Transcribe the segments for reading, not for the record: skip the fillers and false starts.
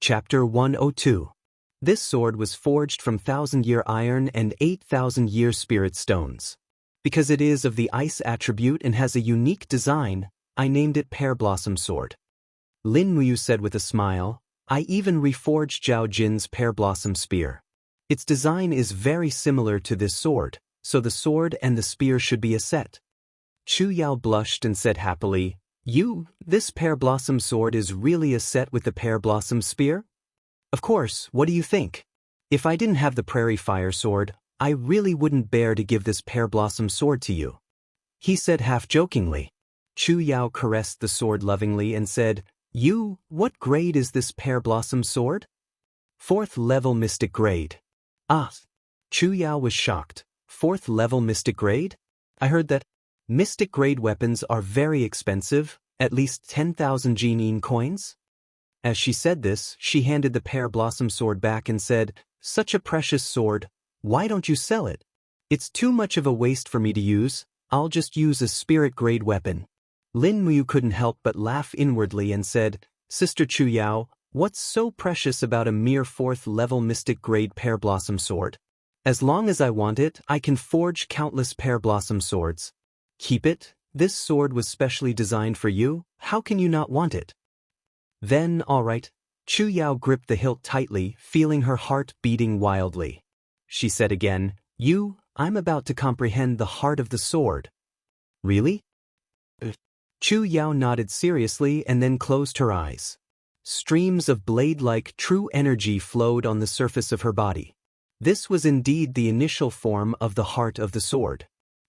Chapter 102. This sword was forged from 1,000-year iron and 8,000-year spirit stones. Because it is of the ice attribute and has a unique design, I named it Pear Blossom Sword. Lin Muyu said with a smile, I even reforged Zhao Jin's Pear Blossom Spear. Its design is very similar to this sword, so the sword and the spear should be a set. Chu Yao blushed and said happily, This Pear Blossom Sword is really a set with the Pear Blossom Spear? Of course, what do you think? If I didn't have the Prairie Fire Sword, I really wouldn't bear to give this Pear Blossom Sword to you. He said half-jokingly. Chu Yao caressed the sword lovingly and said, What grade is this Pear Blossom Sword? 4th level Mystic Grade. Ah! Chu Yao was shocked. 4th level Mystic Grade? I heard that Mystic Grade weapons are very expensive, at least 10,000 Jinyin coins? As she said this, she handed the Pear Blossom Sword back and said, Such a precious sword, why don't you sell it? It's too much of a waste for me to use, I'll just use a spirit grade weapon. Lin Muyu couldn't help but laugh inwardly and said, Sister Chu Yao, what's so precious about a mere 4th level Mystic Grade Pear Blossom Sword? As long as I want it, I can forge countless Pear Blossom Swords. Keep it, this sword was specially designed for you, how can you not want it? Then, all right. Chu Yao gripped the hilt tightly, feeling her heart beating wildly. She said again, I'm about to comprehend the heart of the sword. Really? Chu Yao nodded seriously and then closed her eyes. Streams of blade-like true energy flowed on the surface of her body. This was indeed the initial form of the heart of the sword.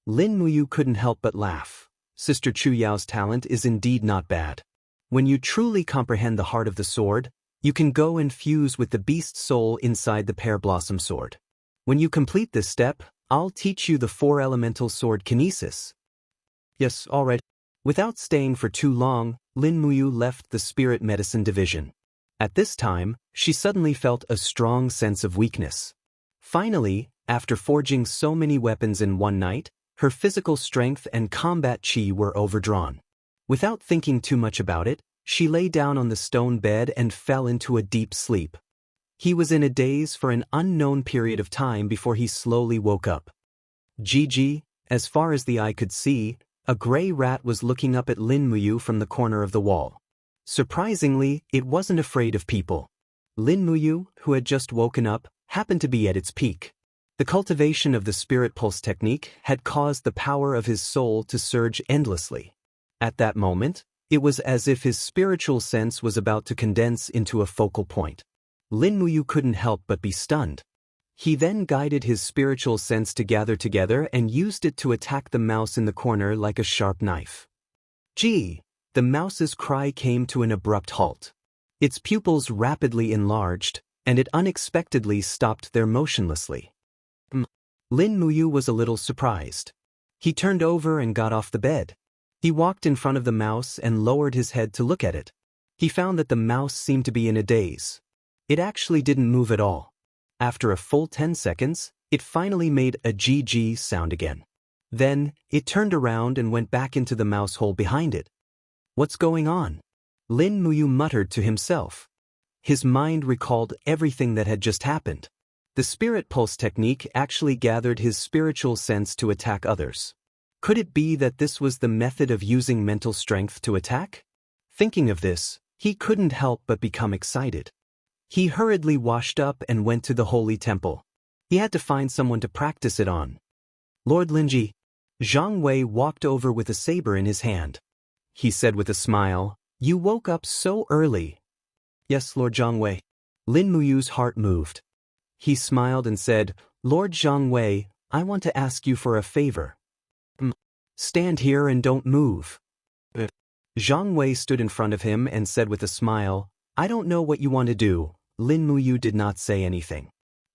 Lin Muyu couldn't help but laugh. Sister Chu Yao's talent is indeed not bad. When you truly comprehend the heart of the sword, you can go and fuse with the beast soul inside the Pear Blossom Sword. When you complete this step, I'll teach you the 4-elemental sword kinesis. Yes, all right. Without staying for too long, Lin Muyu left the Spirit Medicine Division. At this time, she suddenly felt a strong sense of weakness. Finally, after forging so many weapons in one night, her physical strength and combat chi were overdrawn. Without thinking too much about it, she lay down on the stone bed and fell into a deep sleep. He was in a daze for an unknown period of time before he slowly woke up. As far as the eye could see, a gray rat was looking up at Lin Muyu from the corner of the wall. Surprisingly, it wasn't afraid of people. Lin Muyu, who had just woken up, happened to be at its peak. The cultivation of the spirit pulse technique had caused the power of his soul to surge endlessly. At that moment, it was as if his spiritual sense was about to condense into a focal point. Lin Muyu couldn't help but be stunned. He then guided his spiritual sense to gather together and used it to attack the mouse in the corner like a sharp knife. The mouse's cry came to an abrupt halt. Its pupils rapidly enlarged, and it unexpectedly stopped there motionlessly. Lin Muyu was a little surprised. He turned over and got off the bed. He walked in front of the mouse and lowered his head to look at it. He found that the mouse seemed to be in a daze. It actually didn't move at all. After a full 10 seconds, it finally made a GG sound again. Then, it turned around and went back into the mouse hole behind it. What's going on? Lin Muyu muttered to himself. His mind recalled everything that had just happened. The spirit pulse technique actually gathered his spiritual sense to attack others. Could it be that this was the method of using mental strength to attack? Thinking of this, he couldn't help but become excited. He hurriedly washed up and went to the holy temple. He had to find someone to practice it on. Lord Linji. Zhang Wei walked over with a saber in his hand. He said with a smile, You woke up so early. Yes, Lord Zhang Wei. Lin Muyu's heart moved. He smiled and said, Lord Zhang Wei, I want to ask you for a favor. Stand here and don't move. Zhang Wei stood in front of him and said with a smile, I don't know what you want to do. Lin Muyu did not say anything.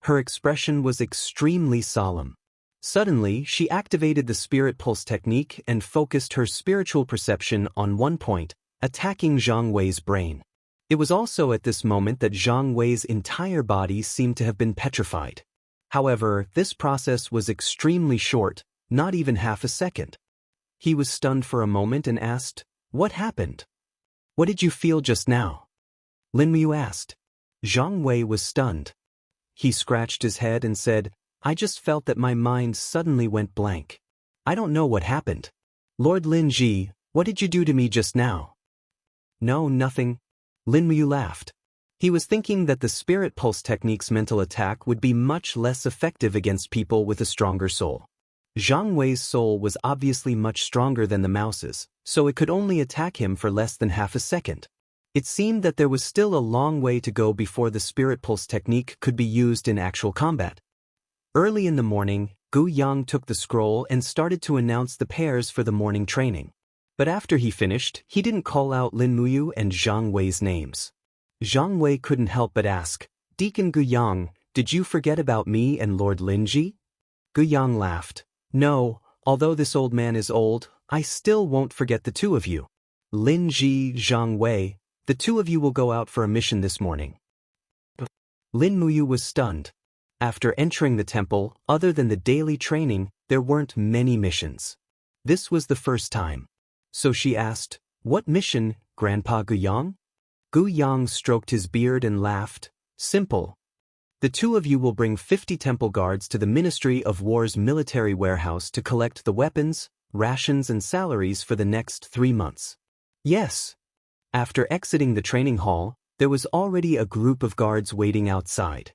Her expression was extremely solemn. Suddenly, she activated the spirit pulse technique and focused her spiritual perception on one point, attacking Zhang Wei's brain. It was also at this moment that Zhang Wei's entire body seemed to have been petrified. However, this process was extremely short, not even half a second. He was stunned for a moment and asked, What happened? What did you feel just now? Lin Muyu asked. Zhang Wei was stunned. He scratched his head and said, I just felt that my mind suddenly went blank. I don't know what happened. Lord Lin Ji, what did you do to me just now? No, nothing. Lin Muyu laughed. He was thinking that the spirit pulse technique's mental attack would be much less effective against people with a stronger soul. Zhang Wei's soul was obviously much stronger than the mouse's, so it could only attack him for less than half a second. It seemed that there was still a long way to go before the spirit pulse technique could be used in actual combat. Early in the morning, Gu Yang took the scroll and started to announce the pairs for the morning training. But after he finished, he didn't call out Lin Muyu and Zhang Wei's names. Zhang Wei couldn't help but ask, Deacon Gu Yang, did you forget about me and Lord Lin Ji? Gu Yang laughed. No, although this old man is old, I still won't forget the two of you. Lin Ji, Zhang Wei, the two of you will go out for a mission this morning. Lin Muyu was stunned. After entering the temple, other than the daily training, there weren't many missions. This was the first time. So she asked, What mission, Grandpa Gu Yang? Gu Yang stroked his beard and laughed. Simple. The two of you will bring 50 temple guards to the Ministry of War's military warehouse to collect the weapons, rations and salaries for the next 3 months. Yes. After exiting the training hall, there was already a group of guards waiting outside.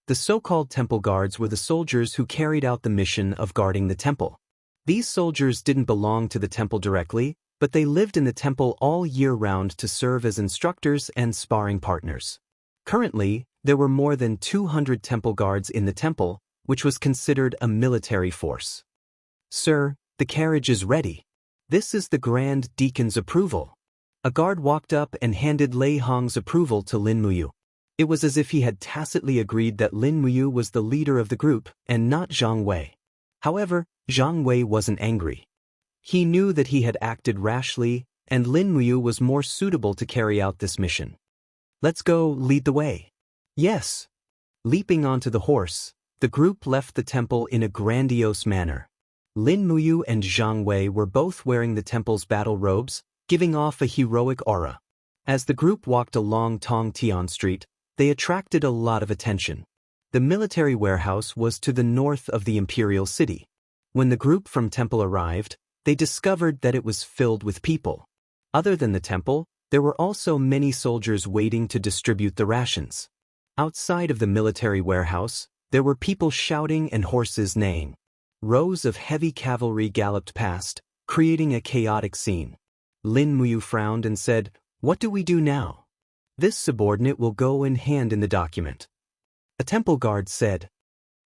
The so-called temple guards were the soldiers who carried out the mission of guarding the temple. These soldiers didn't belong to the temple directly, but they lived in the temple all year round to serve as instructors and sparring partners. Currently, there were more than 200 temple guards in the temple, which was considered a military force. Sir, the carriage is ready. This is the Grand Deacon's approval. A guard walked up and handed Lei Hong's approval to Lin Muyu. It was as if he had tacitly agreed that Lin Muyu was the leader of the group and not Zhang Wei. However, Zhang Wei wasn't angry. He knew that he had acted rashly, and Lin Muyu was more suitable to carry out this mission. Let's go, lead the way. Yes. Leaping onto the horse, the group left the temple in a grandiose manner. Lin Muyu and Zhang Wei were both wearing the temple's battle robes, giving off a heroic aura. As the group walked along Tongtian Street, they attracted a lot of attention. The military warehouse was to the north of the imperial city. When the group from temple arrived, they discovered that it was filled with people. Other than the temple, there were also many soldiers waiting to distribute the rations. Outside of the military warehouse, there were people shouting and horses neighing. Rows of heavy cavalry galloped past, creating a chaotic scene. Lin Muyu frowned and said, What do we do now? This subordinate will go in hand in the document. A temple guard said.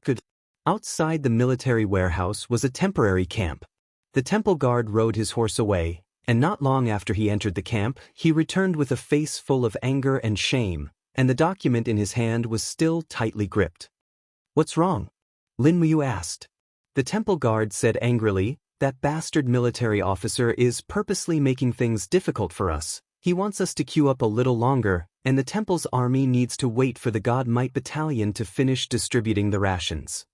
Good. Outside the military warehouse was a temporary camp. The temple guard rode his horse away, and not long after he entered the camp, he returned with a face full of anger and shame, and the document in his hand was still tightly gripped. What's wrong? Lin Muyu asked. The temple guard said angrily, That bastard military officer is purposely making things difficult for us. He wants us to queue up a little longer, and the temple's army needs to wait for the God Might Battalion to finish distributing the rations.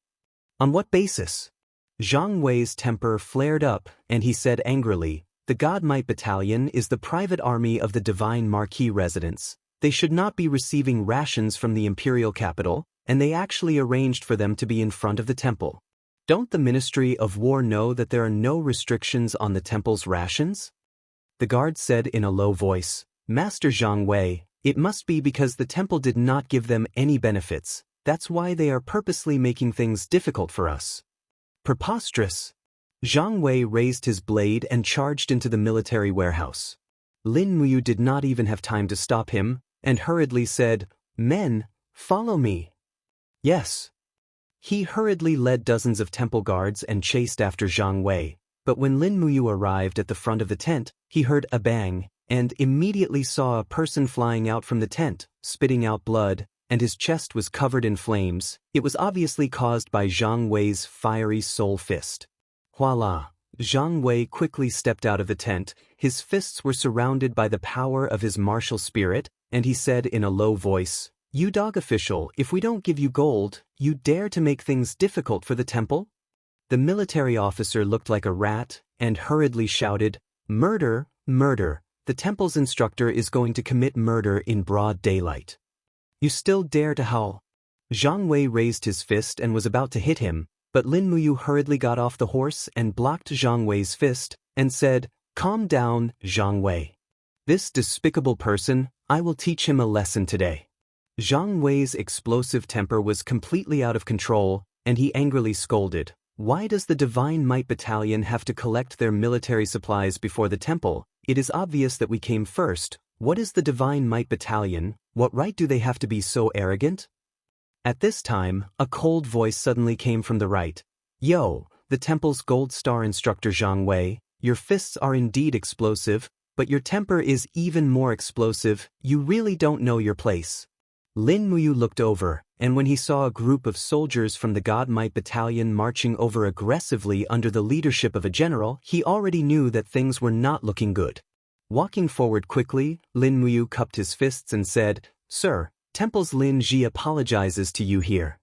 On what basis? Zhang Wei's temper flared up, and he said angrily, The God Might Battalion is the private army of the Divine Marquis residents. They should not be receiving rations from the imperial capital, and they actually arranged for them to be in front of the temple. Don't the Ministry of War know that there are no restrictions on the temple's rations? The guard said in a low voice, Master Zhang Wei, it must be because the temple did not give them any benefits. That's why they are purposely making things difficult for us. Preposterous. Zhang Wei raised his blade and charged into the military warehouse. Lin Muyu did not even have time to stop him, and hurriedly said, Men, follow me. Yes. He hurriedly led dozens of temple guards and chased after Zhang Wei, but when Lin Muyu arrived at the front of the tent, he heard a bang, and immediately saw a person flying out from the tent, spitting out blood, and his chest was covered in flames. It was obviously caused by Zhang Wei's fiery soul fist. Voila! Zhang Wei quickly stepped out of the tent, his fists were surrounded by the power of his martial spirit, and he said in a low voice, You dog official, if we don't give you gold, you dare to make things difficult for the temple? The military officer looked like a rat, and hurriedly shouted, Murder, murder, the temple's instructor is going to commit murder in broad daylight. You still dare to howl? Zhang Wei raised his fist and was about to hit him, but Lin Muyu hurriedly got off the horse and blocked Zhang Wei's fist, and said, "Calm down, Zhang Wei. This despicable person, I will teach him a lesson today." Zhang Wei's explosive temper was completely out of control, and he angrily scolded, "Why does the Divine Might Battalion have to collect their military supplies before the temple? It is obvious that we came first. What is the Divine Might Battalion? What right do they have to be so arrogant?" At this time, a cold voice suddenly came from the right. "Yo, the temple's Gold Star instructor Zhang Wei, your fists are indeed explosive, but your temper is even more explosive. You really don't know your place." Lin Muyu looked over, and when he saw a group of soldiers from the God Might Battalion marching over aggressively under the leadership of a general, he already knew that things were not looking good. Walking forward quickly, Lin Muyu cupped his fists and said, "Sir, Temple's Lin Ji apologizes to you here."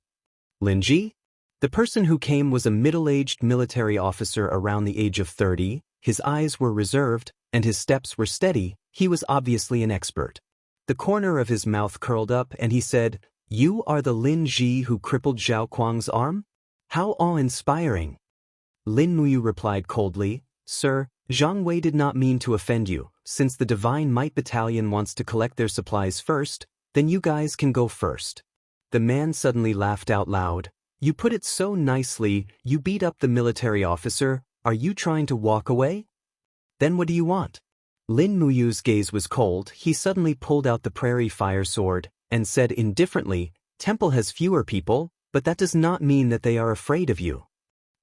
Lin Ji? The person who came was a middle-aged military officer around the age of 30, his eyes were reserved, and his steps were steady. He was obviously an expert. The corner of his mouth curled up and he said, "You are the Lin Ji who crippled Zhao Kuang's arm? How awe-inspiring." Lin Muyu replied coldly, "Sir, Zhang Wei did not mean to offend you. Since the Divine Might Battalion wants to collect their supplies first, then you guys can go first." The man suddenly laughed out loud. "You put it so nicely, you beat up the military officer. Are you trying to walk away? Then what do you want?" Lin Muyu's gaze was cold. He suddenly pulled out the prairie fire sword and said indifferently, "Temple has fewer people, but that does not mean that they are afraid of you."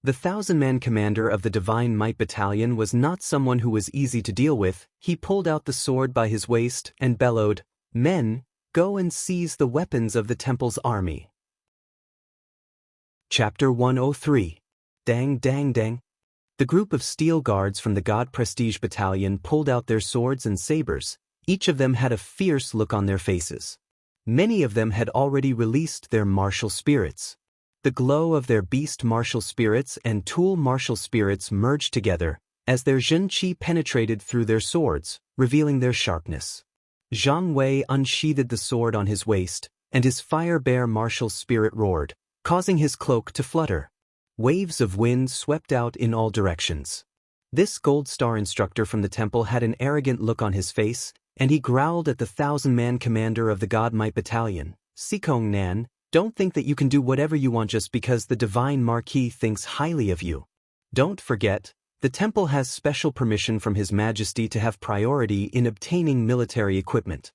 The 1,000-man commander of the Divine Might Battalion was not someone who was easy to deal with. He pulled out the sword by his waist and bellowed, "Men, go and seize the weapons of the temple's army." Chapter 103. Dang dang dang. The group of steel guards from the God Prestige Battalion pulled out their swords and sabers. Each of them had a fierce look on their faces. Many of them had already released their martial spirits. The glow of their beast martial spirits and tool martial spirits merged together as their Zhen Qi penetrated through their swords, revealing their sharpness. Zhang Wei unsheathed the sword on his waist, and his fire bear martial spirit roared, causing his cloak to flutter. Waves of wind swept out in all directions. This Gold Star instructor from the temple had an arrogant look on his face, and he growled at the 1,000-man commander of the God Might Battalion, "Sikong Nan, don't think that you can do whatever you want just because the Divine Marquis thinks highly of you. Don't forget, the temple has special permission from His Majesty to have priority in obtaining military equipment."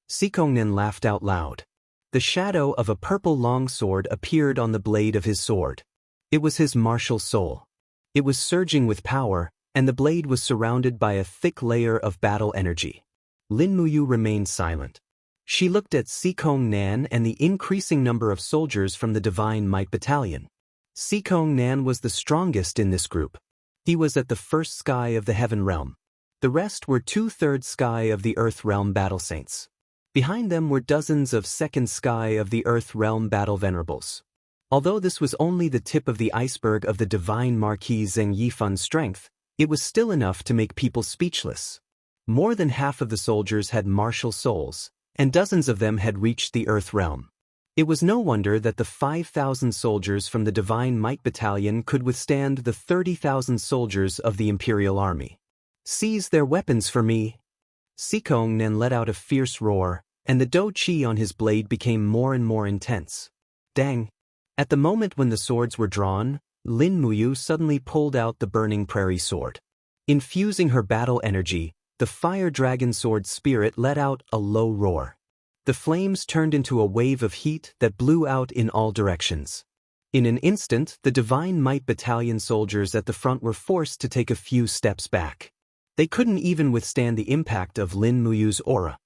Sikong Nan laughed out loud. The shadow of a purple longsword appeared on the blade of his sword. It was his martial soul. It was surging with power, and the blade was surrounded by a thick layer of battle energy. Lin Muyu remained silent. She looked at Sikong Nan and the increasing number of soldiers from the Divine Might Battalion. Sikong Nan was the strongest in this group. He was at the first sky of the Heaven Realm. The rest were 2/3 sky of the Earth Realm Battle Saints. Behind them were dozens of second sky of the Earth Realm Battle Venerables. Although this was only the tip of the iceberg of the Divine Marquis Zheng Yifan's strength, it was still enough to make people speechless. More than half of the soldiers had martial souls, and dozens of them had reached the Earth Realm. It was no wonder that the 5,000 soldiers from the Divine Might Battalion could withstand the 30,000 soldiers of the Imperial Army. "Seize their weapons for me!" Sikong Nan let out a fierce roar, and the Do Chi on his blade became more and more intense. Dang! At the moment when the swords were drawn, Lin Muyu suddenly pulled out the burning prairie sword. Infusing her battle energy, the fire dragon sword spirit let out a low roar. The flames turned into a wave of heat that blew out in all directions. In an instant, the Divine Might Battalion soldiers at the front were forced to take a few steps back. They couldn't even withstand the impact of Lin Muyu's aura.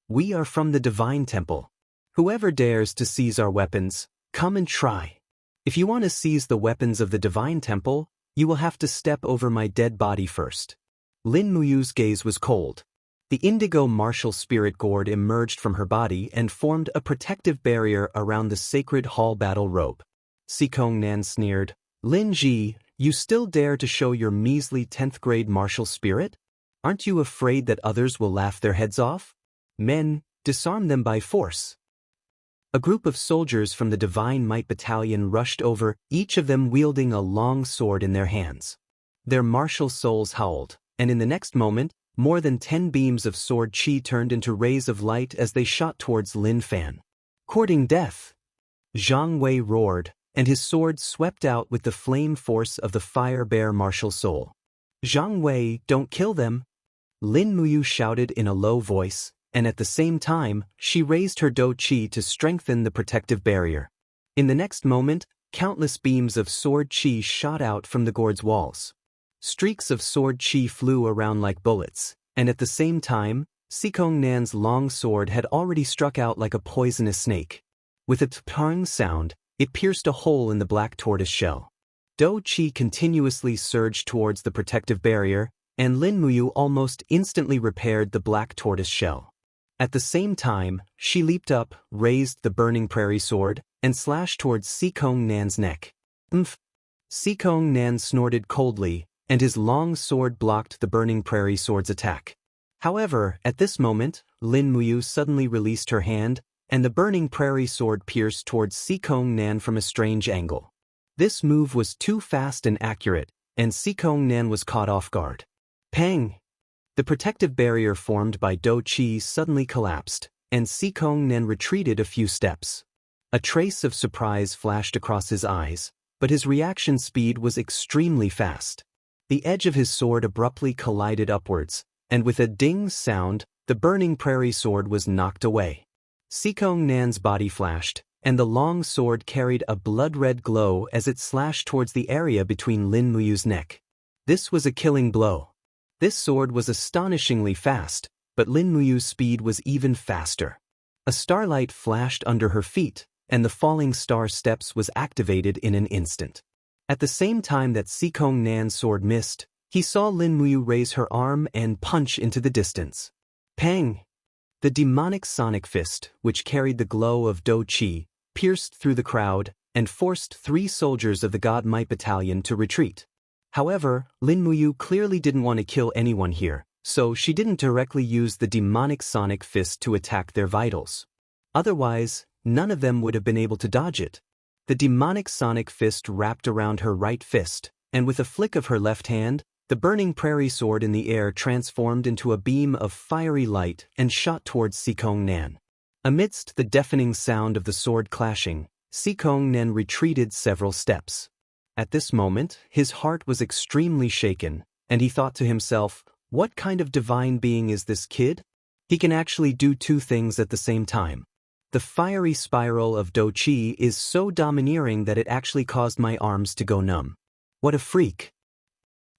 "We are from the Divine Temple. Whoever dares to seize our weapons, come and try. If you want to seize the weapons of the Divine Temple, you will have to step over my dead body first." Lin Muyu's gaze was cold. The indigo martial spirit gourd emerged from her body and formed a protective barrier around the sacred hall battle robe. Sikong Nan sneered, "Lin Ji, you still dare to show your measly 10th grade martial spirit? Aren't you afraid that others will laugh their heads off? Men, disarm them by force." A group of soldiers from the Divine Might Battalion rushed over, each of them wielding a long sword in their hands. Their martial souls howled, and in the next moment, more than 10 beams of sword chi turned into rays of light as they shot towards Lin Fan. Courting death! Zhang Wei roared, and his sword swept out with the flame force of the fire bear martial soul. Zhang Wei, don't kill them! Lin Muyu shouted in a low voice, and at the same time, she raised her dou qi to strengthen the protective barrier. In the next moment, countless beams of sword qi shot out from the gourd's walls. Streaks of sword qi flew around like bullets, and at the same time, Sikong Nan's long sword had already struck out like a poisonous snake. With a tpang sound, it pierced a hole in the black tortoise shell. Dou qi continuously surged towards the protective barrier, and Lin Muyu almost instantly repaired the black tortoise shell. At the same time, she leaped up, raised the burning prairie sword, and slashed towards Sikong Nan's neck. Umph! Sikong Nan snorted coldly, and his long sword blocked the burning prairie sword's attack. However, at this moment, Lin Muyu suddenly released her hand, and the burning prairie sword pierced towards Sikong Nan from a strange angle. This move was too fast and accurate, and Sikong Nan was caught off guard. Pang! The protective barrier formed by dou qi suddenly collapsed, and Sikong Nan retreated a few steps. A trace of surprise flashed across his eyes, but his reaction speed was extremely fast. The edge of his sword abruptly collided upwards, and with a ding sound, the burning prairie sword was knocked away. Sikong Nan's body flashed, and the long sword carried a blood-red glow as it slashed towards the area between Lin Muyu's neck. This was a killing blow. This sword was astonishingly fast, but Lin Muyu's speed was even faster. A starlight flashed under her feet, and the falling star steps was activated in an instant. At the same time that Sikong Nan's sword missed, he saw Lin Muyu raise her arm and punch into the distance. Pang! The demonic sonic fist, which carried the glow of dou qi, pierced through the crowd and forced 3 soldiers of the God Might Battalion to retreat. However, Lin Muyu clearly didn't want to kill anyone here, so she didn't directly use the demonic sonic fist to attack their vitals. Otherwise, none of them would have been able to dodge it. The demonic sonic fist wrapped around her right fist, and with a flick of her left hand, the burning prairie sword in the air transformed into a beam of fiery light and shot towards Sikong Nan. Amidst the deafening sound of the sword clashing, Sikong Nan retreated several steps. At this moment, his heart was extremely shaken, and he thought to himself, what kind of divine being is this kid? He can actually do 2 things at the same time. The fiery spiral of dou qi is so domineering that it actually caused my arms to go numb. What a freak!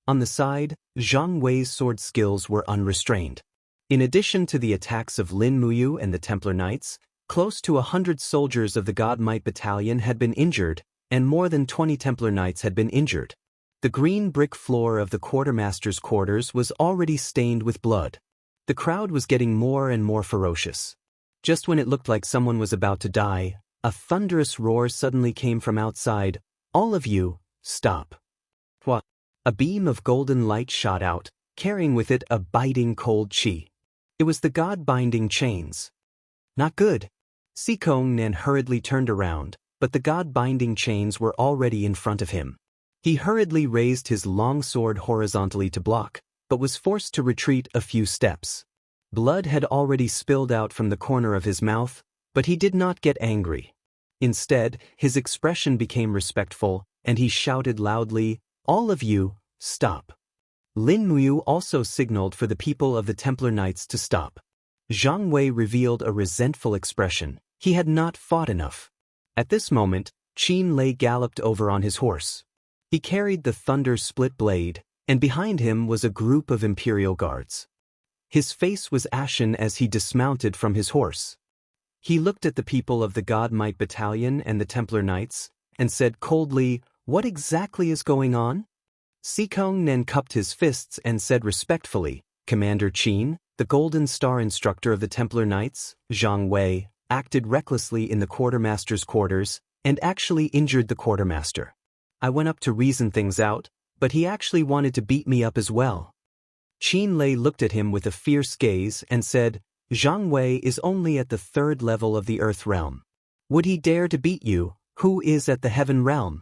On the side, Zhang Wei's sword skills were unrestrained. In addition to the attacks of Lin Muyu and the Templar Knights, close to 100 soldiers of the God Might Battalion had been injured, and more than 20 Templar Knights had been injured. The green brick floor of the quartermaster's quarters was already stained with blood. The crowd was getting more and more ferocious. Just when it looked like someone was about to die, a thunderous roar suddenly came from outside. All of you, stop. What? A beam of golden light shot out, carrying with it a biting cold qi. It was the god-binding chains. Not good. Sikong Nan hurriedly turned around, but the god-binding chains were already in front of him. He hurriedly raised his long sword horizontally to block, but was forced to retreat a few steps. Blood had already spilled out from the corner of his mouth, but he did not get angry. Instead, his expression became respectful, and he shouted loudly, all of you, stop. Lin Muyu also signaled for the people of the Templar Knights to stop. Zhang Wei revealed a resentful expression. He had not fought enough. At this moment, Qin Lei galloped over on his horse. He carried the thunder-split blade, and behind him was a group of Imperial Guards. His face was ashen as he dismounted from his horse. He looked at the people of the God Might Battalion and the Templar Knights, and said coldly, what exactly is going on? Sikong Nan cupped his fists and said respectfully, Commander Qin, the Golden Star instructor of the Templar Knights, Zhang Wei, acted recklessly in the quartermaster's quarters, and actually injured the quartermaster. I went up to reason things out, but he actually wanted to beat me up as well. Qin Lei looked at him with a fierce gaze and said, Zhang Wei is only at the 3rd level of the Earth realm. Would he dare to beat you, who is at the heaven realm?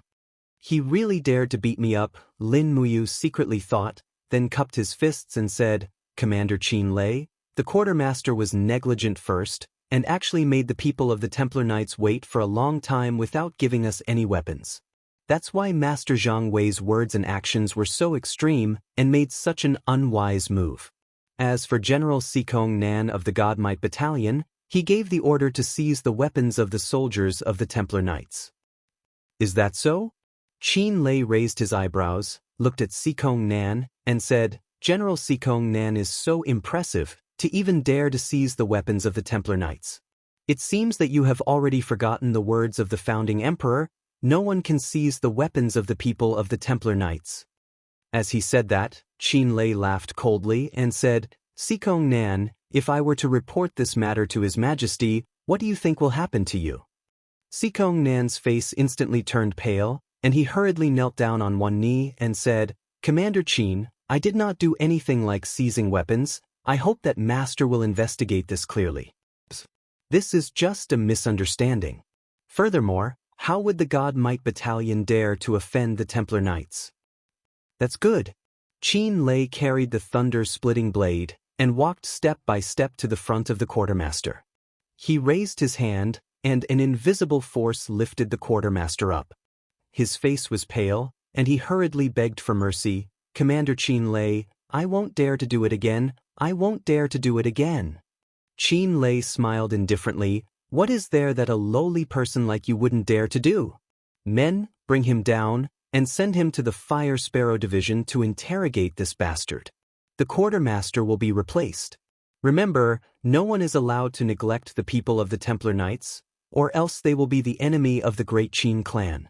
He really dared to beat me up, Lin Muyu secretly thought, then cupped his fists and said, Commander Qin Lei, the quartermaster was negligent first, and actually made the people of the Templar Knights wait for a long time without giving us any weapons. That's why Master Zhang Wei's words and actions were so extreme and made such an unwise move. As for General Sikong Nan of the God Might Battalion, he gave the order to seize the weapons of the soldiers of the Templar Knights. Is that so? Qin Lei raised his eyebrows, looked at Sikong Nan, and said, General Sikong Nan is so impressive, to even dare to seize the weapons of the Templar Knights. It seems that you have already forgotten the words of the founding emperor, no one can seize the weapons of the people of the Templar Knights. As he said that, Qin Lei laughed coldly and said, Sikong Nan, if I were to report this matter to His Majesty, what do you think will happen to you? Sikong Nan's face instantly turned pale, and he hurriedly knelt down on one knee and said, Commander Qin, I did not do anything like seizing weapons. I hope that Master will investigate this clearly. This is just a misunderstanding. Furthermore, how would the God Might Battalion dare to offend the Templar Knights? That's good. Qin Lei carried the thunder-splitting blade and walked step by step to the front of the quartermaster. He raised his hand, and an invisible force lifted the quartermaster up. His face was pale, and he hurriedly begged for mercy, Commander Qin Lei, I won't dare to do it again, I won't dare to do it again. Qin Lei smiled indifferently, what is there that a lowly person like you wouldn't dare to do? Men, bring him down, and send him to the Fire Sparrow Division to interrogate this bastard. The quartermaster will be replaced. Remember, no one is allowed to neglect the people of the Templar Knights, or else they will be the enemy of the great Qin clan.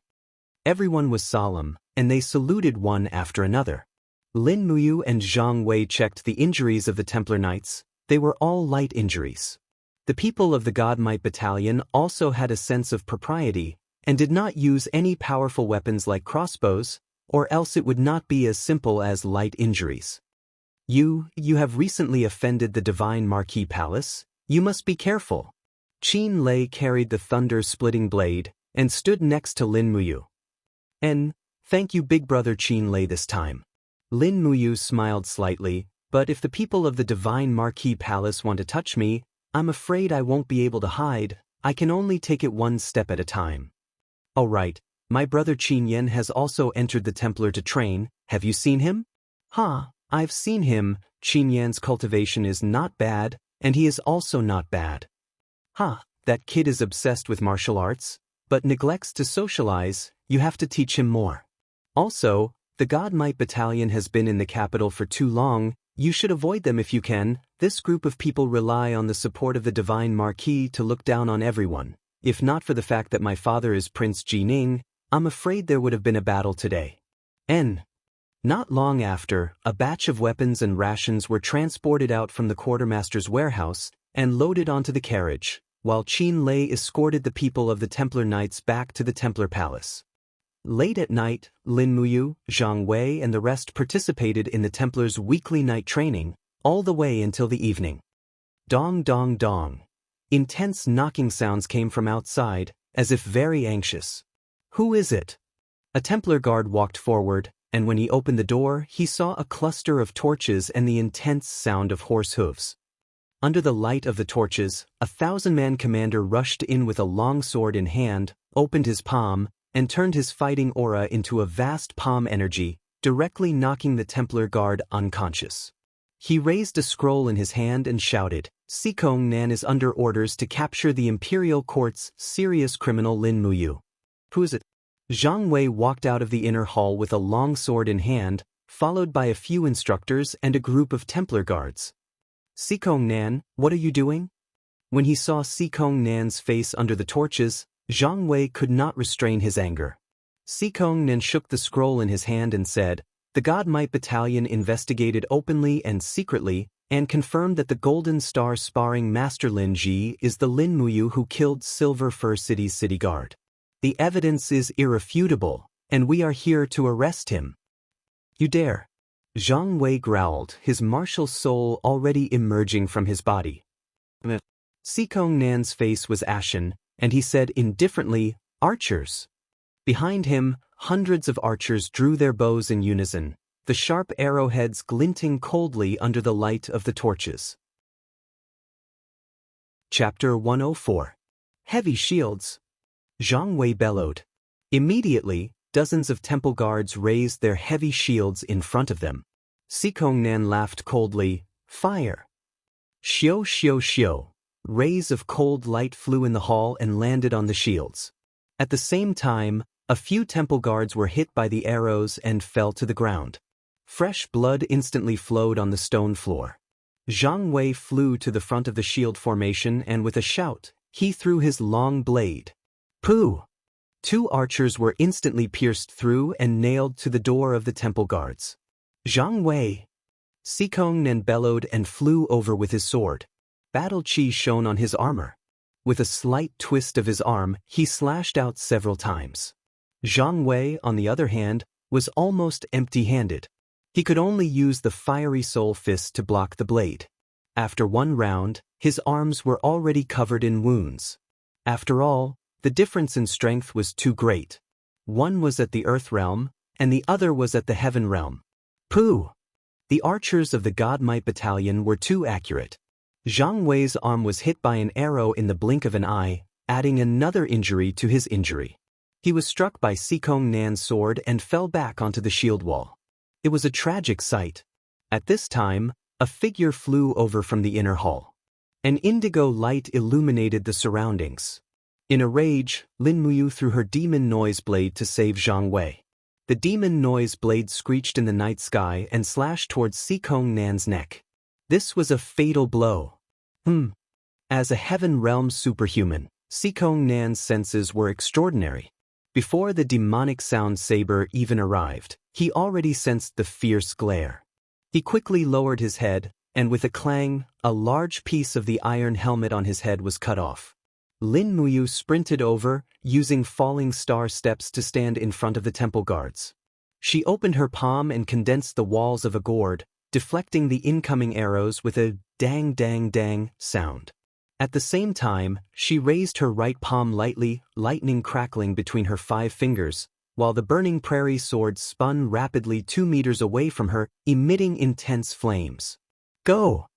Everyone was solemn, and they saluted one after another. Lin Muyu and Zhang Wei checked the injuries of the Templar Knights. They were all light injuries. The people of the God Might Battalion also had a sense of propriety, and did not use any powerful weapons like crossbows, or else it would not be as simple as light injuries. You have recently offended the Divine Marquis Palace. You must be careful. Qin Lei carried the thunder-splitting blade, and stood next to Lin Muyu. Thank you Big Brother Qin Lei this time. Lin Muyu smiled slightly, but if the people of the Divine Marquis Palace want to touch me, I'm afraid I won't be able to hide. I can only take it one step at a time. All right, my brother Qin Yan has also entered the Templar to train. Have you seen him? I've seen him. Qin Yan's cultivation is not bad, and he is also not bad. That kid is obsessed with martial arts, but neglects to socialize. You have to teach him more. Also, the God Might Battalion has been in the capital for too long. You should avoid them if you can. This group of people rely on the support of the Divine Marquis to look down on everyone. If not for the fact that my father is Prince Jining, I'm afraid there would have been a battle today. Not long after, a batch of weapons and rations were transported out from the quartermaster's warehouse and loaded onto the carriage, while Qin Lei escorted the people of the Templar Knights back to the Templar Palace. Late at night, Lin Muyu, Zhang Wei and the rest participated in the Templars' weekly night training, all the way until the evening. Dong dong dong. Intense knocking sounds came from outside, as if very anxious. Who is it? A Templar guard walked forward, and when he opened the door, he saw a cluster of torches and the intense sound of horse hooves. Under the light of the torches, a 1,000-man commander rushed in with a long sword in hand, opened his palm, and turned his fighting aura into a vast palm energy, directly knocking the Templar guard unconscious. He raised a scroll in his hand and shouted, Sikong Nan is under orders to capture the Imperial Court's serious criminal Lin Muyu. Who is it? Zhang Wei walked out of the inner hall with a long sword in hand, followed by a few instructors and a group of Templar guards. Sikong Nan, what are you doing? When he saw Sikong Nan's face under the torches, Zhang Wei could not restrain his anger. Sikong Nan shook the scroll in his hand and said, The God Might Battalion investigated openly and secretly, and confirmed that the Golden Star sparring Master Lin Ji is the Lin Muyu who killed Silver Fir City's city guard. The evidence is irrefutable, and we are here to arrest him. You dare? Zhang Wei growled, his martial soul already emerging from his body. Sikong Nan's face was ashen, and he said indifferently, "Archers." Behind him, hundreds of archers drew their bows in unison, the sharp arrowheads glinting coldly under the light of the torches. Chapter 104. Heavy Shields. Zhang Wei bellowed. Immediately, dozens of temple guards raised their heavy shields in front of them. Xikongnan laughed coldly, "Fire!" Xiu xiu xiu. Rays of cold light flew in the hall and landed on the shields. At the same time, a few temple guards were hit by the arrows and fell to the ground. Fresh blood instantly flowed on the stone floor. Zhang Wei flew to the front of the shield formation and with a shout, he threw his long blade. Pooh! 2 archers were instantly pierced through and nailed to the door of the temple guards. Zhang Wei! Xikongnan bellowed and flew over with his sword. Battle chi shone on his armor. With a slight twist of his arm, he slashed out several times. Zhang Wei, on the other hand, was almost empty-handed. He could only use the fiery soul fist to block the blade. After one round, his arms were already covered in wounds. After all, the difference in strength was too great. One was at the earth realm, and the other was at the heaven realm. Pooh! The archers of the God Might Battalion were too accurate. Zhang Wei's arm was hit by an arrow in the blink of an eye, adding another injury to his injury. He was struck by Xikongnan's sword and fell back onto the shield wall. It was a tragic sight. At this time, a figure flew over from the inner hall. An indigo light illuminated the surroundings. In a rage, Lin Muyu threw her demon noise blade to save Zhang Wei. The demon noise blade screeched in the night sky and slashed towards Xikongnan's neck. This was a fatal blow. As a heaven realm superhuman, Xikongnan's senses were extraordinary. Before the demonic sound saber even arrived, he already sensed the fierce glare. He quickly lowered his head, and with a clang, a large piece of the iron helmet on his head was cut off. Lin Muyu sprinted over, using falling star steps to stand in front of the temple guards. She opened her palm and condensed the walls of a gourd, deflecting the incoming arrows with a dang dang dang sound. At the same time, she raised her right palm lightly, lightning crackling between her 5 fingers, while the burning prairie sword spun rapidly 2 meters away from her, emitting intense flames. Go!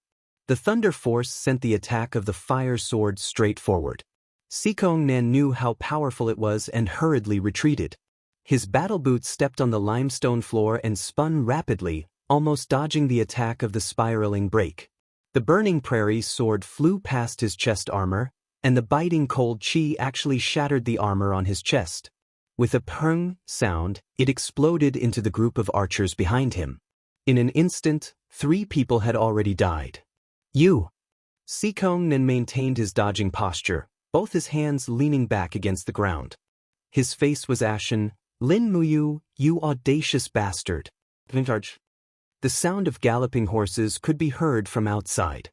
The thunder force sent the attack of the fire sword straight forward. Xikongnan knew how powerful it was and hurriedly retreated. His battle boots stepped on the limestone floor and spun rapidly, almost dodging the attack of the spiraling break. The burning prairie sword flew past his chest armor, and the biting cold chi actually shattered the armor on his chest. With a pung sound, it exploded into the group of archers behind him. In an instant, 3 people had already died. You! Xikongnan maintained his dodging posture, both his hands leaning back against the ground. His face was ashen. Lin Muyu, you audacious bastard. The sound of galloping horses could be heard from outside.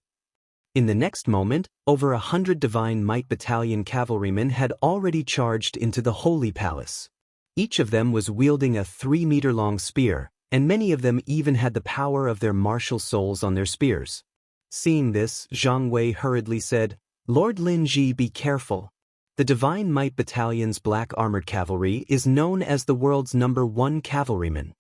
In the next moment, over 100 Divine Might Battalion cavalrymen had already charged into the Holy Palace. Each of them was wielding a 3-meter-long spear, and many of them even had the power of their martial souls on their spears. Seeing this, Zhang Wei hurriedly said, Lord Lin Ji, be careful. The Divine Might Battalion's black armored cavalry is known as the world's #1 cavalryman.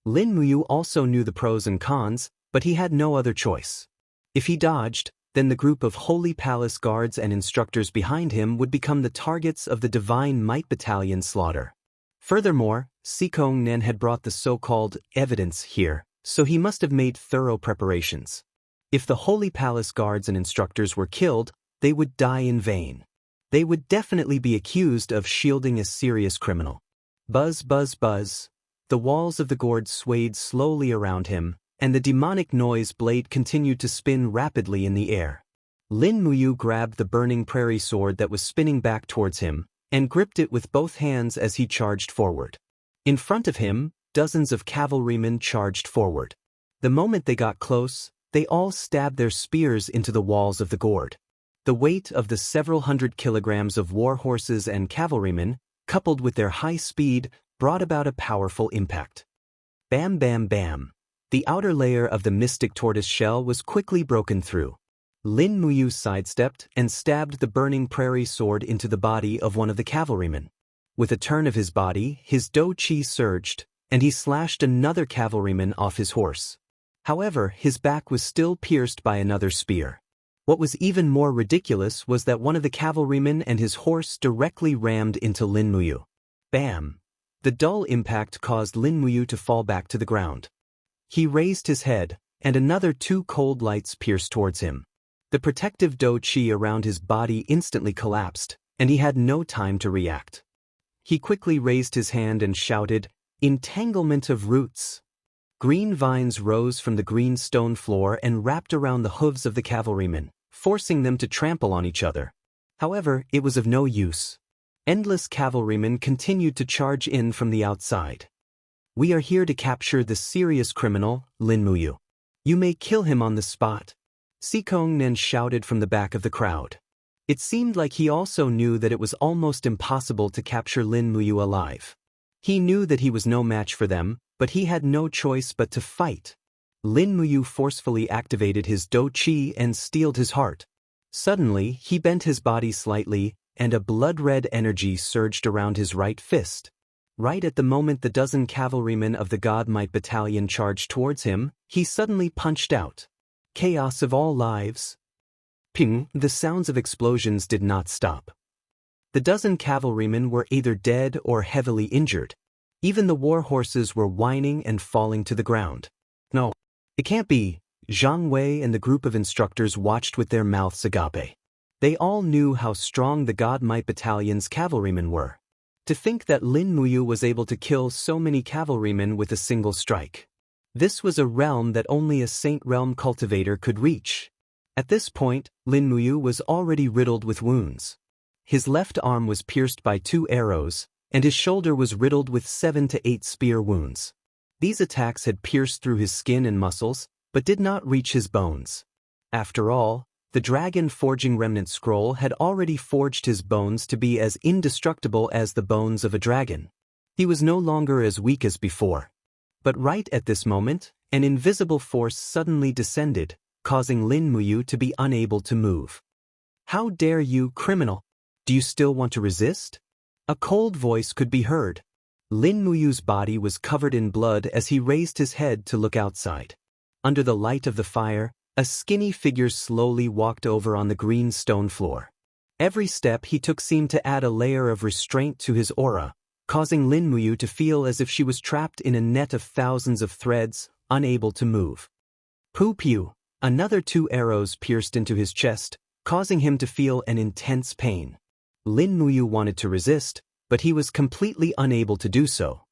Lin Muyu also knew the pros and cons, but he had no other choice. If he dodged, then the group of Holy Palace guards and instructors behind him would become the targets of the Divine Might Battalion's slaughter. Furthermore, Xikongnan had brought the so-called evidence here, so he must have made thorough preparations. If the Holy Palace guards and instructors were killed, they would die in vain. They would definitely be accused of shielding a serious criminal. Buzz, buzz, buzz. The walls of the gourd swayed slowly around him, and the demonic noise blade continued to spin rapidly in the air. Lin Muyu grabbed the burning prairie sword that was spinning back towards him, and gripped it with both hands as he charged forward. In front of him, dozens of cavalrymen charged forward. The moment they got close, they all stabbed their spears into the walls of the gourd. The weight of the several hundred kilograms of war horses and cavalrymen, coupled with their high speed, brought about a powerful impact. Bam bam bam. The outer layer of the mystic tortoise shell was quickly broken through. Lin Muyu sidestepped and stabbed the burning prairie sword into the body of one of the cavalrymen. With a turn of his body, his dou qi surged, and he slashed another cavalryman off his horse. However, his back was still pierced by another spear. What was even more ridiculous was that one of the cavalrymen and his horse directly rammed into Lin Muyu. Bam! The dull impact caused Lin Muyu to fall back to the ground. He raised his head, and another two cold lights pierced towards him. The protective dou qi around his body instantly collapsed, and he had no time to react. He quickly raised his hand and shouted, "Entanglement of roots!" Green vines rose from the green stone floor and wrapped around the hooves of the cavalrymen, forcing them to trample on each other. However, it was of no use. Endless cavalrymen continued to charge in from the outside. "We are here to capture the serious criminal, Lin Muyu. You may kill him on the spot," Sikong Nen shouted from the back of the crowd. It seemed like he also knew that it was almost impossible to capture Lin Muyu alive. He knew that he was no match for them, but he had no choice but to fight. Lin Muyu forcefully activated his dou qi and steeled his heart. Suddenly, he bent his body slightly, and a blood-red energy surged around his right fist. Right at the moment the dozen cavalrymen of the God Might Battalion charged towards him, he suddenly punched out. Chaos of all lives. Ping! The sounds of explosions did not stop. The dozen cavalrymen were either dead or heavily injured. Even the war horses were whining and falling to the ground. "No, it can't be." Zhang Wei and the group of instructors watched with their mouths agape. They all knew how strong the God Might Battalion's cavalrymen were. To think that Lin Muyu was able to kill so many cavalrymen with a single strike. This was a realm that only a Saint Realm cultivator could reach. At this point, Lin Muyu was already riddled with wounds. His left arm was pierced by 2 arrows, and his shoulder was riddled with 7 to 8 spear wounds. These attacks had pierced through his skin and muscles, but did not reach his bones. After all, the Dragon Forging Remnant Scroll had already forged his bones to be as indestructible as the bones of a dragon. He was no longer as weak as before. But right at this moment, an invisible force suddenly descended, causing Lin Muyu to be unable to move. "How dare you, criminal? Do you still want to resist?" A cold voice could be heard. Lin Muyu's body was covered in blood as he raised his head to look outside. Under the light of the fire, a skinny figure slowly walked over on the green stone floor. Every step he took seemed to add a layer of restraint to his aura, causing Lin Muyu to feel as if she was trapped in a net of thousands of threads, unable to move. Pew! Another 2 arrows pierced into his chest, causing him to feel an intense pain. Lin Muyu wanted to resist, but he was completely unable to do so.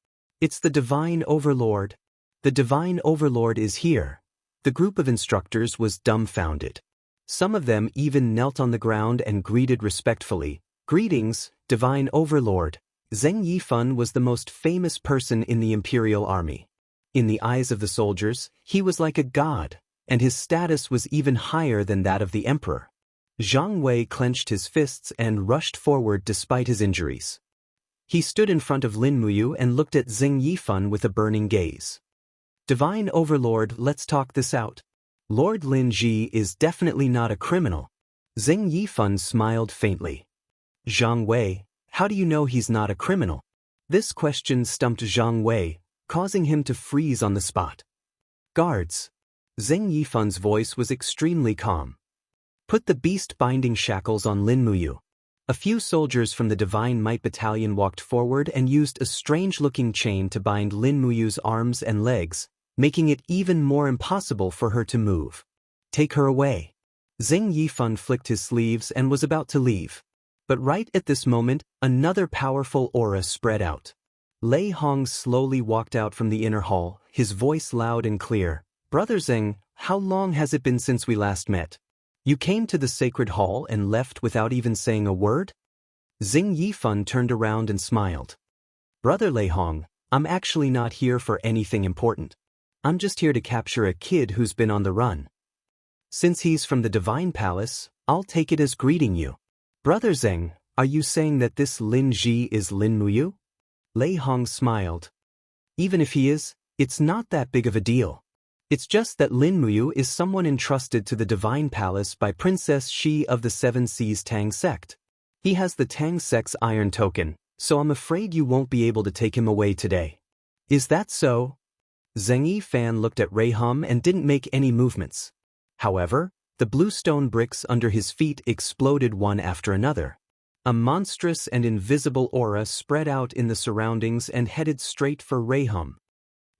"It's the Divine Overlord. The Divine Overlord is here." The group of instructors was dumbfounded. Some of them even knelt on the ground and greeted respectfully. "Greetings, Divine Overlord." Zheng Yifan was the most famous person in the Imperial Army. In the eyes of the soldiers, he was like a god, and his status was even higher than that of the emperor. Zhang Wei clenched his fists and rushed forward despite his injuries. He stood in front of Lin Muyu and looked at Zheng Yifan with a burning gaze. "Divine Overlord, let's talk this out. Lord Lin Ji is definitely not a criminal." Zheng Yifan smiled faintly. "Zhang Wei, how do you know he's not a criminal?" This question stumped Zhang Wei, causing him to freeze on the spot. "Guards." Zheng Yifan's voice was extremely calm. "Put the beast-binding shackles on Lin Muyu." A few soldiers from the Divine Might Battalion walked forward and used a strange-looking chain to bind Lin Muyu's arms and legs, making it even more impossible for her to move. "Take her away." Zheng Yifan flicked his sleeves and was about to leave. But right at this moment, another powerful aura spread out. Lei Hong slowly walked out from the inner hall, his voice loud and clear. "Brother Zheng, how long has it been since we last met? You came to the sacred hall and left without even saying a word?" Zheng Yifan turned around and smiled. "Brother Lei Hong, I'm actually not here for anything important. I'm just here to capture a kid who's been on the run. Since he's from the Divine Palace, I'll take it as greeting you." "Brother Zheng, are you saying that this Lin Ji is Lin Muyu?" Lei Hong smiled. "Even if he is, it's not that big of a deal. It's just that Lin Muyu is someone entrusted to the Divine Palace by Princess Shi of the Seven Seas Tang sect. He has the Tang sect's iron token, so I'm afraid you won't be able to take him away today. Is that so? Zheng Yifan looked at Rui Hum and didn't make any movements. However, the blue stone bricks under his feet exploded one after another. A monstrous and invisible aura spread out in the surroundings and headed straight for Rui Hum.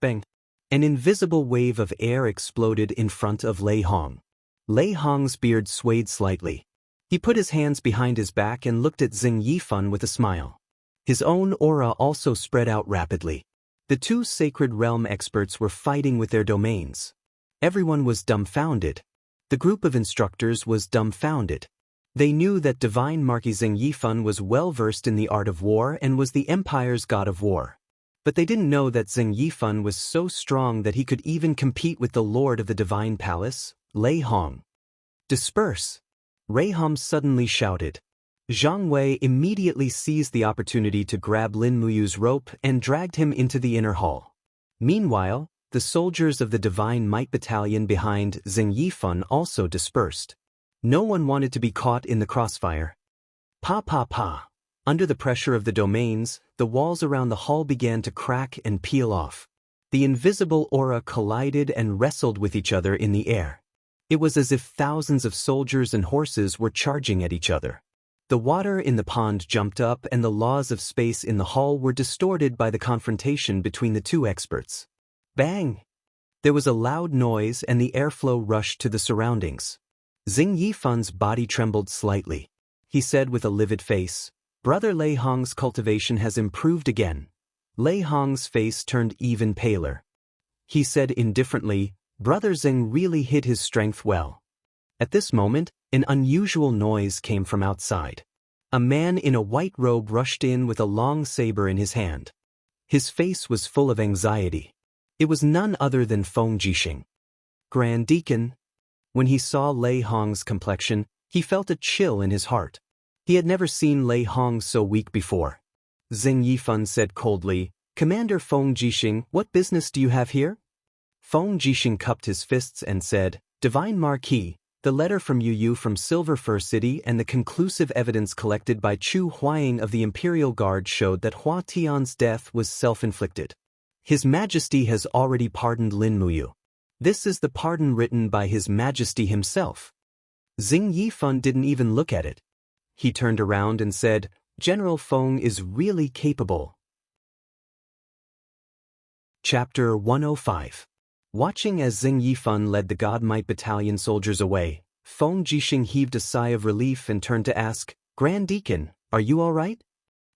Bang! An invisible wave of air exploded in front of Lei Hong. Lei Hong's beard swayed slightly. He put his hands behind his back and looked at Zheng Yifan with a smile. His own aura also spread out rapidly. The two Sacred Realm experts were fighting with their domains. Everyone was dumbfounded. The group of instructors was dumbfounded. They knew that Divine Marquis Zheng Yifan was well versed in the art of war and was the Empire's god of war. But they didn't know that Zheng Yifan was so strong that he could even compete with the Lord of the Divine Palace, Lei Hong. Disperse! Rui Hum suddenly shouted. Zhang Wei immediately seized the opportunity to grab Lin Muyu's rope and dragged him into the inner hall. Meanwhile, the soldiers of the Divine Might Battalion behind Zheng Yifan also dispersed. No one wanted to be caught in the crossfire. Pa pa pa! Under the pressure of the domains, the walls around the hall began to crack and peel off. The invisible aura collided and wrestled with each other in the air. It was as if thousands of soldiers and horses were charging at each other. The water in the pond jumped up and the laws of space in the hall were distorted by the confrontation between the two experts. Bang! There was a loud noise and the airflow rushed to the surroundings. Zheng Yifan's body trembled slightly. He said with a livid face, "Brother Lei Hong's cultivation has improved again." Lei Hong's face turned even paler. He said indifferently, "Brother Zheng really hid his strength well." At this moment, an unusual noise came from outside. A man in a white robe rushed in with a long saber in his hand. His face was full of anxiety. It was none other than Feng Jixing. Grand Deacon. When he saw Lei Hong's complexion, he felt a chill in his heart. He had never seen Lei Hong so weak before. Zheng Yifan said coldly, "Commander Feng Jixing, what business do you have here?" Feng Jixing cupped his fists and said, "Divine Marquis, the letter from Yu from Silver Fir City and the conclusive evidence collected by Chu Huaying of the Imperial Guard showed that Hua Tian's death was self-inflicted. His Majesty has already pardoned Lin Muyu. This is the pardon written by His Majesty himself." Zheng Yifan didn't even look at it. He turned around and said, "General Feng is really capable." Chapter 105. Watching as Zheng Yifan led the God Might Battalion soldiers away, Feng Jixing heaved a sigh of relief and turned to ask, "Grand Deacon, are you all right?"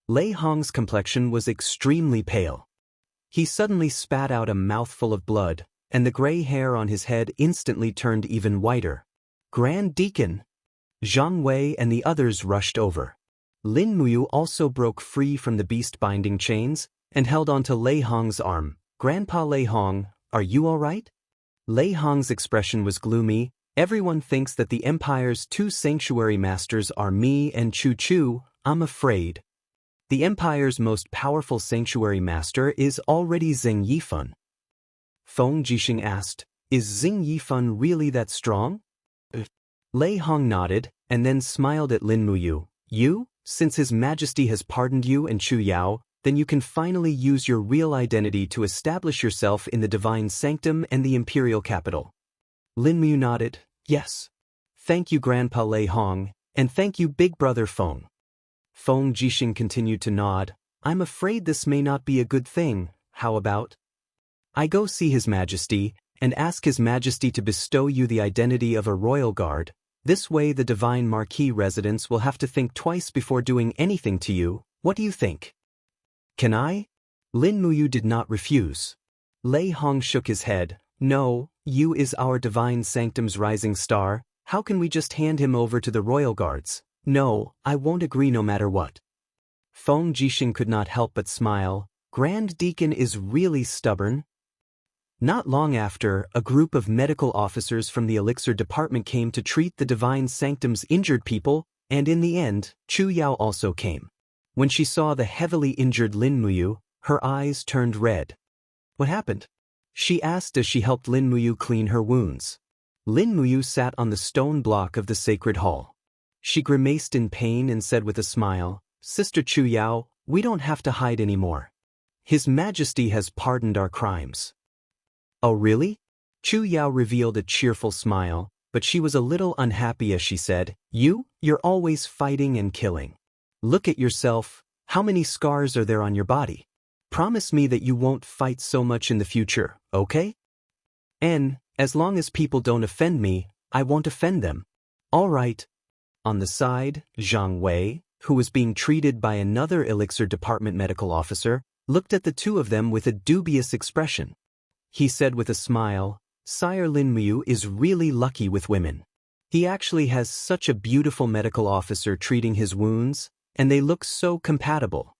Lei Hong's complexion was extremely pale. He suddenly spat out a mouthful of blood, and the gray hair on his head instantly turned even whiter. "Grand Deacon!" Zhang Wei and the others rushed over. Lin Muyu also broke free from the beast-binding chains and held onto Lei Hong's arm. "Grandpa Lei Hong, are you all right?" Lei Hong's expression was gloomy. "Everyone thinks that the Empire's two sanctuary masters are me and Chu Chu. I'm afraid. The Empire's most powerful sanctuary master is already Zheng Yifan." Feng Jixing asked, "Is Zheng Yifan really that strong?" Lei Hong nodded, and then smiled at Lin Muyu. Since His Majesty has pardoned you and Chu Yao, then you can finally use your real identity to establish yourself in the Divine Sanctum and the Imperial Capital." Lin Muyu nodded, "Yes. Thank you Grandpa Lei Hong, and thank you Big Brother Feng." Feng Jixing continued to nod. "I'm afraid this may not be a good thing. How about I go see His Majesty, and ask His Majesty to bestow you the identity of a royal guard. This way the Divine Marquis residents will have to think twice before doing anything to you. What do you think?" "Can I?" Lin Muyu did not refuse. Lei Hong shook his head. "No, Yu is our Divine Sanctum's rising star. How can we just hand him over to the royal guards? No, I won't agree no matter what." Feng Jixing could not help but smile. Grand Deacon is really stubborn. Not long after, a group of medical officers from the Elixir Department came to treat the Divine Sanctum's injured people, and in the end, Chu Yao also came. When she saw the heavily injured Lin Muyu, her eyes turned red. "What happened?" she asked as she helped Lin Muyu clean her wounds. Lin Muyu sat on the stone block of the sacred hall. She grimaced in pain and said with a smile, "Sister Chu Yao, we don't have to hide anymore. His Majesty has pardoned our crimes." "Oh really?" Chu Yao revealed a cheerful smile, but she was a little unhappy as she said, You're always fighting and killing. Look at yourself, how many scars are there on your body? Promise me that you won't fight so much in the future, okay? And, as long as people don't offend me, I won't offend them. All right." On the side, Zhang Wei, who was being treated by another elixir department medical officer, looked at the two of them with a dubious expression. He said with a smile, "Sire Lin Muyu is really lucky with women. He actually has such a beautiful medical officer treating his wounds, and they look so compatible."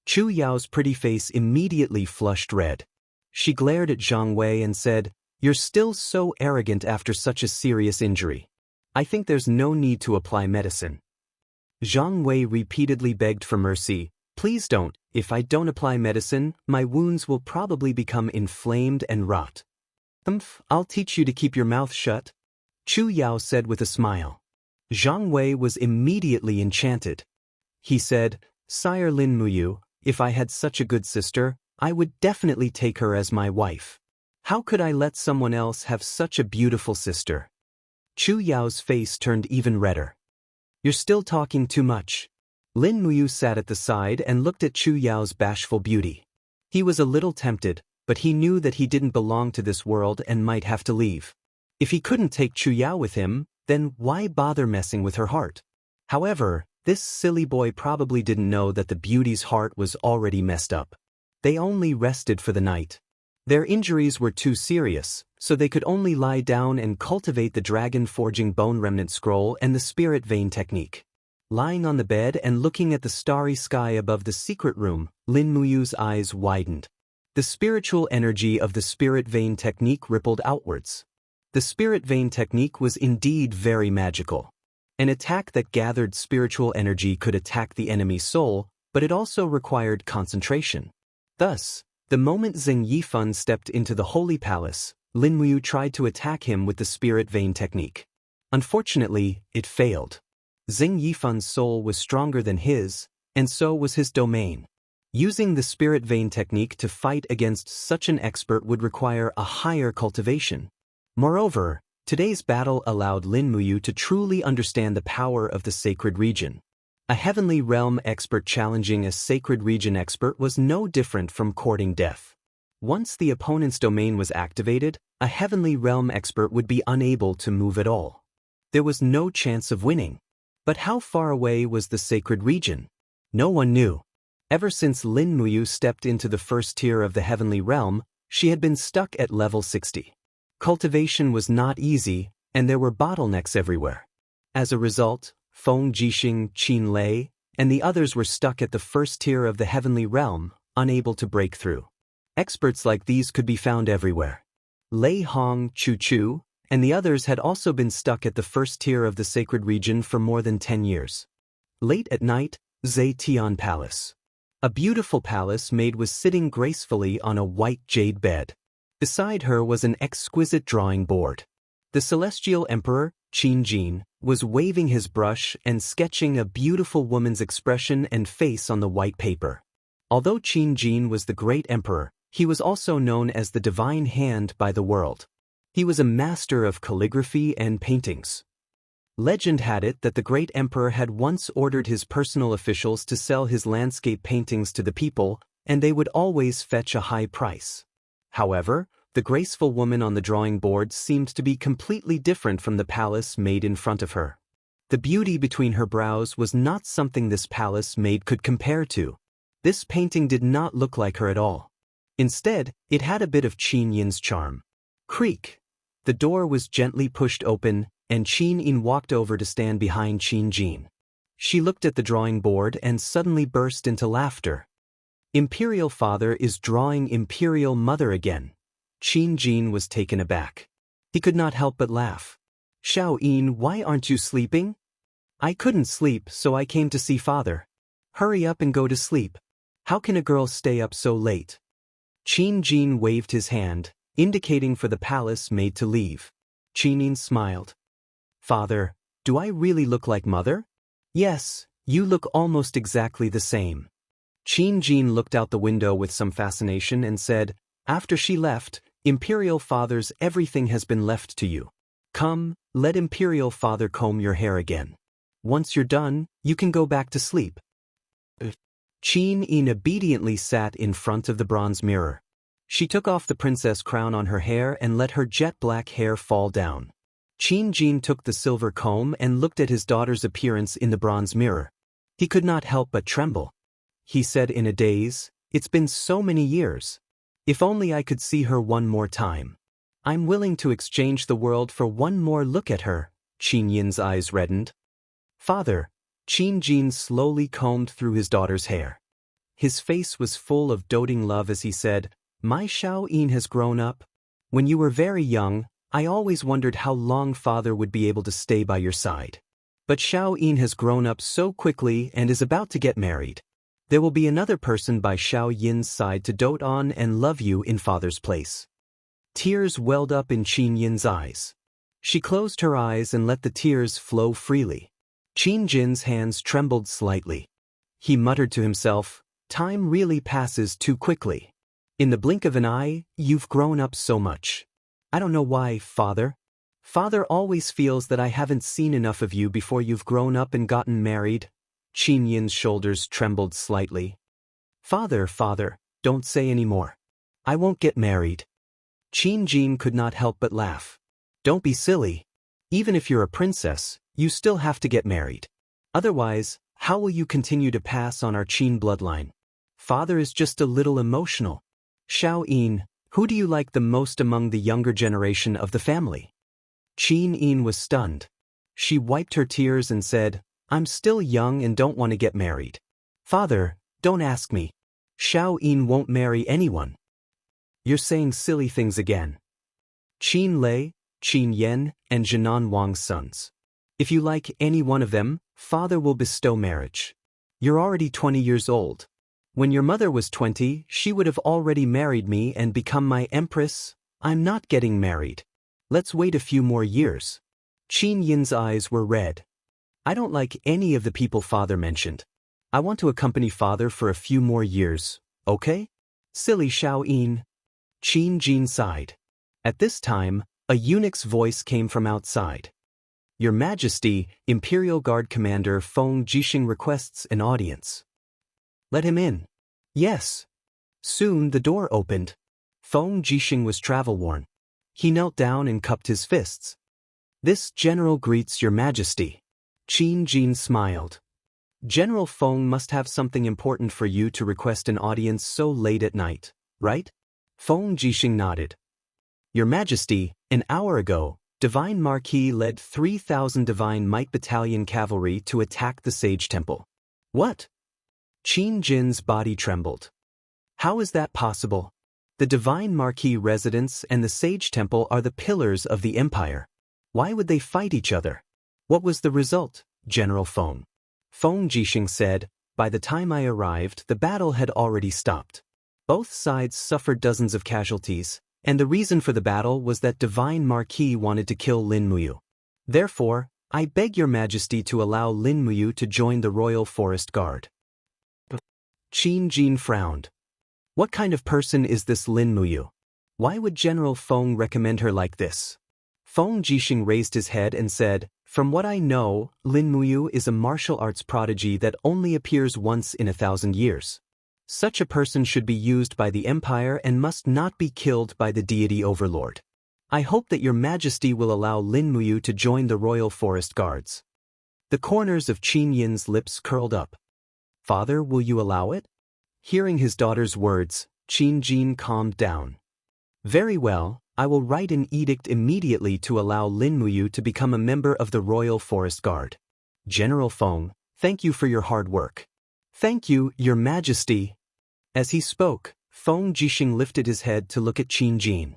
Chu Yao's pretty face immediately flushed red. She glared at Zhang Wei and said, "You're still so arrogant after such a serious injury. I think there's no need to apply medicine." Zhang Wei repeatedly begged for mercy. "Please don't. If I don't apply medicine, my wounds will probably become inflamed and rot." I'll teach you to keep your mouth shut," Chu Yao said with a smile. Zhang Wei was immediately enchanted. He said, "Sire Lin Muyu, if I had such a good sister, I would definitely take her as my wife. How could I let someone else have such a beautiful sister?" Chu Yao's face turned even redder. "You're still talking too much." Lin Muyu sat at the side and looked at Chu Yao's bashful beauty. He was a little tempted, but he knew that he didn't belong to this world and might have to leave. If he couldn't take Chu Yao with him, then why bother messing with her heart? However, this silly boy probably didn't know that the beauty's heart was already messed up. They only rested for the night. Their injuries were too serious, so they could only lie down and cultivate the dragon-forging bone remnant scroll and the spirit vein technique. Lying on the bed and looking at the starry sky above the secret room, Lin Muyu's eyes widened. The spiritual energy of the spirit vein technique rippled outwards. The spirit vein technique was indeed very magical. An attack that gathered spiritual energy could attack the enemy's soul, but it also required concentration. Thus, the moment Zheng Yifan stepped into the Holy Palace, Lin Muyu tried to attack him with the spirit vein technique. Unfortunately, it failed. Zheng Yifan's soul was stronger than his, and so was his domain. Using the spirit vein technique to fight against such an expert would require a higher cultivation. Moreover, today's battle allowed Lin Muyu to truly understand the power of the sacred region. A heavenly realm expert challenging a sacred region expert was no different from courting death. Once the opponent's domain was activated, a heavenly realm expert would be unable to move at all. There was no chance of winning. But how far away was the sacred region? No one knew. Ever since Lin Muyu stepped into the first tier of the heavenly realm, she had been stuck at level 60. Cultivation was not easy, and there were bottlenecks everywhere. As a result, Feng Jixing, Qin Lei, and the others were stuck at the first tier of the heavenly realm, unable to break through. Experts like these could be found everywhere. Lei Hong, Chu Chu, and the others had also been stuck at the first tier of the sacred region for more than 10 years. Late at night, Zhe Tian Palace. A beautiful palace maid was sitting gracefully on a white jade bed. Beside her was an exquisite drawing board. The celestial emperor, Qin Jin, was waving his brush and sketching a beautiful woman's expression and face on the white paper. Although Qin Jin was the great emperor, he was also known as the divine hand by the world. He was a master of calligraphy and paintings. Legend had it that the great emperor had once ordered his personal officials to sell his landscape paintings to the people, and they would always fetch a high price. However, the graceful woman on the drawing board seemed to be completely different from the palace maid in front of her. The beauty between her brows was not something this palace maid could compare to. This painting did not look like her at all. Instead, it had a bit of Qin Yin's charm. Creak! The door was gently pushed open, and Qin Yin walked over to stand behind Qin Jin. She looked at the drawing board and suddenly burst into laughter. Imperial father is drawing imperial mother again. Qin Jin was taken aback. He could not help but laugh. Xiao Yin, why aren't you sleeping? I couldn't sleep, so I came to see father. Hurry up and go to sleep. How can a girl stay up so late? Qin Jin waved his hand, indicating for the palace maid to leave. Qin smiled. Father, do I really look like mother? Yes, you look almost exactly the same. Qin looked out the window with some fascination and said, after she left, Imperial Father's everything has been left to you. Come, let Imperial Father comb your hair again. Once you're done, you can go back to sleep. Qin obediently sat in front of the bronze mirror. She took off the princess crown on her hair and let her jet black hair fall down. Qin took the silver comb and looked at his daughter's appearance in the bronze mirror. He could not help but tremble. He said in a daze, "It's been so many years. If only I could see her one more time. I'm willing to exchange the world for one more look at her." Qin's eyes reddened. Father, Qin slowly combed through his daughter's hair. His face was full of doting love as he said, "My Xiaoyin has grown up. When you were very young, I always wondered how long Father would be able to stay by your side. But Xiaoyin has grown up so quickly and is about to get married. There will be another person by Xiaoyin's side to dote on and love you in Father's place." Tears welled up in Qin's eyes. She closed her eyes and let the tears flow freely. Qin's hands trembled slightly. He muttered to himself, "Time really passes too quickly. In the blink of an eye, you've grown up so much. I don't know why, Father. Father always feels that I haven't seen enough of you before you've grown up and gotten married." Qin's shoulders trembled slightly. Father, don't say any more. I won't get married." Qin could not help but laugh. "Don't be silly. Even if you're a princess, you still have to get married. Otherwise, how will you continue to pass on our Qin bloodline? Father is just a little emotional. Xiaoyin, who do you like the most among the younger generation of the family?" Qin was stunned. She wiped her tears and said, "I'm still young and don't want to get married. Father, don't ask me. Xiaoyin won't marry anyone." "You're saying silly things again." Qin Lei, Qin Yan, and Jinan Wang's sons. If you like any one of them, Father will bestow marriage. You're already 20 years old. When your mother was 20, she would have already married me and become my empress. I'm not getting married. Let's wait a few more years." Qin's eyes were red. "I don't like any of the people Father mentioned. I want to accompany Father for a few more years, okay?" "Silly Xiaoyin." Qin sighed. At this time, a eunuch's voice came from outside. "Your Majesty, Imperial Guard Commander Feng Jixing requests an audience." "Let him in." "Yes." Soon the door opened. Feng Jixing was travel-worn. He knelt down and cupped his fists. "This general greets your Majesty." Qin smiled. "General Feng must have something important for you to request an audience so late at night, right?" Feng Jixing nodded. "Your Majesty, an hour ago, Divine Marquis led 3,000 Divine Might Battalion cavalry to attack the Sage Temple." "What?" Qin's body trembled. "How is that possible? The Divine Marquis residence and the Sage Temple are the pillars of the Empire. Why would they fight each other? What was the result, General Feng?" Feng Jixing said, "By the time I arrived, the battle had already stopped. Both sides suffered dozens of casualties, and the reason for the battle was that Divine Marquis wanted to kill Lin Muyu. Therefore, I beg your Majesty to allow Lin Muyu to join the Royal Forest Guard." Qin frowned. What kind of person is this Lin Muyu? Why would General Feng recommend her like this? Feng Jixing raised his head and said, "From what I know, Lin Muyu is a martial arts prodigy that only appears once in 1,000 years. Such a person should be used by the Empire and must not be killed by the deity overlord. I hope that your Majesty will allow Lin Muyu to join the Royal Forest Guards." The corners of Qin's lips curled up. "Father, will you allow it?" Hearing his daughter's words, Qin calmed down. "Very well, I will write an edict immediately to allow Lin Muyu to become a member of the Royal Forest Guard. General Feng, thank you for your hard work." "Thank you, Your Majesty." As he spoke, Feng Jixing lifted his head to look at Qin.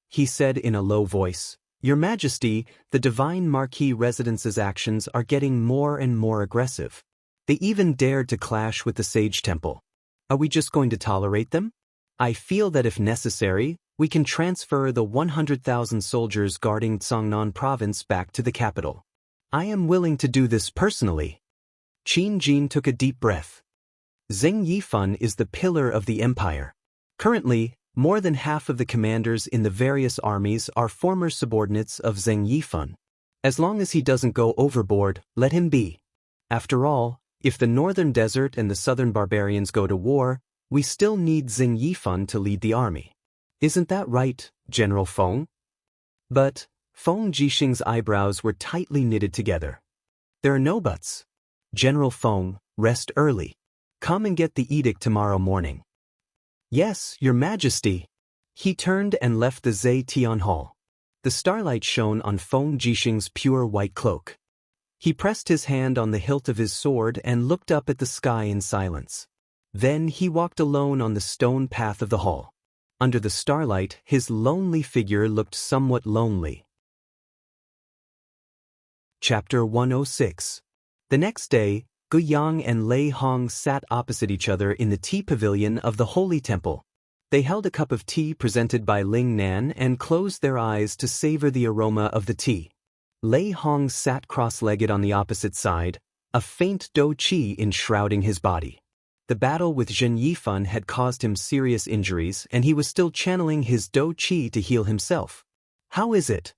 He said in a low voice, "Your Majesty, the Divine Marquis Residence's actions are getting more and more aggressive. They even dared to clash with the Sage Temple. Are we just going to tolerate them? I feel that if necessary, we can transfer the 100,000 soldiers guarding Tsangnan province back to the capital. I am willing to do this personally. Qin Jin took a deep breath. Zheng Yifan is the pillar of the empire. Currently, more than half of the commanders in the various armies are former subordinates of Zheng Yifan. As long as he doesn't go overboard, let him be. After all, if the northern desert and the southern barbarians go to war, we still need Zheng Yifan to lead the army. Isn't that right, General Feng? But Feng Jixing's eyebrows were tightly knitted together. There are no buts. General Feng, rest early. Come and get the edict tomorrow morning. Yes, Your Majesty. He turned and left the Zetian Hall. The starlight shone on Feng Jixing's pure white cloak. He pressed his hand on the hilt of his sword and looked up at the sky in silence. Then he walked alone on the stone path of the hall. Under the starlight, his lonely figure looked somewhat lonely. Chapter 106. The next day, Gu Yang and Lei Hong sat opposite each other in the tea pavilion of the Holy Temple. They held a cup of tea presented by Ling Nan and closed their eyes to savor the aroma of the tea. Lei Hong sat cross-legged on the opposite side, a faint dou qi enshrouding his body. The battle with Zheng Yifan had caused him serious injuries, and he was still channeling his dou qi to heal himself. How is it?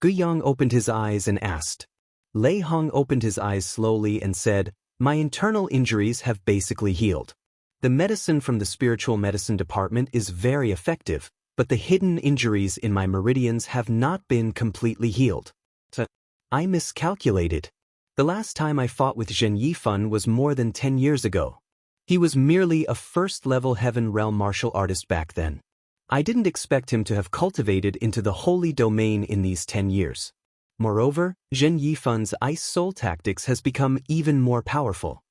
Gu Yang opened his eyes and asked. Lei Hong opened his eyes slowly and said, My internal injuries have basically healed. The medicine from the spiritual medicine department is very effective, but the hidden injuries in my meridians have not been completely healed. I miscalculated. The last time I fought with Zheng Yifan was more than 10 years ago. He was merely a first-level Heaven Realm martial artist back then. I didn't expect him to have cultivated into the holy domain in these 10 years. Moreover, Zheng Yifan's ice soul tactics has become even more powerful.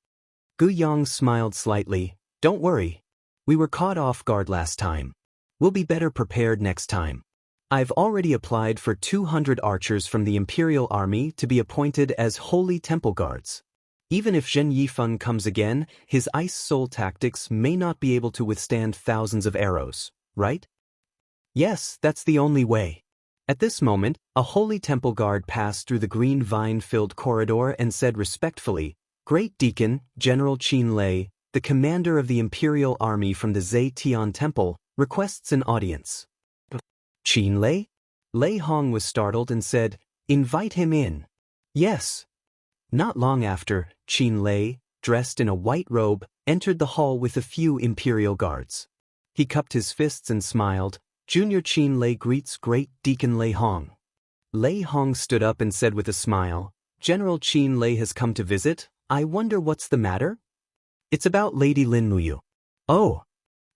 Gu Yang smiled slightly. Don't worry. We were caught off guard last time. We'll be better prepared next time. I've already applied for 200 archers from the Imperial Army to be appointed as Holy Temple Guards. Even if Zheng Yifan comes again, his ice soul tactics may not be able to withstand thousands of arrows, right? Yes, that's the only way. At this moment, a Holy Temple Guard passed through the green vine-filled corridor and said respectfully, Great Deacon, General Qin Lei, the commander of the Imperial Army from the Zetian Temple, requests an audience. Qin Lei? Lei Hong was startled and said, Invite him in. Yes. Not long after, Qin Lei, dressed in a white robe, entered the hall with a few Imperial guards. He cupped his fists and smiled, Junior Qin Lei greets Great Deacon Lei Hong. Lei Hong stood up and said with a smile, General Qin Lei has come to visit. I wonder what's the matter? It's about Lady Lin Muyu. Oh.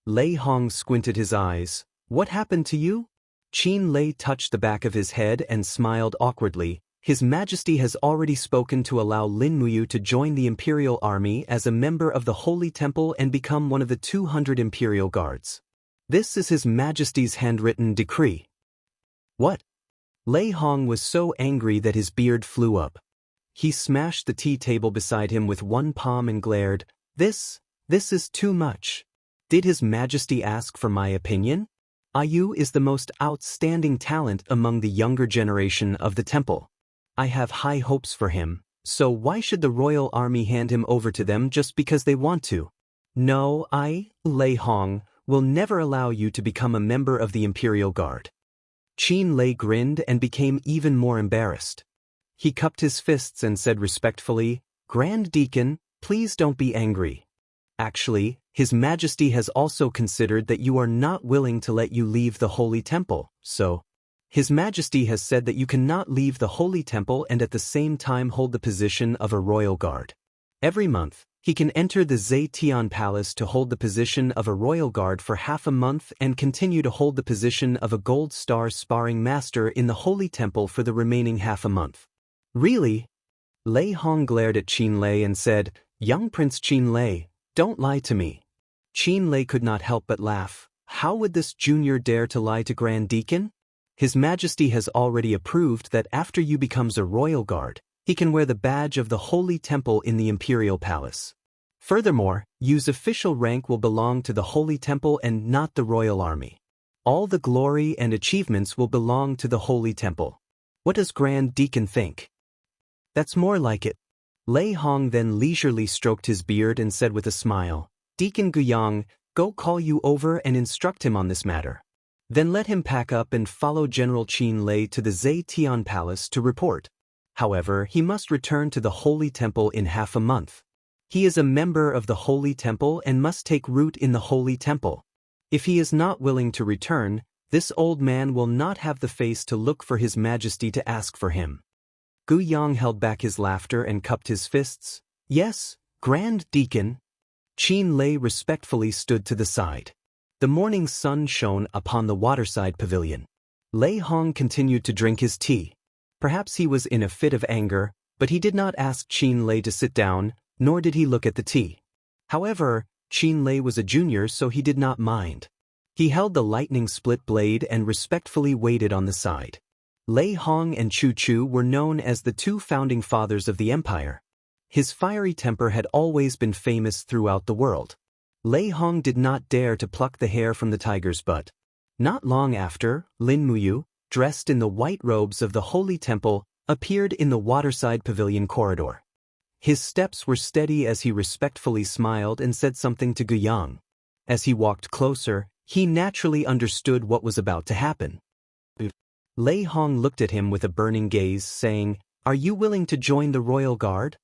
Lei Hong squinted his eyes. What happened to you? Qin Lei touched the back of his head and smiled awkwardly. His Majesty has already spoken to allow Lin Muyu to join the Imperial Army as a member of the Holy Temple and become one of the 200 Imperial Guards. This is His Majesty's handwritten decree. What? Lei Hong was so angry that his beard flew up. He smashed the tea table beside him with one palm and glared, This is too much. Did His Majesty ask for my opinion? Ayu is the most outstanding talent among the younger generation of the temple. I have high hopes for him, so why should the royal army hand him over to them just because they want to? No, Lei Hong, will never allow you to become a member of the Imperial Guard. Qin Lei grinned and became even more embarrassed. He cupped his fists and said respectfully, Grand Deacon, please don't be angry. Actually, His Majesty has also considered that you are not willing to let you leave the Holy Temple, so His Majesty has said that you cannot leave the Holy Temple and at the same time hold the position of a royal guard. Every month, he can enter the Zetian Palace to hold the position of a royal guard for half a month and continue to hold the position of a gold star sparring master in the Holy Temple for the remaining half a month. Really? Lei Hong glared at Qin Lei and said, Young Prince Qin Lei, don't lie to me. Qin Lei could not help but laugh. How would this junior dare to lie to Grand Deacon? His Majesty has already approved that after you becomes a royal guard, he can wear the badge of the Holy Temple in the Imperial Palace. Furthermore, Yu's official rank will belong to the Holy Temple and not the Royal Army. All the glory and achievements will belong to the Holy Temple. What does Grand Deacon think? That's more like it. Lei Hong then leisurely stroked his beard and said with a smile, Deacon Guyang, go call you over and instruct him on this matter. Then let him pack up and follow General Qin Lei to the Zetian Palace to report. However, he must return to the Holy Temple in half a month. He is a member of the Holy Temple and must take root in the Holy Temple. If he is not willing to return, this old man will not have the face to look for His Majesty to ask for him. Gu Yang held back his laughter and cupped his fists. Yes, Grand Deacon. Qin Lei respectfully stood to the side. The morning sun shone upon the waterside pavilion. Lei Hong continued to drink his tea. Perhaps he was in a fit of anger, but he did not ask Qin Lei to sit down, nor did he look at the tea. However, Qin Lei was a junior, so he did not mind. He held the lightning split blade and respectfully waited on the side. Lei Hong and Chu Chu were known as the two founding fathers of the empire. His fiery temper had always been famous throughout the world. Lei Hong did not dare to pluck the hair from the tiger's butt. Not long after, Lin Muyu, dressed in the white robes of the Holy Temple, appeared in the waterside pavilion corridor. His steps were steady as he respectfully smiled and said something to Guyang. As he walked closer, he naturally understood what was about to happen. Lei Hong looked at him with a burning gaze, saying, Are you willing to join the Royal Guard?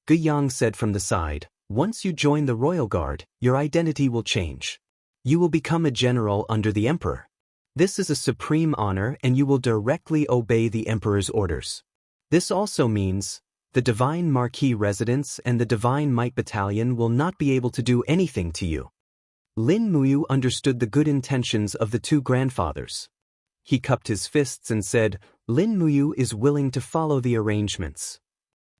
Guyang said from the side, Once you join the Royal Guard, your identity will change. You will become a general under the Emperor. This is a supreme honor and you will directly obey the Emperor's orders. This also means, the Divine Marquis Residence and the Divine Might Battalion will not be able to do anything to you. Lin Muyu understood the good intentions of the two grandfathers. He cupped his fists and said, Lin Muyu is willing to follow the arrangements.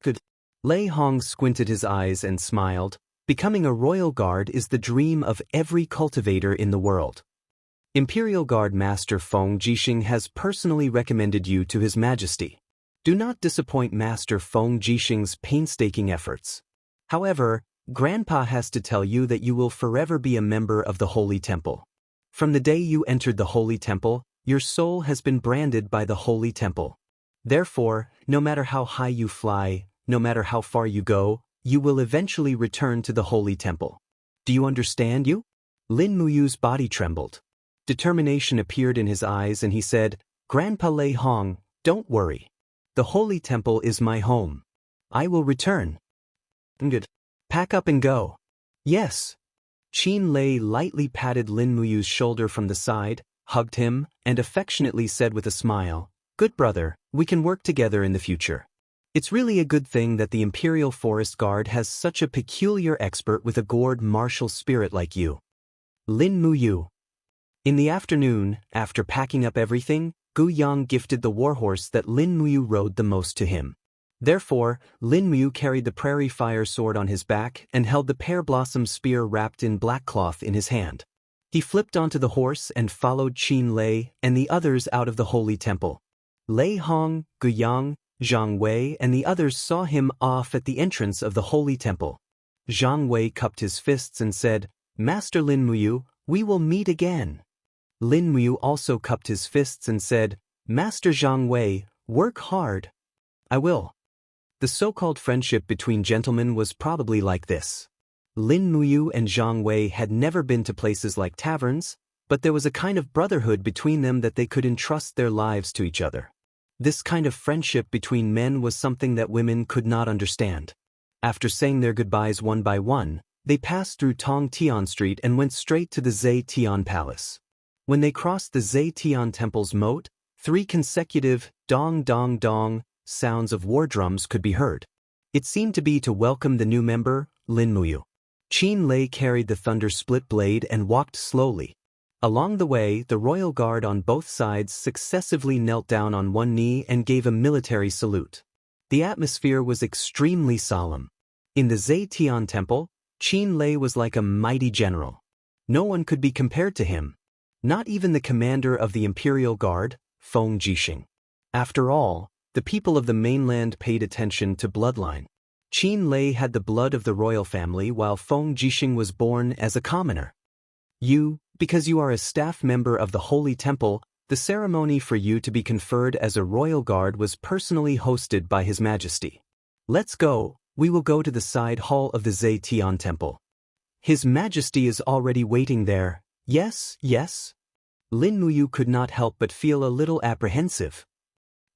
Good. Lei Hong squinted his eyes and smiled. Becoming a royal guard is the dream of every cultivator in the world. Imperial Guard Master Feng Jixing has personally recommended you to His Majesty. Do not disappoint Master Feng Jixing's painstaking efforts. However, Grandpa has to tell you that you will forever be a member of the Holy Temple. From the day you entered the Holy Temple, your soul has been branded by the Holy Temple. Therefore, no matter how high you fly, no matter how far you go, you will eventually return to the Holy Temple. Do you understand you? Lin Muyu's body trembled. Determination appeared in his eyes and he said, Grandpa Lei Hong, don't worry. The Holy Temple is my home. I will return. Good. Pack up and go. Yes. Qin Lei lightly patted Lin Muyu's shoulder from the side, hugged him, and affectionately said with a smile, Good brother, we can work together in the future. It's really a good thing that the Imperial Forest Guard has such a peculiar expert with a gourd martial spirit like you. Lin Muyu. In the afternoon, after packing up everything, Gu Yang gifted the warhorse that Lin Muyu rode the most to him. Therefore, Lin Muyu carried the prairie fire sword on his back and held the pear blossom spear wrapped in black cloth in his hand. He flipped onto the horse and followed Qin Lei and the others out of the Holy Temple. Lei Hong, Guyang, Zhang Wei and the others saw him off at the entrance of the Holy Temple. Zhang Wei cupped his fists and said, Master Lin Muyu, we will meet again. Lin Muyu also cupped his fists and said, Master Zhang Wei, work hard. I will. The so-called friendship between gentlemen was probably like this. Lin Muyu and Zhang Wei had never been to places like taverns, but there was a kind of brotherhood between them that they could entrust their lives to each other. This kind of friendship between men was something that women could not understand. After saying their goodbyes one by one, they passed through Tong Tian Street and went straight to the Zetian Palace. When they crossed the Zetian Temple's moat, 3 consecutive dong dong dong sounds of war drums could be heard. It seemed to be to welcome the new member, Lin Muyu. Qin Lei carried the thunder split blade and walked slowly. Along the way, the royal guard on both sides successively knelt down on one knee and gave a military salute. The atmosphere was extremely solemn. In the Zetian Temple, Qin Lei was like a mighty general. No one could be compared to him. Not even the commander of the Imperial Guard, Feng Jixing. After all, the people of the mainland paid attention to bloodline. Qin Lei had the blood of the royal family while Feng Jixing was born as a commoner. You, Because you are a staff member of the Holy Temple, the ceremony for you to be conferred as a royal guard was personally hosted by His Majesty. Let's go, we will go to the side hall of the Zetian Temple. His Majesty is already waiting there. Yes, yes. Lin Muyu could not help but feel a little apprehensive.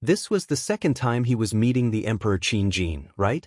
This was the second time he was meeting the Emperor Qin Jin, right?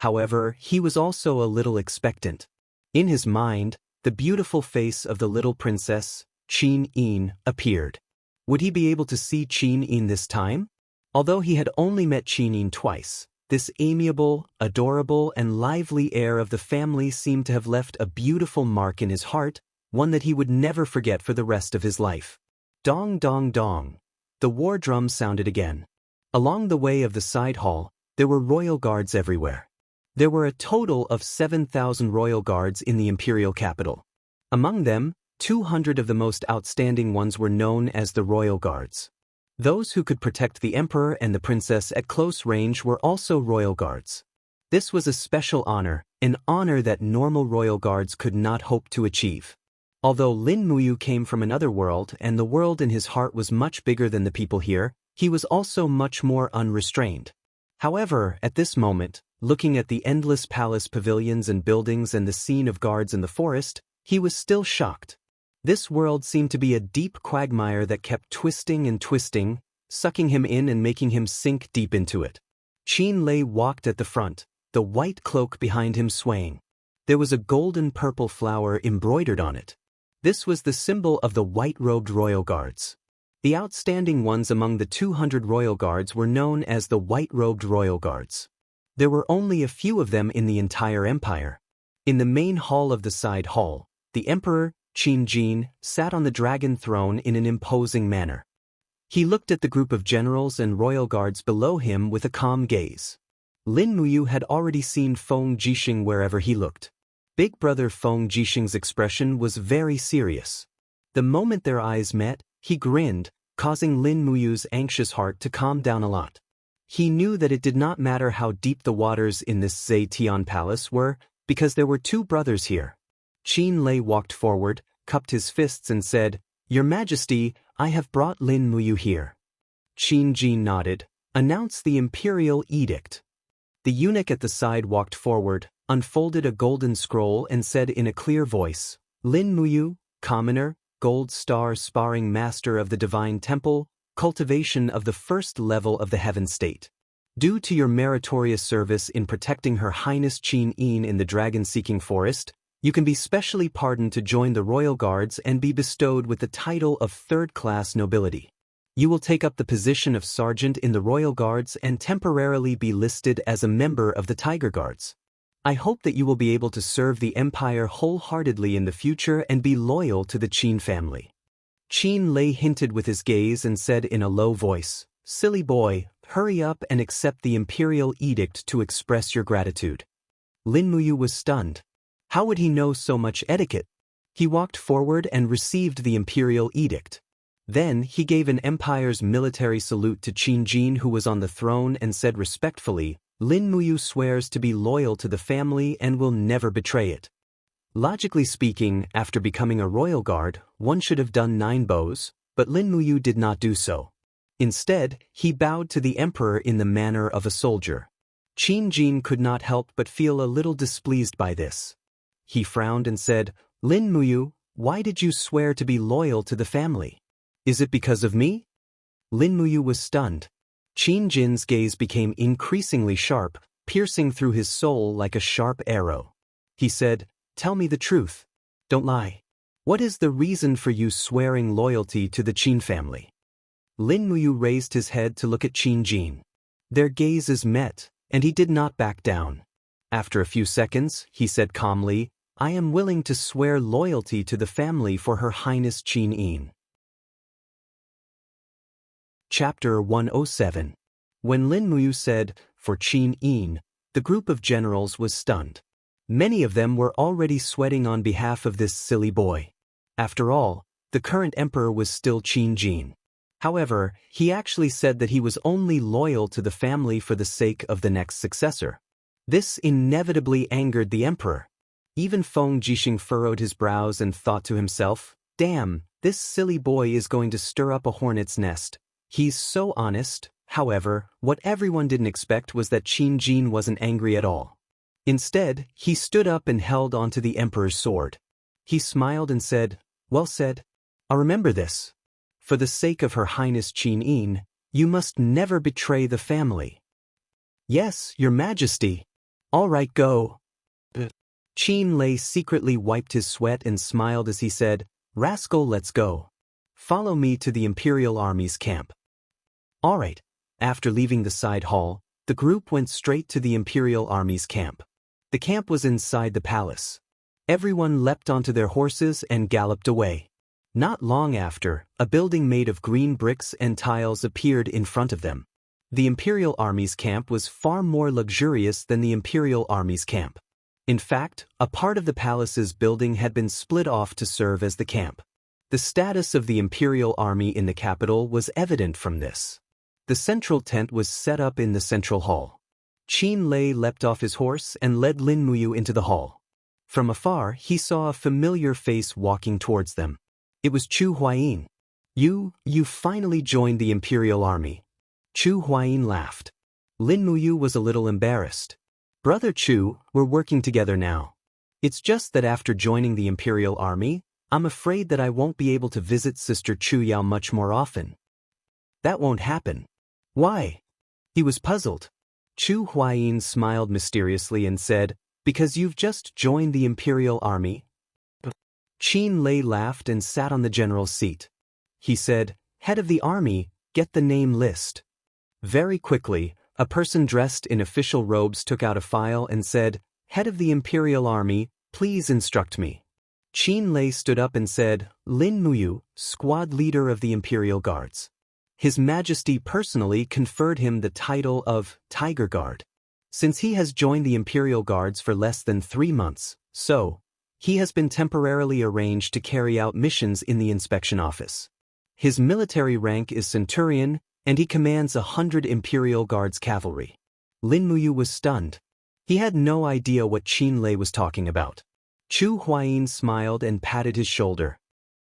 However, he was also a little expectant. In his mind, the beautiful face of the little princess, Qin Yin, appeared. Would he be able to see Qin Yin this time? Although he had only met Qin Yin twice, this amiable, adorable, and lively heir of the family seemed to have left a beautiful mark in his heart, one that he would never forget for the rest of his life. Dong dong dong. The war drum sounded again. Along the way of the side hall, there were royal guards everywhere. There were a total of 7,000 royal guards in the imperial capital. Among them, 200 of the most outstanding ones were known as the royal guards. Those who could protect the emperor and the princess at close range were also royal guards. This was a special honor, an honor that normal royal guards could not hope to achieve. Although Lin Muyu came from another world and the world in his heart was much bigger than the people here, he was also much more unrestrained. However, at this moment, looking at the endless palace pavilions and buildings and the scene of guards in the forest, he was still shocked. This world seemed to be a deep quagmire that kept twisting and twisting, sucking him in and making him sink deep into it. Qin Lei walked at the front, the white cloak behind him swaying. There was a golden-purple flower embroidered on it. This was the symbol of the white-robed royal guards. The outstanding ones among the 200 royal guards were known as the white-robed royal guards. There were only a few of them in the entire empire. In the main hall of the side hall, the emperor, Qin Jin, sat on the dragon throne in an imposing manner. He looked at the group of generals and royal guards below him with a calm gaze. Lin Muyu had already seen Feng Jixing wherever he looked. Big brother Feng Jixing's expression was very serious. The moment their eyes met, he grinned, causing Lin Muyu's anxious heart to calm down a lot. He knew that it did not matter how deep the waters in this Zetian palace were, because there were two brothers here. Qin Lei walked forward, cupped his fists and said, "Your Majesty, I have brought Lin Muyu here." Qin Jin nodded. "Announce the imperial edict." The eunuch at the side walked forward, unfolded a golden scroll and said in a clear voice, "Lin Muyu, commoner, gold star sparring master of the divine temple, cultivation of the first level of the heaven state. Due to your meritorious service in protecting Her Highness Qin Yin in the dragon-seeking forest, you can be specially pardoned to join the royal guards and be bestowed with the title of third-class nobility. You will take up the position of sergeant in the royal guards and temporarily be listed as a member of the Tiger Guards. I hope that you will be able to serve the empire wholeheartedly in the future and be loyal to the Qin family." Qin Lei hinted with his gaze and said in a low voice, "Silly boy, hurry up and accept the imperial edict to express your gratitude." Lin Muyu was stunned. How would he know so much etiquette? He walked forward and received the imperial edict. Then he gave an empire's military salute to Qin Jin, who was on the throne, and said respectfully, "Lin Muyu swears to be loyal to the family and will never betray it." Logically speaking, after becoming a royal guard, one should have done 9 bows, but Lin Muyu did not do so. Instead, he bowed to the emperor in the manner of a soldier. Qin Jin could not help but feel a little displeased by this. He frowned and said, "Lin Muyu, why did you swear to be loyal to the family? Is it because of me?" Lin Muyu was stunned. Qin Jin's gaze became increasingly sharp, piercing through his soul like a sharp arrow. He said, "Tell me the truth. Don't lie. What is the reason for you swearing loyalty to the Qin family?" Lin Muyu raised his head to look at Qin Jin. Their gazes met, and he did not back down. After a few seconds, he said calmly, "I am willing to swear loyalty to the family for Her Highness Qin Yin." Chapter 107. When Lin Muyu said, "For Qin Yin," the group of generals was stunned. Many of them were already sweating on behalf of this silly boy. After all, the current emperor was still Qin Jin. However, he actually said that he was only loyal to the family for the sake of the next successor. This inevitably angered the emperor. Even Feng Jixing furrowed his brows and thought to himself, Damn, this silly boy is going to stir up a hornet's nest. He's so honest. However, what everyone didn't expect was that Qin Jin wasn't angry at all. Instead, he stood up and held onto the emperor's sword. He smiled and said, "Well said. I'll remember this. For the sake of Her Highness Qin Yin, you must never betray the family." "Yes, Your Majesty." "All right, go." Qin Lei secretly wiped his sweat and smiled as he said, "Rascal, let's go. Follow me to the Imperial Army's camp." All right. After leaving the side hall, the group went straight to the Imperial Army's camp. The camp was inside the palace. Everyone leapt onto their horses and galloped away. Not long after, a building made of green bricks and tiles appeared in front of them. The Imperial Army's camp was far more luxurious than the Imperial Army's camp. In fact, a part of the palace's building had been split off to serve as the camp. The status of the Imperial Army in the capital was evident from this. The central tent was set up in the central hall. Qin Lei leapt off his horse and led Lin Muyu into the hall. From afar, he saw a familiar face walking towards them. It was Chu Huayin. You finally joined the Imperial Army." Chu Huayin laughed. Lin Muyu was a little embarrassed. "Brother Chu, we're working together now. It's just that after joining the Imperial Army, I'm afraid that I won't be able to visit Sister Chu Yao much more often." "That won't happen." "Why?" He was puzzled. Chu Huayin smiled mysteriously and said, "Because you've just joined the Imperial Army." Qin Lei laughed and sat on the general's seat. He said, "Head of the army, get the name list." Very quickly, a person dressed in official robes took out a file and said, "Head of the Imperial Army, please instruct me." Qin Lei stood up and said, "Lin Muyu, squad leader of the Imperial Guards." His Majesty personally conferred him the title of Tiger Guard. Since he has joined the Imperial Guards for less than 3 months, he has been temporarily arranged to carry out missions in the inspection office. His military rank is Centurion, and he commands 100 Imperial Guards cavalry. Lin Muyu was stunned. He had no idea what Qin Lei was talking about. Chu Huayin smiled and patted his shoulder.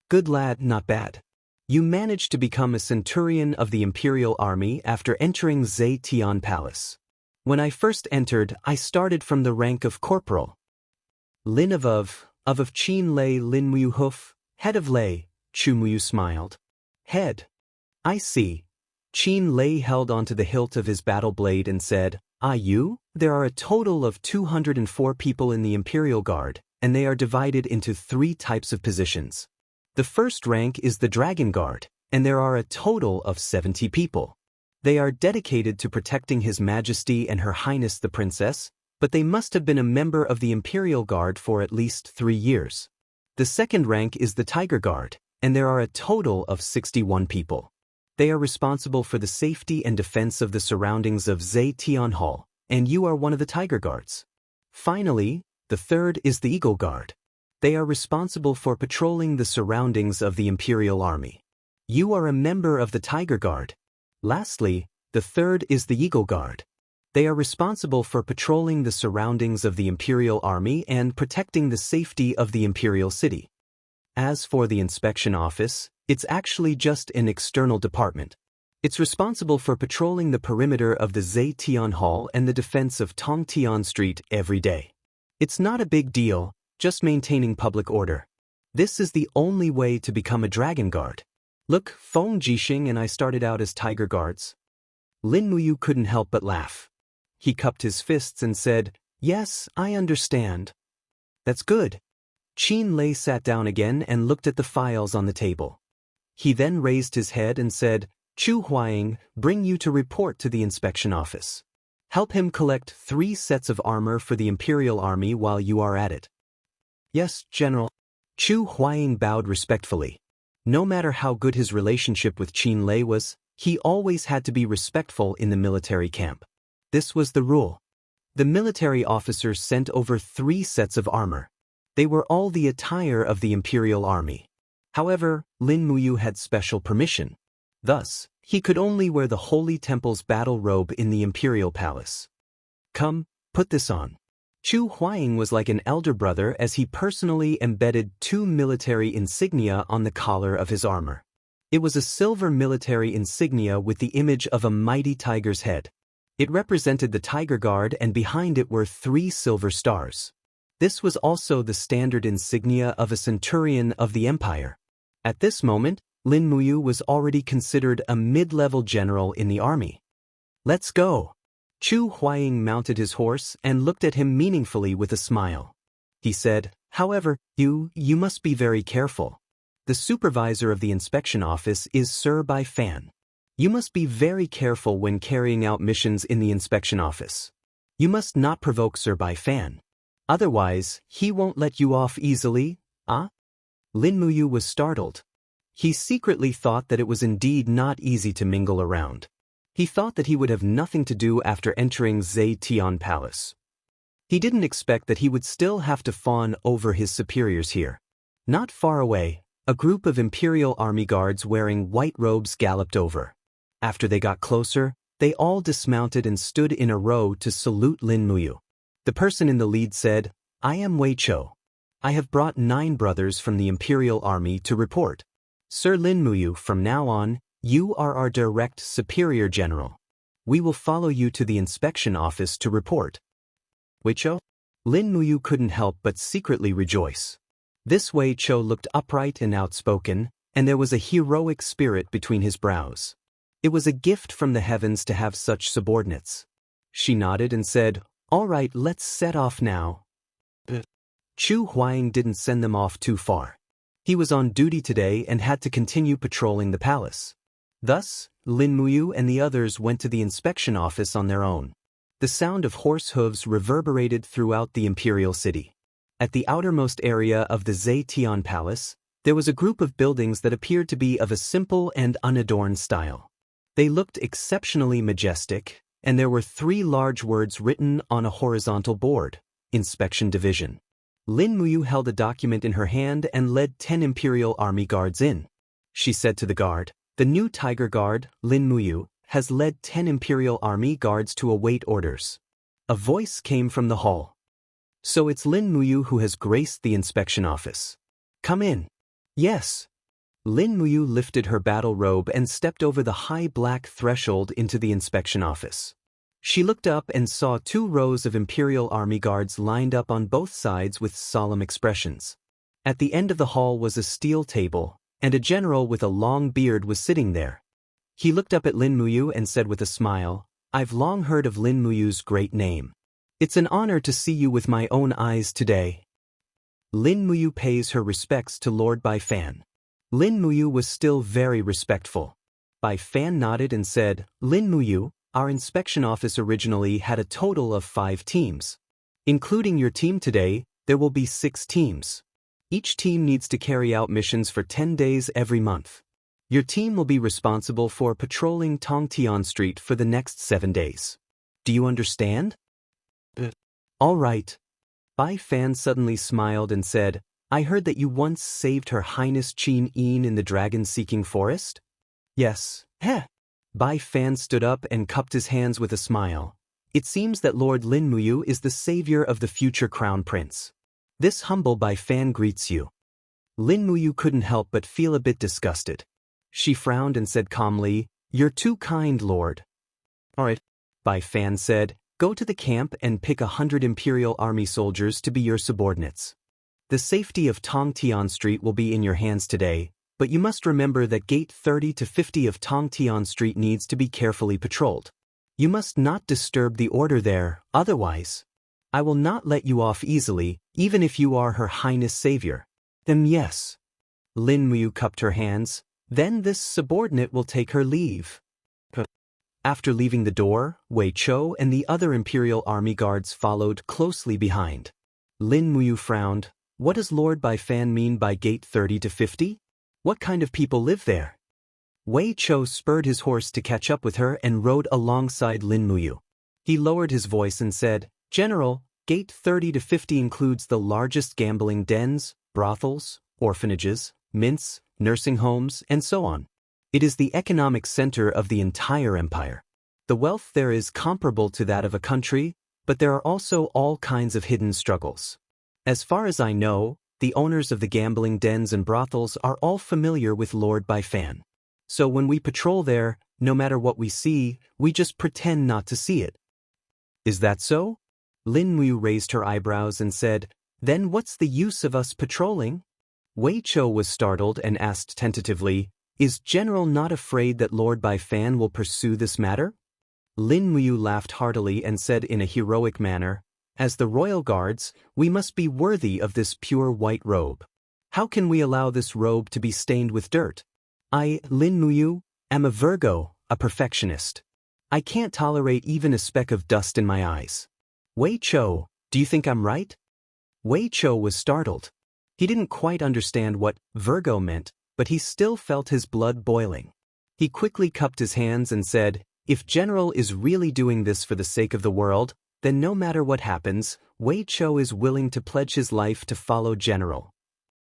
"Good lad, not bad. You managed to become a Centurion of the Imperial Army after entering Zhe Tian Palace. When I first entered, I started from the rank of Corporal." Lin of Qin Lei Lin Muyu Hoof, head of Lei, Chu Muyu smiled. "Head. I see." Qin Lei held onto the hilt of his battle blade and said, "You? There are a total of 204 people in the Imperial Guard, and they are divided into 3 types of positions. The first rank is the Dragon Guard, and there are a total of 70 people. They are dedicated to protecting His Majesty and Her Highness the Princess, but they must have been a member of the Imperial Guard for at least 3 years. The second rank is the Tiger Guard, and there are a total of 61 people. They are responsible for the safety and defense of the surroundings of Zhe Tian Hall, and you are one of the Tiger Guards. Finally, the third is the Eagle Guard. They are responsible for patrolling the surroundings of the Imperial Army. You are a member of the Tiger Guard. Lastly, the third is the Eagle Guard. They are responsible for patrolling the surroundings of the Imperial Army and protecting the safety of the Imperial City. As for the inspection office, it's actually just an external department. It's responsible for patrolling the perimeter of the Zhe Tian Hall and the defense of Tongtian Street every day. It's not a big deal, just maintaining public order. This is the only way to become a Dragon Guard. Look, Feng Jixing and I started out as Tiger Guards." Lin Muyu couldn't help but laugh. He cupped his fists and said, "Yes, I understand." "That's good." Qin Lei sat down again and looked at the files on the table. He then raised his head and said, "Chu Huayin, bring you to report to the inspection office. Help him collect 3 sets of armor for the Imperial Army while you are at it." "Yes, General." Chu Huayin bowed respectfully. No matter how good his relationship with Qin Lei was, he always had to be respectful in the military camp. This was the rule. The military officers sent over 3 sets of armor. They were all the attire of the Imperial Army. However, Lin Muyu had special permission. Thus, he could only wear the Holy Temple's battle robe in the Imperial Palace. "Come, put this on." Chu Huaying was like an elder brother as he personally embedded 2 military insignia on the collar of his armor. It was a silver military insignia with the image of a mighty tiger's head. It represented the Tiger Guard, and behind it were 3 silver stars. This was also the standard insignia of a centurion of the empire. At this moment, Lin Muyu was already considered a mid-level general in the army. "Let's go." Chu Huaying mounted his horse and looked at him meaningfully with a smile. He said, "However, you must be very careful. The supervisor of the inspection office is Sir Bai Fan. You must be very careful when carrying out missions in the inspection office. You must not provoke Sir Bai Fan. Otherwise, he won't let you off easily." "Ah?" Lin Muyu was startled. He secretly thought that it was indeed not easy to mingle around. He thought that he would have nothing to do after entering Zetian Palace. He didn't expect that he would still have to fawn over his superiors here. Not far away, a group of Imperial Army guards wearing white robes galloped over. After they got closer, they all dismounted and stood in a row to salute Lin Muyu. The person in the lead said, "I am Wei Chou. I have brought 9 brothers from the Imperial Army to report. Sir Lin Muyu, from now on, you are our direct superior general. We will follow you to the inspection office to report." "Wei Chou?" Lin Muyu couldn't help but secretly rejoice. This Wei Chou looked upright and outspoken, and there was a heroic spirit between his brows. It was a gift from the heavens to have such subordinates. She nodded and said, "All right, let's set off now." Chu Huaying didn't send them off too far. He was on duty today and had to continue patrolling the palace. Thus, Lin Muyu and the others went to the inspection office on their own. The sound of horse hooves reverberated throughout the imperial city. At the outermost area of the Zetian Palace, there was a group of buildings that appeared to be of a simple and unadorned style. They looked exceptionally majestic, and there were 3 large words written on a horizontal board: Inspection Division. Lin Muyu held a document in her hand and led 10 Imperial Army guards in. She said to the guard, "The new Tiger Guard, Lin Muyu, has led 10 Imperial Army guards to await orders." A voice came from the hall. "So it's Lin Muyu who has graced the inspection office. Come in." "Yes." Lin Muyu lifted her battle robe and stepped over the high black threshold into the inspection office. She looked up and saw 2 rows of Imperial Army guards lined up on both sides with solemn expressions. At the end of the hall was a steel table, and a general with a long beard was sitting there. He looked up at Lin Muyu and said with a smile, "I've long heard of Lin Muyu's great name. It's an honor to see you with my own eyes today." Lin Muyu pays her respects to Lord Bai Fan. Lin Muyu was still very respectful. Bai Fan nodded and said, "Lin Muyu, our inspection office originally had a total of 5 teams. Including your team today, there will be 6 teams. Each team needs to carry out missions for 10 days every month. Your team will be responsible for patrolling Tongtian Street for the next 7 days. Do you understand?" "All right." Bai Fan suddenly smiled and said, "I heard that you once saved Her Highness Qin Yin in the dragon-seeking forest?" "Yes." "Heh." Bai Fan stood up and cupped his hands with a smile. "It seems that Lord Lin Muyu is the savior of the future crown prince. This humble Bai Fan greets you." Lin Muyu couldn't help but feel a bit disgusted. She frowned and said calmly, "You're too kind, Lord." "All right," Bai Fan said, "go to the camp and pick 100 Imperial Army soldiers to be your subordinates. The safety of Tongtian Street will be in your hands today, but you must remember that Gate 30 to 50 of Tongtian Street needs to be carefully patrolled. You must not disturb the order there, otherwise I will not let you off easily, even if you are Her Highness Savior." "Then yes." Lin Muyu cupped her hands. "Then this subordinate will take her leave." After leaving the door, Wei Chou and the other Imperial Army guards followed closely behind. Lin Muyu frowned. What does Lord Bai Fan mean by Gate 30 to 50? What kind of people live there? Wei Chou spurred his horse to catch up with her and rode alongside Lin Muyu. He lowered his voice and said, "General, Gate 30 to 50 includes the largest gambling dens, brothels, orphanages, mints, nursing homes, and so on. It is the economic center of the entire empire. The wealth there is comparable to that of a country, but there are also all kinds of hidden struggles. As far as I know, the owners of the gambling dens and brothels are all familiar with Lord Baifan. So when we patrol there, no matter what we see, we just pretend not to see it. Is that so? Lin Mu raised her eyebrows and said, "Then what's the use of us patrolling?" Wei Chou was startled and asked tentatively, "Is General not afraid that Lord Baifan will pursue this matter?" Lin Mu laughed heartily and said in a heroic manner, "As the royal guards, we must be worthy of this pure white robe. How can we allow this robe to be stained with dirt? I, Lin Mu, am a Virgo, a perfectionist. I can't tolerate even a speck of dust in my eyes. Wei Chou, do you think I'm right?" Wei Chou was startled. He didn't quite understand what Virgo meant, but he still felt his blood boiling. He quickly cupped his hands and said, "If General is really doing this for the sake of the world, then no matter what happens, Wei Chou is willing to pledge his life to follow General."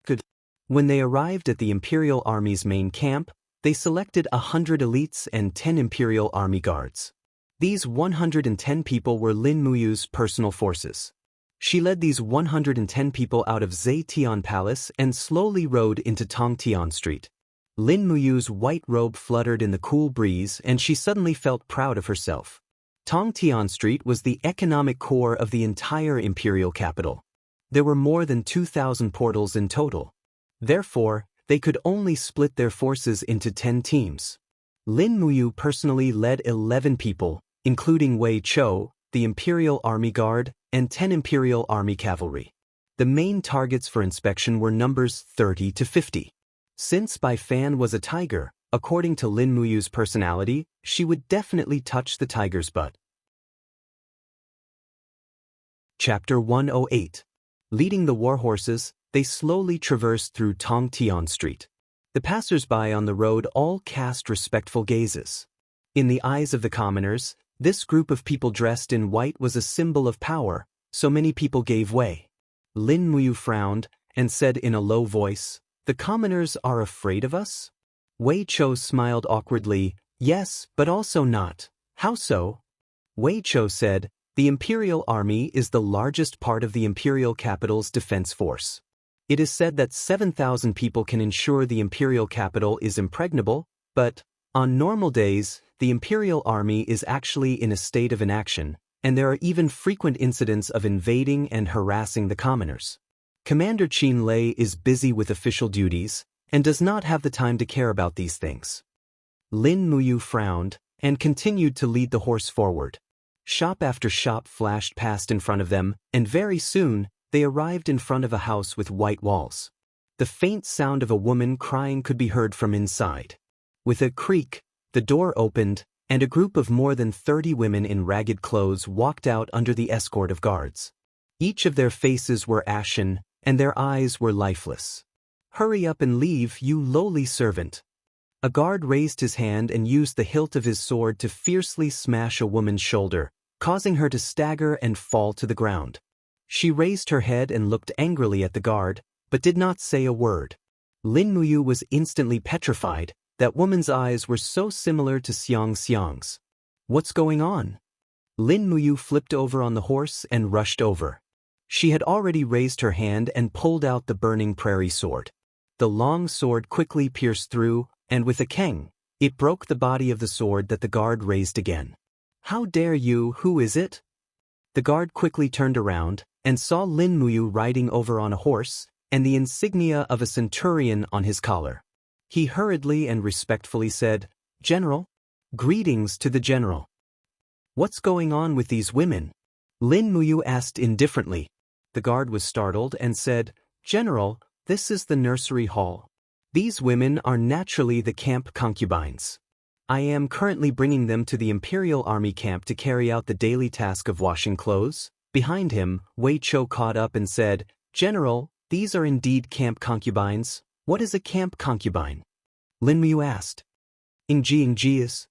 Good. When they arrived at the Imperial Army's main camp, they selected 100 elites and 10 Imperial Army guards. These 110 people were Lin Muyu's personal forces. She led these 110 people out of Zetian Palace and slowly rode into Tongtian Street. Lin Muyu's white robe fluttered in the cool breeze and she suddenly felt proud of herself. Tongtian Street was the economic core of the entire imperial capital. There were more than 2,000 portals in total. Therefore, they could only split their forces into 10 teams. Lin Muyu personally led 11 people, including Wei Chou, the Imperial Army Guard, and 10 Imperial Army Cavalry. The main targets for inspection were numbers 30 to 50. Since Baifan was a tiger, according to Lin Muyu's personality, she would definitely touch the tiger's butt. Chapter 108. Leading the war horses, they slowly traversed through Tongtian Street. The passers-by on the road all cast respectful gazes. In the eyes of the commoners, this group of people dressed in white was a symbol of power, so many people gave way. Lin Muyu frowned and said in a low voice, "The commoners are afraid of us?" Wei Chou smiled awkwardly, "Yes, but also not." "How so?" Wei Chou said, "The Imperial Army is the largest part of the Imperial capital's defense force. It is said that 7,000 people can ensure the Imperial capital is impregnable, but, on normal days, the Imperial Army is actually in a state of inaction, and there are even frequent incidents of invading and harassing the commoners. Commander Qin Lei is busy with official duties, and does not have the time to care about these things." Lin Muyu frowned, and continued to lead the horse forward. Shop after shop flashed past in front of them, and very soon, they arrived in front of a house with white walls. The faint sound of a woman crying could be heard from inside. With a creak, the door opened, and a group of more than 30 women in ragged clothes walked out under the escort of guards. Each of their faces were ashen, and their eyes were lifeless. "Hurry up and leave, you lowly servant." A guard raised his hand and used the hilt of his sword to fiercely smash a woman's shoulder, causing her to stagger and fall to the ground. She raised her head and looked angrily at the guard, but did not say a word. Lin Muyu was instantly petrified. That woman's eyes were so similar to Xianxia's. "What's going on?" Lin Muyu flipped over on the horse and rushed over. She had already raised her hand and pulled out the burning prairie sword. The long sword quickly pierced through, and with a keng, it broke the body of the sword that the guard raised again. "How dare you, who is it?" The guard quickly turned around, and saw Lin Muyu riding over on a horse, and the insignia of a centurion on his collar. He hurriedly and respectfully said, "General? Greetings to the general." "What's going on with these women?" Lin Muyu asked indifferently. The guard was startled and said, "General, this is the nursery hall. These women are naturally the camp concubines. I am currently bringing them to the Imperial Army camp to carry out the daily task of washing clothes." Behind him, Wei Chou caught up and said, "General, these are indeed camp concubines. What is a camp concubine?" Lin Muyu asked. Ingji is.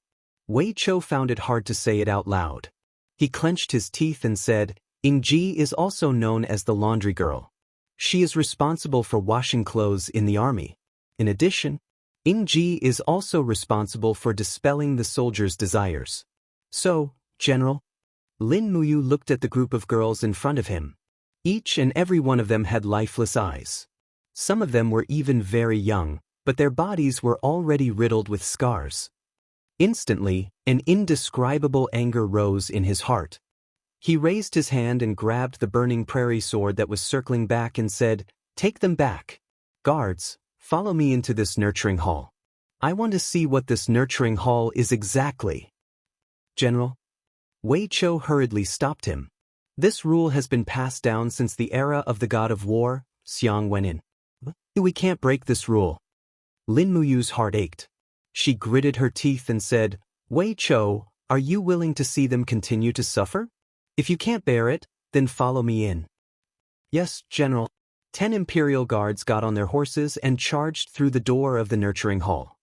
Wei Chou found it hard to say it out loud. He clenched his teeth and said, "Ingji is also known as the laundry girl. She is responsible for washing clothes in the army. In addition, Ingji is also responsible for dispelling the soldiers' desires." "So, General?" Lin Muyu looked at the group of girls in front of him. Each and every one of them had lifeless eyes. Some of them were even very young, but their bodies were already riddled with scars. Instantly, an indescribable anger rose in his heart. He raised his hand and grabbed the burning prairie sword that was circling back and said, "Take them back. Guards, follow me into this nurturing hall. I want to see what this nurturing hall is exactly." "General?" Wei Chou hurriedly stopped him. "This rule has been passed down since the era of the god of war, Xiang Wenin. We can't break this rule." Lin Muyu's heart ached. She gritted her teeth and said, "Wei Chou, are you willing to see them continue to suffer? If you can't bear it, then follow me in." "Yes, General." 10 Imperial guards got on their horses and charged through the door of the nurturing hall.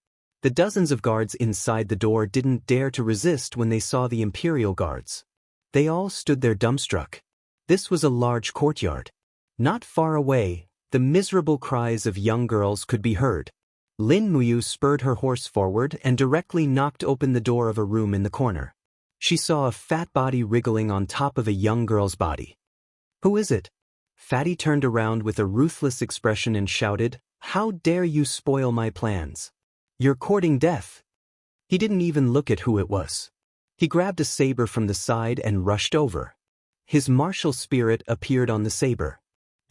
The dozens of guards inside the door didn't dare to resist when they saw the Imperial guards. They all stood there dumbstruck. This was a large courtyard. Not far away, the miserable cries of young girls could be heard. Lin Muyu spurred her horse forward and directly knocked open the door of a room in the corner. She saw a fat body wriggling on top of a young girl's body. "Who is it?" Fatty turned around with a ruthless expression and shouted, "How dare you spoil my plans? You're courting death." He didn't even look at who it was. He grabbed a saber from the side and rushed over. His martial spirit appeared on the saber.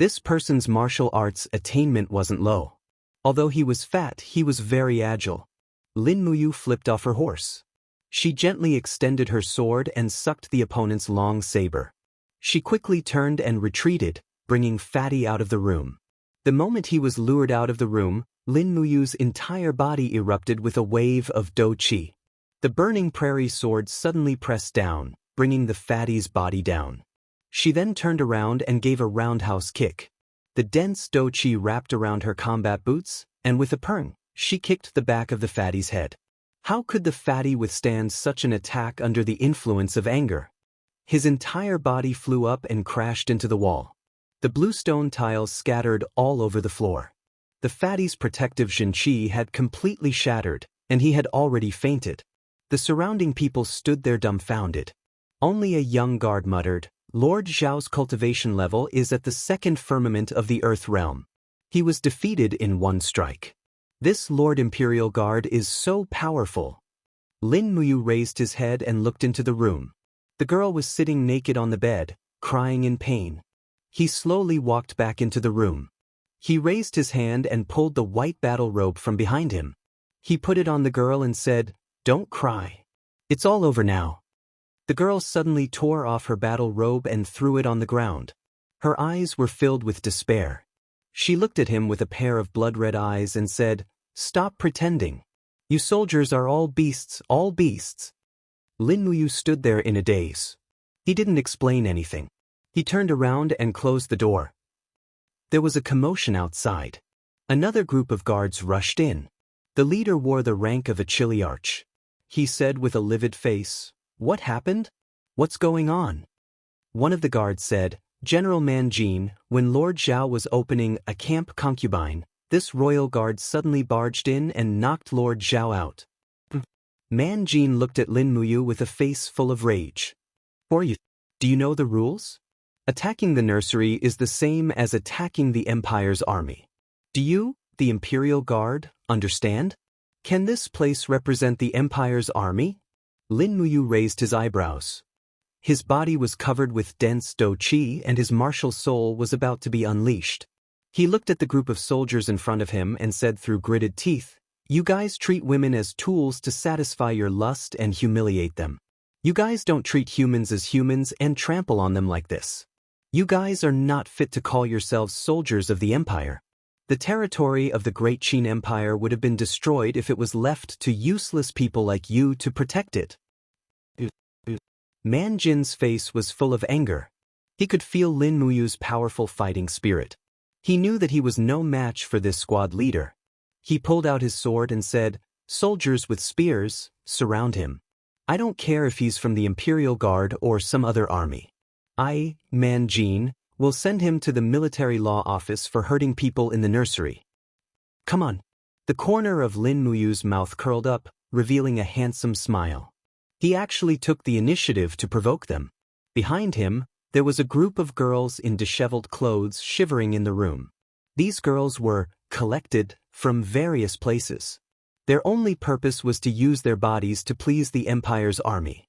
This person's martial arts attainment wasn't low. Although he was fat, he was very agile. Lin Muyu flipped off her horse. She gently extended her sword and sucked the opponent's long saber. She quickly turned and retreated, bringing Fatty out of the room. The moment he was lured out of the room, Lin Muyu's entire body erupted with a wave of Do Qi. The burning prairie sword suddenly pressed down, bringing the fatty's body down. She then turned around and gave a roundhouse kick. The dense Do Qi wrapped around her combat boots, and with a purr, she kicked the back of the fatty's head. How could the fatty withstand such an attack under the influence of anger? His entire body flew up and crashed into the wall. The bluestone tiles scattered all over the floor. The fatty's protective Xinqi had completely shattered, and he had already fainted. The surrounding people stood there dumbfounded. Only a young guard muttered, "Lord Zhao's cultivation level is at the second firmament of the Earth realm. He was defeated in one strike. This Lord Imperial Guard is so powerful." Lin Muyu raised his head and looked into the room. The girl was sitting naked on the bed, crying in pain. He slowly walked back into the room. He raised his hand and pulled the white battle robe from behind him. He put it on the girl and said, "Don't cry. It's all over now." The girl suddenly tore off her battle robe and threw it on the ground. Her eyes were filled with despair. She looked at him with a pair of blood-red eyes and said, "Stop pretending. You soldiers are all beasts, all beasts." Lin Muyu stood there in a daze. He didn't explain anything. He turned around and closed the door. There was a commotion outside. Another group of guards rushed in. The leader wore the rank of a chiliarch. He said with a livid face, "What happened? What's going on?" One of the guards said, "General Manjin, when Lord Zhao was opening a camp concubine, this royal guard suddenly barged in and knocked Lord Zhao out." Manjin looked at Lin Muyu with a face full of rage. Do you know the rules? Attacking the nursery is the same as attacking the Empire's army. Do you, the Imperial Guard, understand? Can this place represent the Empire's army?" Lin Muyu raised his eyebrows. His body was covered with dense Do Qi and his martial soul was about to be unleashed. He looked at the group of soldiers in front of him and said through gritted teeth, "You guys treat women as tools to satisfy your lust and humiliate them. You guys don't treat humans as humans and trample on them like this. You guys are not fit to call yourselves soldiers of the Empire. The territory of the Great Qin Empire would have been destroyed if it was left to useless people like you to protect it." Manjin's face was full of anger. He could feel Lin Muyu's powerful fighting spirit. He knew that he was no match for this squad leader. He pulled out his sword and said, "Soldiers with spears, surround him. I don't care if he's from the Imperial Guard or some other army. I, Manjin, will send him to the military law office for hurting people in the nursery. Come on." The corner of Lin Muyu's mouth curled up, revealing a handsome smile. He actually took the initiative to provoke them. Behind him, there was a group of girls in disheveled clothes shivering in the room. These girls were collected from various places. Their only purpose was to use their bodies to please the Empire's army.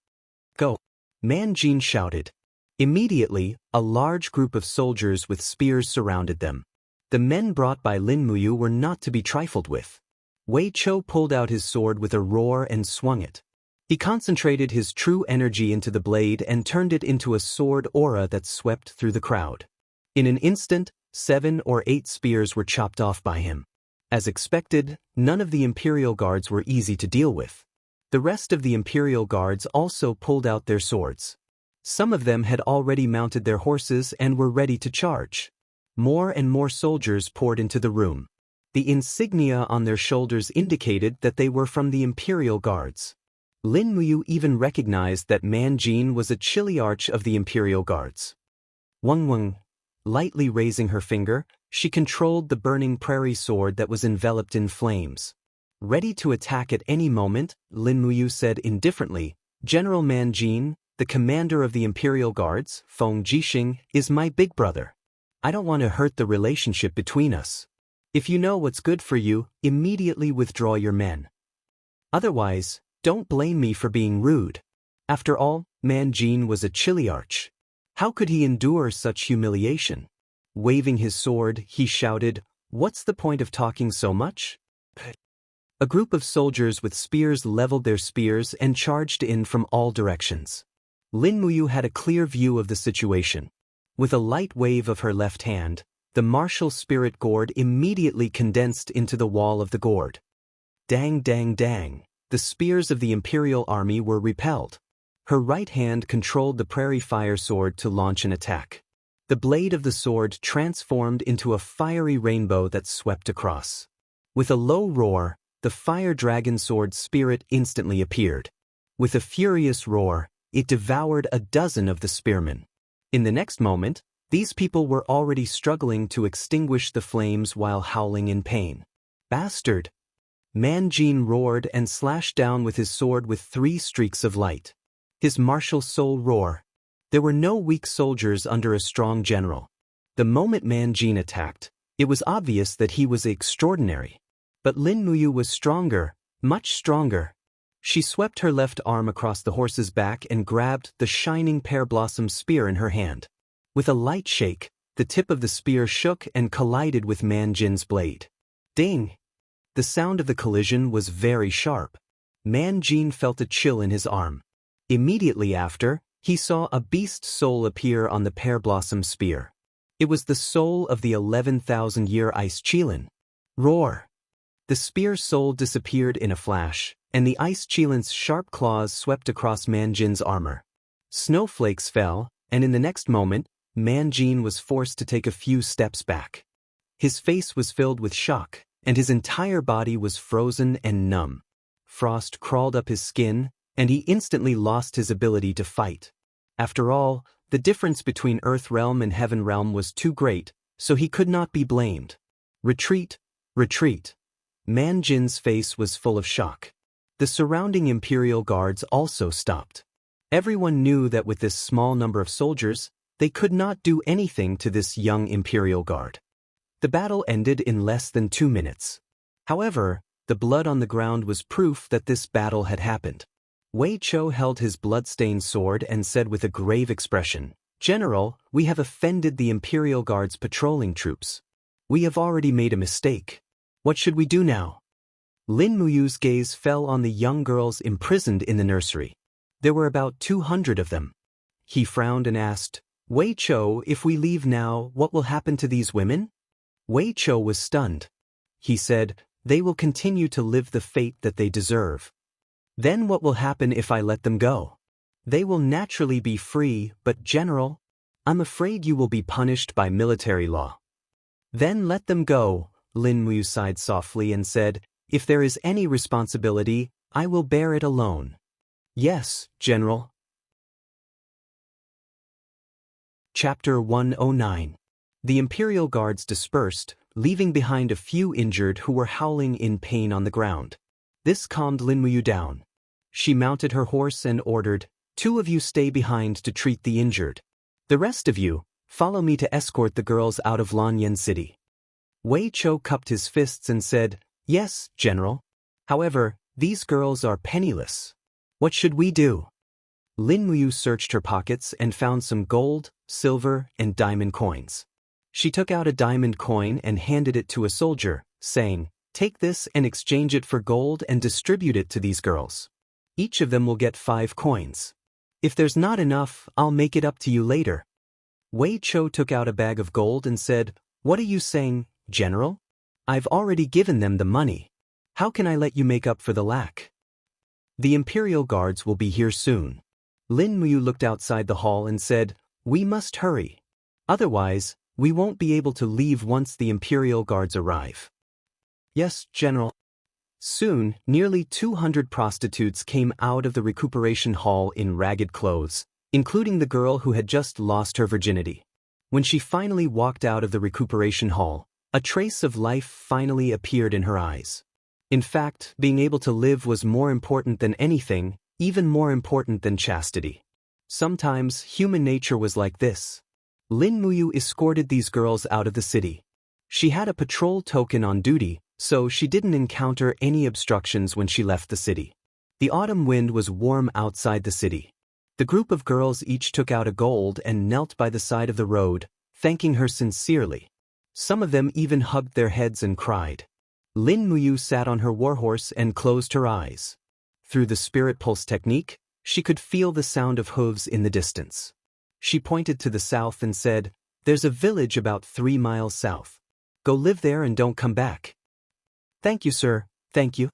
Go! Man Jin shouted. Immediately, a large group of soldiers with spears surrounded them. The men brought by Lin Muyu were not to be trifled with. Wei Chou pulled out his sword with a roar and swung it. He concentrated his true energy into the blade and turned it into a sword aura that swept through the crowd. In an instant, 7 or 8 spears were chopped off by him. As expected, none of the Imperial Guards were easy to deal with. The rest of the Imperial Guards also pulled out their swords. Some of them had already mounted their horses and were ready to charge. More and more soldiers poured into the room. The insignia on their shoulders indicated that they were from the Imperial Guards. Lin Muyu even recognized that Man Jin was a chiliarch of the Imperial Guards. Wang, lightly raising her finger, she controlled the burning prairie sword that was enveloped in flames. Ready to attack at any moment, Lin Muyu said indifferently, "General Man Jin, the commander of the Imperial Guards, Feng Jixing, is my big brother. I don't want to hurt the relationship between us. If you know what's good for you, immediately withdraw your men. Otherwise, don't blame me for being rude." After all, Man Jin was a chiliarch. How could he endure such humiliation? Waving his sword, he shouted, "What's the point of talking so much?" A group of soldiers with spears leveled their spears and charged in from all directions. Lin Muyu had a clear view of the situation. With a light wave of her left hand, the martial spirit gourd immediately condensed into the wall of the gourd. Dang, dang, dang. The spears of the Imperial army were repelled. Her right hand controlled the prairie fire sword to launch an attack. The blade of the sword transformed into a fiery rainbow that swept across. With a low roar, the fire dragon sword spirit instantly appeared. With a furious roar, it devoured a dozen of the spearmen. In the next moment, these people were already struggling to extinguish the flames while howling in pain. "Bastard!" Man Jin roared and slashed down with his sword with 3 streaks of light. His martial soul roar. There were no weak soldiers under a strong general. The moment Man Jin attacked, it was obvious that he was extraordinary. But Lin Muyu was stronger, much stronger. She swept her left arm across the horse's back and grabbed the shining pear blossom spear in her hand. With a light shake, the tip of the spear shook and collided with Man Jin's blade. Ding! The sound of the collision was very sharp. Man Jin felt a chill in his arm. Immediately after, he saw a beast soul appear on the pear blossom spear. It was the soul of the 11,000-year ice Qilin. Roar! The spear soul disappeared in a flash, and the ice Qilin's sharp claws swept across Man Jin's armor. Snowflakes fell, and in the next moment, Man Jin was forced to take a few steps back. His face was filled with shock, and his entire body was frozen and numb. Frost crawled up his skin, and he instantly lost his ability to fight. After all, the difference between Earth Realm and Heaven Realm was too great, so he could not be blamed. Retreat, retreat. Man Jin's face was full of shock. The surrounding Imperial Guards also stopped. Everyone knew that with this small number of soldiers, they could not do anything to this young Imperial Guard. The battle ended in less than 2 minutes. However, the blood on the ground was proof that this battle had happened. Wei Chou held his blood-stained sword and said with a grave expression, "General, we have offended the Imperial Guard's patrolling troops. We have already made a mistake. What should we do now?" Lin Muyu's gaze fell on the young girls imprisoned in the nursery. There were about 200 of them. He frowned and asked, "Wei Chou, if we leave now, what will happen to these women?" Wei Chou was stunned. He said, "They will continue to live the fate that they deserve." "Then what will happen if I let them go?" "They will naturally be free, but General, I'm afraid you will be punished by military law." "Then let them go," Lin Muyu sighed softly and said, "If there is any responsibility, I will bear it alone." "Yes, General." Chapter 109. The Imperial Guards dispersed, leaving behind a few injured who were howling in pain on the ground. This calmed Lin Muyu down. She mounted her horse and ordered, 2 of you stay behind to treat the injured. The rest of you, follow me to escort the girls out of Lanyan City. Wei Chou cupped his fists and said, Yes, General. However, these girls are penniless. What should we do? Lin Muyu searched her pockets and found some gold, silver, and diamond coins. She took out a diamond coin and handed it to a soldier, saying, Take this and exchange it for gold and distribute it to these girls. Each of them will get 5 coins. If there's not enough, I'll make it up to you later. Wei Chou took out a bag of gold and said, What are you saying, General? I've already given them the money. How can I let you make up for the lack? The Imperial Guards will be here soon. Lin Muyu looked outside the hall and said, We must hurry. Otherwise, we won't be able to leave once the Imperial Guards arrive. Yes, General. Soon, nearly 200 prostitutes came out of the recuperation hall in ragged clothes, including the girl who had just lost her virginity. When she finally walked out of the recuperation hall, a trace of life finally appeared in her eyes. In fact, being able to live was more important than anything, even more important than chastity. Sometimes, human nature was like this. Lin Muyu escorted these girls out of the city. She had a patrol token on duty, so she didn't encounter any obstructions when she left the city. The autumn wind was warm outside the city. The group of girls each took out a gold and knelt by the side of the road, thanking her sincerely. Some of them even hugged their heads and cried. Lin Muyu sat on her warhorse and closed her eyes. Through the spirit pulse technique, she could feel the sound of hooves in the distance. She pointed to the south and said, There's a village about 3 miles south. Go live there and don't come back. Thank you, sir, thank you.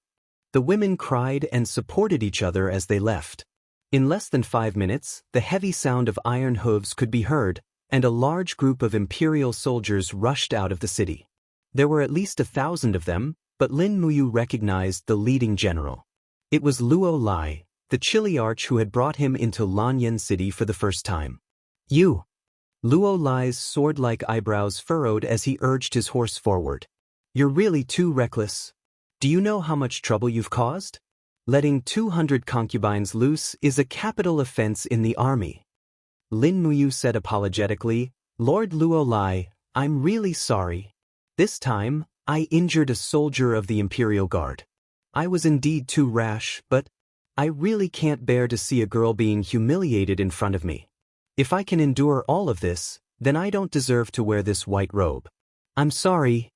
The women cried and supported each other as they left. In less than 5 minutes, the heavy sound of iron hooves could be heard, and a large group of imperial soldiers rushed out of the city. There were at least 1,000 of them, but Lin Muyu recognized the leading general. It was Luo Lai, the Chiliarch who had brought him into Lanyan City for the first time. You! Luo Lai's sword-like eyebrows furrowed as he urged his horse forward. You're really too reckless. Do you know how much trouble you've caused? Letting 200 concubines loose is a capital offense in the army. Lin Muyu said apologetically, Lord Luo Lai, I'm really sorry. This time, I injured a soldier of the Imperial Guard. I was indeed too rash, but I really can't bear to see a girl being humiliated in front of me. If I can endure all of this, then I don't deserve to wear this white robe. I'm sorry.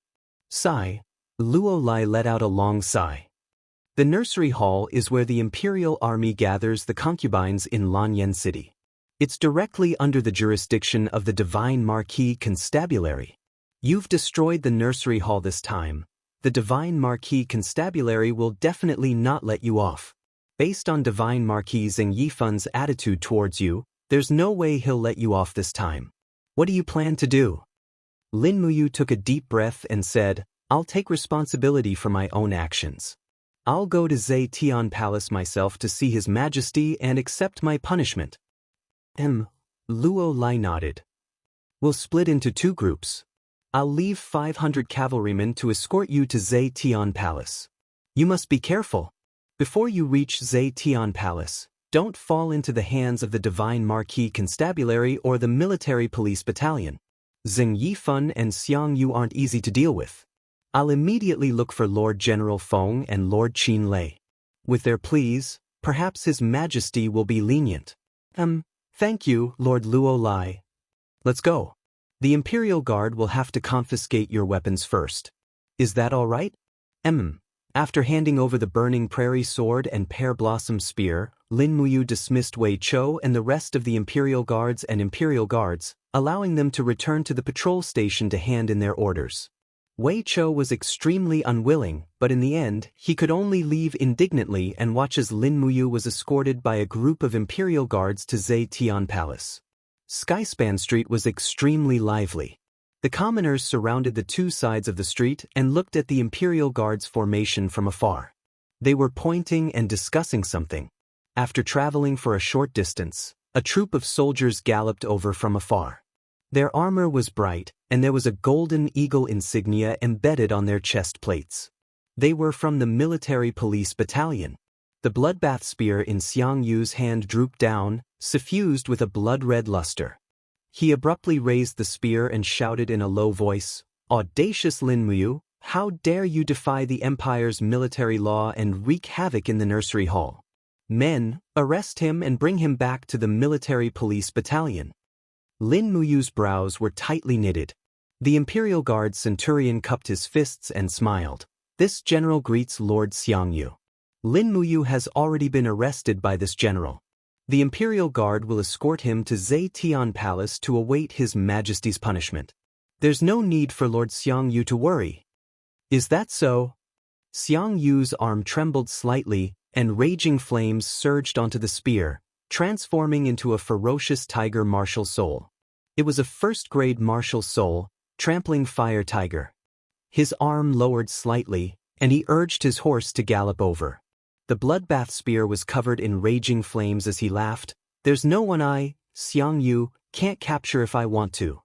Sigh. Luo Lai let out a long sigh. The nursery hall is where the Imperial Army gathers the concubines in Lanyan City. It's directly under the jurisdiction of the Divine Marquis Constabulary. You've destroyed the nursery hall this time. The Divine Marquis Constabulary will definitely not let you off. Based on Divine Marquis Zheng Yifun's attitude towards you, there's no way he'll let you off this time. What do you plan to do? Lin Muyu took a deep breath and said, I'll take responsibility for my own actions. I'll go to Zetian Palace myself to see His Majesty and accept my punishment. Luo Lai nodded. We'll split into 2 groups. I'll leave 500 cavalrymen to escort you to Zetian Palace. You must be careful. Before you reach Zetian Palace, don't fall into the hands of the Divine Marquis Constabulary or the Military Police Battalion. Zheng Yifun and Xiang Yu aren't easy to deal with. I'll immediately look for Lord General Feng and Lord Qin Lei. With their pleas, perhaps His Majesty will be lenient. Thank you, Lord Luo Lai. Let's go. The Imperial Guard will have to confiscate your weapons first. Is that all right? After handing over the Burning Prairie Sword and Pear Blossom Spear, Lin Muyu dismissed Wei Chou and the rest of the Imperial Guards and Imperial Guards, allowing them to return to the patrol station to hand in their orders. Wei Chou was extremely unwilling, but in the end, he could only leave indignantly and watch as Lin Muyu was escorted by a group of Imperial Guards to Zetian Palace. Skyspan Street was extremely lively. The commoners surrounded the 2 sides of the street and looked at the Imperial Guards formation from afar. They were pointing and discussing something. After traveling for a short distance, a troop of soldiers galloped over from afar. Their armor was bright, and there was a golden eagle insignia embedded on their chest plates. They were from the Military Police Battalion. The bloodbath spear in Xiang Yu's hand drooped down, suffused with a blood-red luster. He abruptly raised the spear and shouted in a low voice, "Audacious Lin Muyu, how dare you defy the Empire's military law and wreak havoc in the nursery hall? Men, arrest him and bring him back to the military police battalion." Lin Muyu's brows were tightly knitted. The Imperial Guard centurion cupped his fists and smiled. "This general greets Lord Xiangyu. Lin Muyu has already been arrested by this general. The Imperial Guard will escort him to Zetian Palace to await His Majesty's punishment. There's no need for Lord Xiangyu to worry." "Is that so?" Xiang Yu's arm trembled slightly, and raging flames surged onto the spear, transforming into a ferocious tiger martial soul. It was a first-grade martial soul, trampling fire tiger. His arm lowered slightly, and he urged his horse to gallop over. The bloodbath spear was covered in raging flames as he laughed. "There's no one Xiang Yu, can't capture if I want to."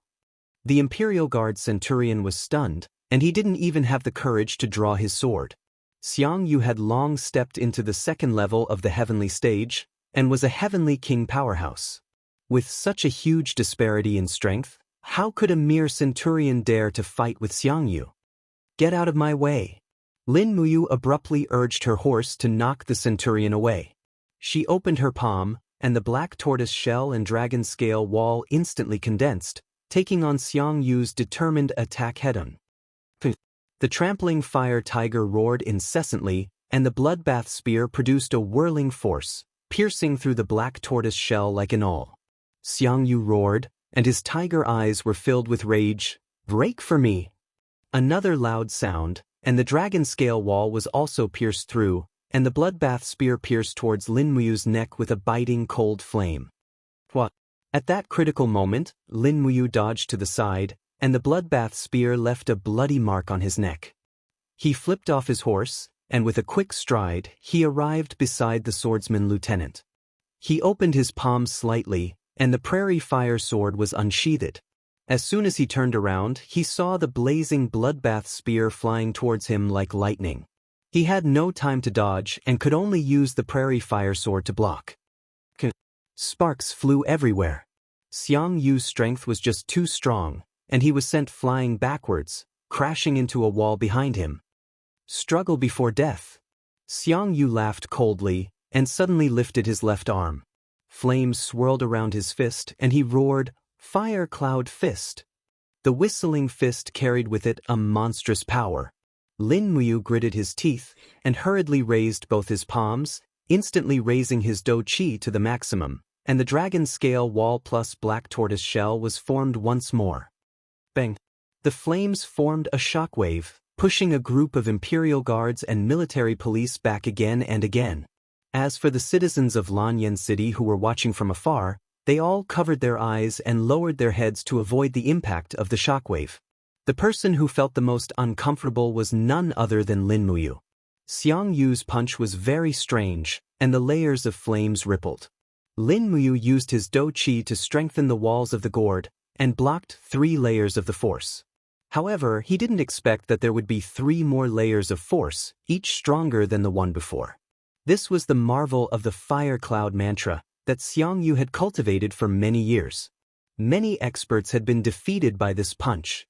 The Imperial Guard centurion was stunned, and he didn't even have the courage to draw his sword. Xiang Yu had long stepped into the second level of the heavenly stage, and was a heavenly king powerhouse. With such a huge disparity in strength, how could a mere centurion dare to fight with Xiang Yu? "Get out of my way." Lin Muyu abruptly urged her horse to knock the centurion away. She opened her palm, and the black tortoise shell and dragon scale wall instantly condensed, taking on Xiang Yu's determined attack head-on. The trampling fire tiger roared incessantly, and the bloodbath spear produced a whirling force, piercing through the black tortoise shell like an awl. Xiang Yu roared, and his tiger eyes were filled with rage. "Break for me!" Another loud sound, and the dragon scale wall was also pierced through, and the bloodbath spear pierced towards Lin Muyu's neck with a biting cold flame. What? At that critical moment, Lin Muyu dodged to the side, and the bloodbath spear left a bloody mark on his neck. He flipped off his horse, and with a quick stride, he arrived beside the swordsman lieutenant. He opened his palm slightly, and the prairie fire sword was unsheathed. As soon as he turned around, he saw the blazing bloodbath spear flying towards him like lightning. He had no time to dodge and could only use the prairie fire sword to block. Sparks flew everywhere. Xiang Yu's strength was just too strong, and he was sent flying backwards, crashing into a wall behind him. Struggle before death. Xiang Yu laughed coldly, and suddenly lifted his left arm. Flames swirled around his fist, and he roared, "Fire Cloud Fist." The whistling fist carried with it a monstrous power. Lin Muyu gritted his teeth, and hurriedly raised both his palms, instantly raising his do qi to the maximum, and the dragon scale wall plus black tortoise shell was formed once more. Bang! The flames formed a shockwave, pushing a group of Imperial Guards and military police back again and again. As for the citizens of Lanyan City who were watching from afar, they all covered their eyes and lowered their heads to avoid the impact of the shockwave. The person who felt the most uncomfortable was none other than Lin Muyu. Xiang Yu's punch was very strange, and the layers of flames rippled. Lin Muyu used his do qi to strengthen the walls of the gourd, and blocked 3 layers of the force. However, he didn't expect that there would be 3 more layers of force, each stronger than the one before. This was the marvel of the Fire Cloud mantra that Xiang Yu had cultivated for many years. Many experts had been defeated by this punch.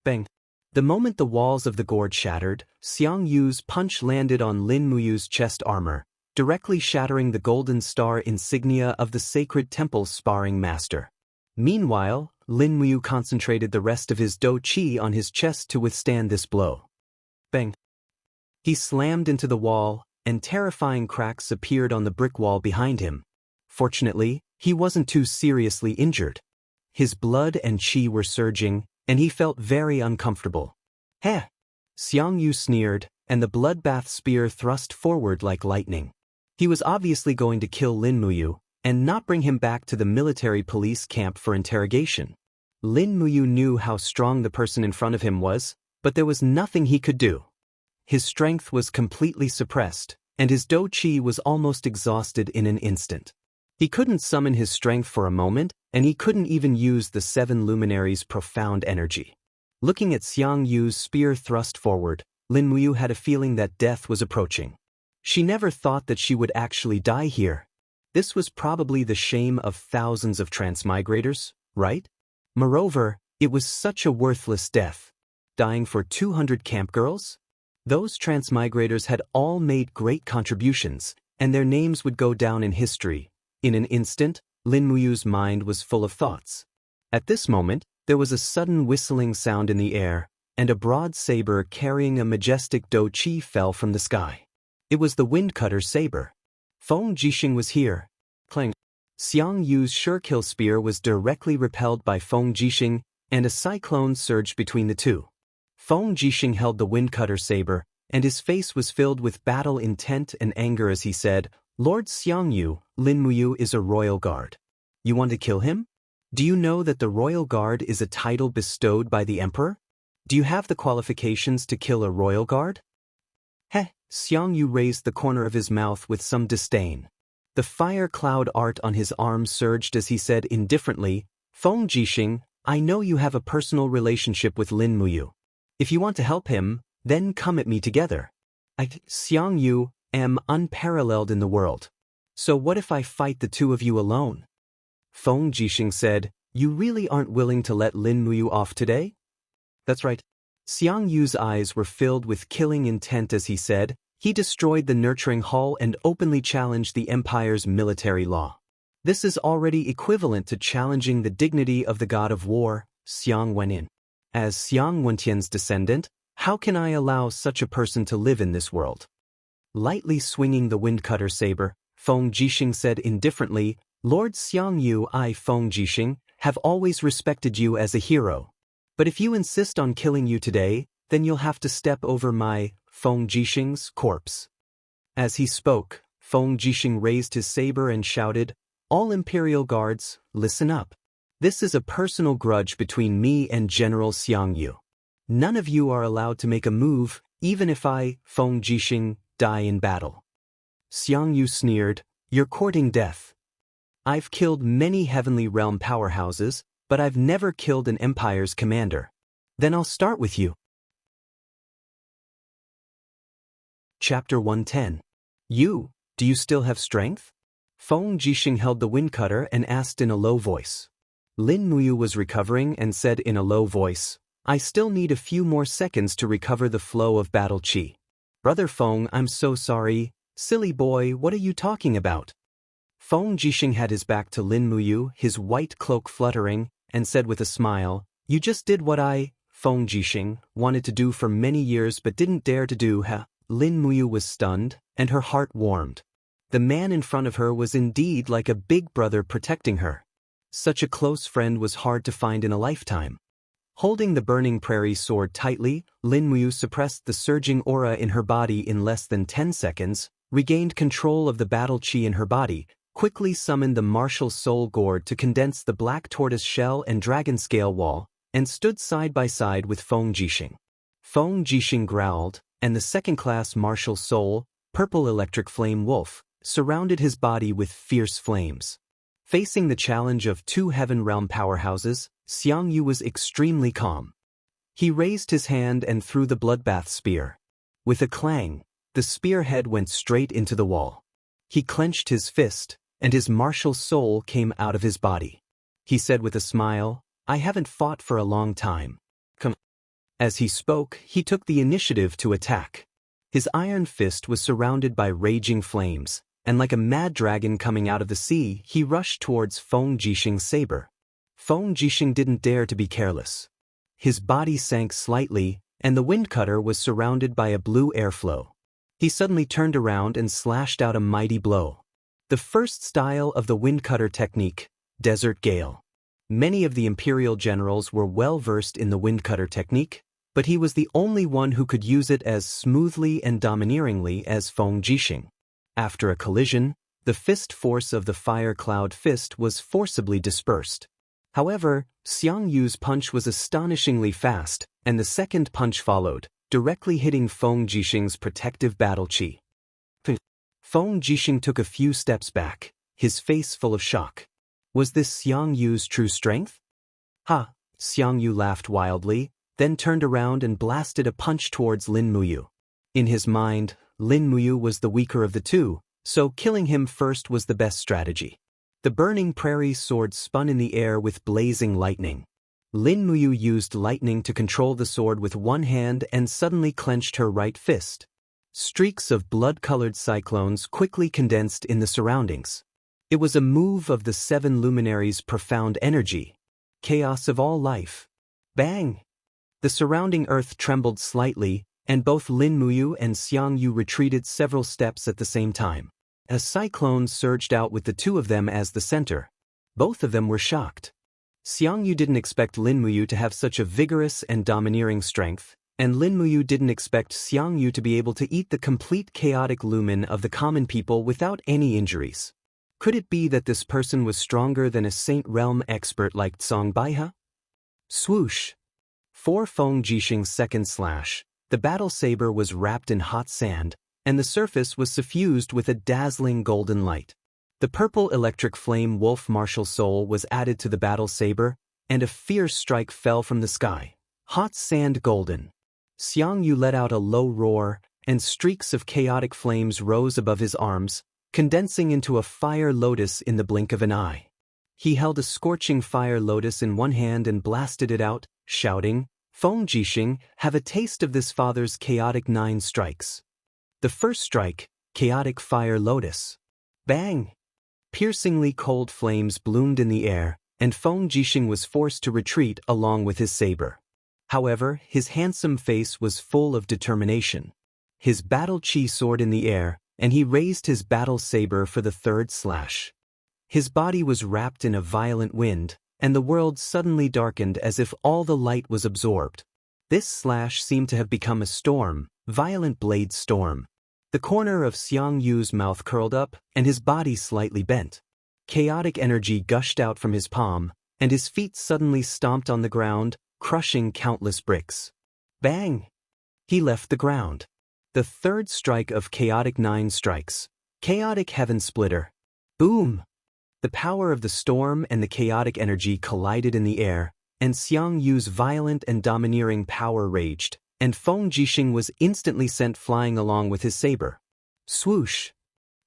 Bang! The moment the walls of the gourd shattered, Xiang Yu's punch landed on Lin Muyu's chest armor, directly shattering the golden star insignia of the sacred temple's sparring master. Meanwhile, Lin Muyu concentrated the rest of his do qi on his chest to withstand this blow. Bang! He slammed into the wall, and terrifying cracks appeared on the brick wall behind him. Fortunately, he wasn't too seriously injured. His blood and qi were surging, and he felt very uncomfortable. Heh! Xiang Yu sneered, and the bloodbath spear thrust forward like lightning. He was obviously going to kill Lin Muyu, and not bring him back to the military police camp for interrogation. Lin Muyu knew how strong the person in front of him was, but there was nothing he could do. His strength was completely suppressed, and his do qi was almost exhausted in an instant. He couldn't summon his strength for a moment, and he couldn't even use the 7 luminaries' profound energy. Looking at Xiang Yu's spear thrust forward, Lin Muyu had a feeling that death was approaching. She never thought that she would actually die here. This was probably the shame of thousands of transmigrators, right? Moreover, it was such a worthless death. Dying for 200 camp girls? Those transmigrators had all made great contributions, and their names would go down in history. In an instant, Lin Muyu's mind was full of thoughts. At this moment, there was a sudden whistling sound in the air, and a broad saber carrying a majestic dou qi fell from the sky. It was the Windcutter saber. Feng Jixing was here. Clang. Xiang Yu's sure-kill spear was directly repelled by Feng Jixing, and a cyclone surged between the two. Feng Jixing held the Windcutter saber, and his face was filled with battle intent and anger as he said, "Lord Xiang Yu, Lin Muyu is a royal guard. You want to kill him? Do you know that the royal guard is a title bestowed by the emperor? Do you have the qualifications to kill a royal guard?" Heh, Xiang Yu raised the corner of his mouth with some disdain. The fire cloud art on his arm surged as he said indifferently, "Feng Jixing, I know you have a personal relationship with Lin Muyu. If you want to help him, then come at me together. I, Xiang Yu, am unparalleled in the world. So what if I fight the two of you alone?" Feng Jixing said, "You really aren't willing to let Lin Muyu off today?" "That's right." Xiang Yu's eyes were filled with killing intent as he said, "He destroyed the nurturing hall and openly challenged the empire's military law. This is already equivalent to challenging the dignity of the god of war, Xiang Wenin. As Xiang Wentian's descendant, how can I allow such a person to live in this world?" Lightly swinging the Windcutter saber, Feng Jixing said indifferently, "Lord Xiang Yu, I, Feng Jixing, have always respected you as a hero. But if you insist on killing you today, then you'll have to step over my, Feng Jixing's, corpse." As he spoke, Feng Jixing raised his saber and shouted, "All Imperial Guards, listen up. This is a personal grudge between me and General Xiang Yu. None of you are allowed to make a move, even if I, Feng Jixing, die in battle." Xiang Yu sneered, "You're courting death. I've killed many Heavenly Realm powerhouses, but I've never killed an empire's commander. Then I'll start with you." Chapter 110. "You, do you still have strength?" Feng Jixing held the Windcutter and asked in a low voice. Lin Muyu was recovering and said in a low voice, "I still need a few more seconds to recover the flow of battle qi." "Brother Feng, I'm so sorry. Silly boy, what are you talking about?" Feng Jixing had his back to Lin Muyu, his white cloak fluttering, and said with a smile, "You just did what I, Feng Jixing, wanted to do for many years but didn't dare to do, huh?" Lin Muyu was stunned, and her heart warmed. The man in front of her was indeed like a big brother protecting her. Such a close friend was hard to find in a lifetime. Holding the burning prairie sword tightly, Lin Muyu suppressed the surging aura in her body in less than 10 seconds, regained control of the battle qi in her body, quickly summoned the martial soul gourd to condense the black tortoise shell and dragon scale wall, and stood side by side with Feng Jixing. Feng Jixing growled, and the second-class martial soul, purple electric flame wolf, surrounded his body with fierce flames. Facing the challenge of two Heaven Realm powerhouses, Xiang Yu was extremely calm. He raised his hand and threw the bloodbath spear. With a clang, the spearhead went straight into the wall. He clenched his fist, and his martial soul came out of his body. He said with a smile, "I haven't fought for a long time. Come." As he spoke, he took the initiative to attack. His iron fist was surrounded by raging flames, and like a mad dragon coming out of the sea, he rushed towards Feng Jixing's saber. Feng Jixing didn't dare to be careless. His body sank slightly, and the Windcutter was surrounded by a blue airflow. He suddenly turned around and slashed out a mighty blow. The first style of the Windcutter technique, Desert Gale. Many of the imperial generals were well versed in the Windcutter technique, but he was the only one who could use it as smoothly and domineeringly as Feng Jixing. After a collision, the fist force of the fire cloud fist was forcibly dispersed. However, Xiang Yu's punch was astonishingly fast, and the second punch followed, directly hitting Feng Jixing's protective battle qi. Feng Jixing took a few steps back, his face full of shock. Was this Xiang Yu's true strength? "Ha!" Xiang Yu laughed wildly, then turned around and blasted a punch towards Lin Muyu. In his mind, Lin Muyu was the weaker of the two, so killing him first was the best strategy. The burning prairie sword spun in the air with blazing lightning. Lin Muyu used lightning to control the sword with one hand and suddenly clenched her right fist. Streaks of blood-colored cyclones quickly condensed in the surroundings. It was a move of the seven luminaries' profound energy. Chaos of all life. Bang! The surrounding earth trembled slightly, and both Lin Muyu and Xianxia retreated several steps at the same time. A cyclone surged out with the two of them as the center. Both of them were shocked. Xianxia didn't expect Lin Muyu to have such a vigorous and domineering strength, and Lin Muyu didn't expect Xianxia to be able to eat the complete chaotic lumen of the common people without any injuries. Could it be that this person was stronger than a Saint Realm expert like Tsong Baihe? Swoosh! 4 Feng Jixing's second slash. The battle saber was wrapped in hot sand, and the surface was suffused with a dazzling golden light. The purple electric flame wolf martial soul was added to the battle saber, and a fierce strike fell from the sky. Hot sand golden. Xianxia let out a low roar, and streaks of chaotic flames rose above his arms, condensing into a fire lotus in the blink of an eye. He held a scorching fire lotus in one hand and blasted it out, shouting, "Feng Jixing, have a taste of this father's chaotic 9 strikes." The first strike, chaotic fire lotus. Bang! Piercingly cold flames bloomed in the air, and Feng Jixing was forced to retreat along with his saber. However, his handsome face was full of determination. His battle chi soared in the air, and he raised his battle saber for the third slash. His body was wrapped in a violent wind, and the world suddenly darkened as if all the light was absorbed. This slash seemed to have become a storm, violent blade storm. The corner of Xiangyu's mouth curled up, and his body slightly bent. Chaotic energy gushed out from his palm, and his feet suddenly stomped on the ground, crushing countless bricks. Bang! He left the ground. The third strike of chaotic 9 strikes. Chaotic heaven splitter. Boom! The power of the storm and the chaotic energy collided in the air, and Xiangyu's violent and domineering power raged, and Feng Jixing was instantly sent flying along with his saber. Swoosh!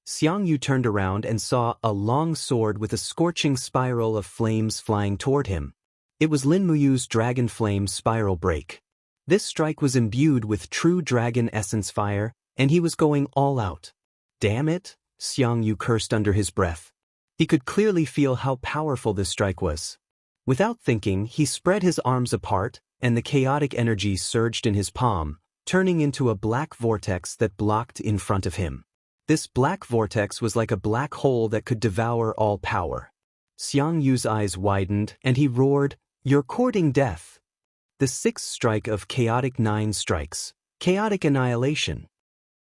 Xianxia turned around and saw a long sword with a scorching spiral of flames flying toward him. It was Lin Muyu's dragon flame spiral break. This strike was imbued with true dragon essence fire, and he was going all out. Damn it, Xianxia cursed under his breath. He could clearly feel how powerful this strike was. Without thinking, he spread his arms apart, and the chaotic energy surged in his palm, turning into a black vortex that blocked in front of him. This black vortex was like a black hole that could devour all power. Xiangyu's eyes widened, and he roared, "You're courting death." The sixth strike of chaotic 9 strikes. Chaotic annihilation.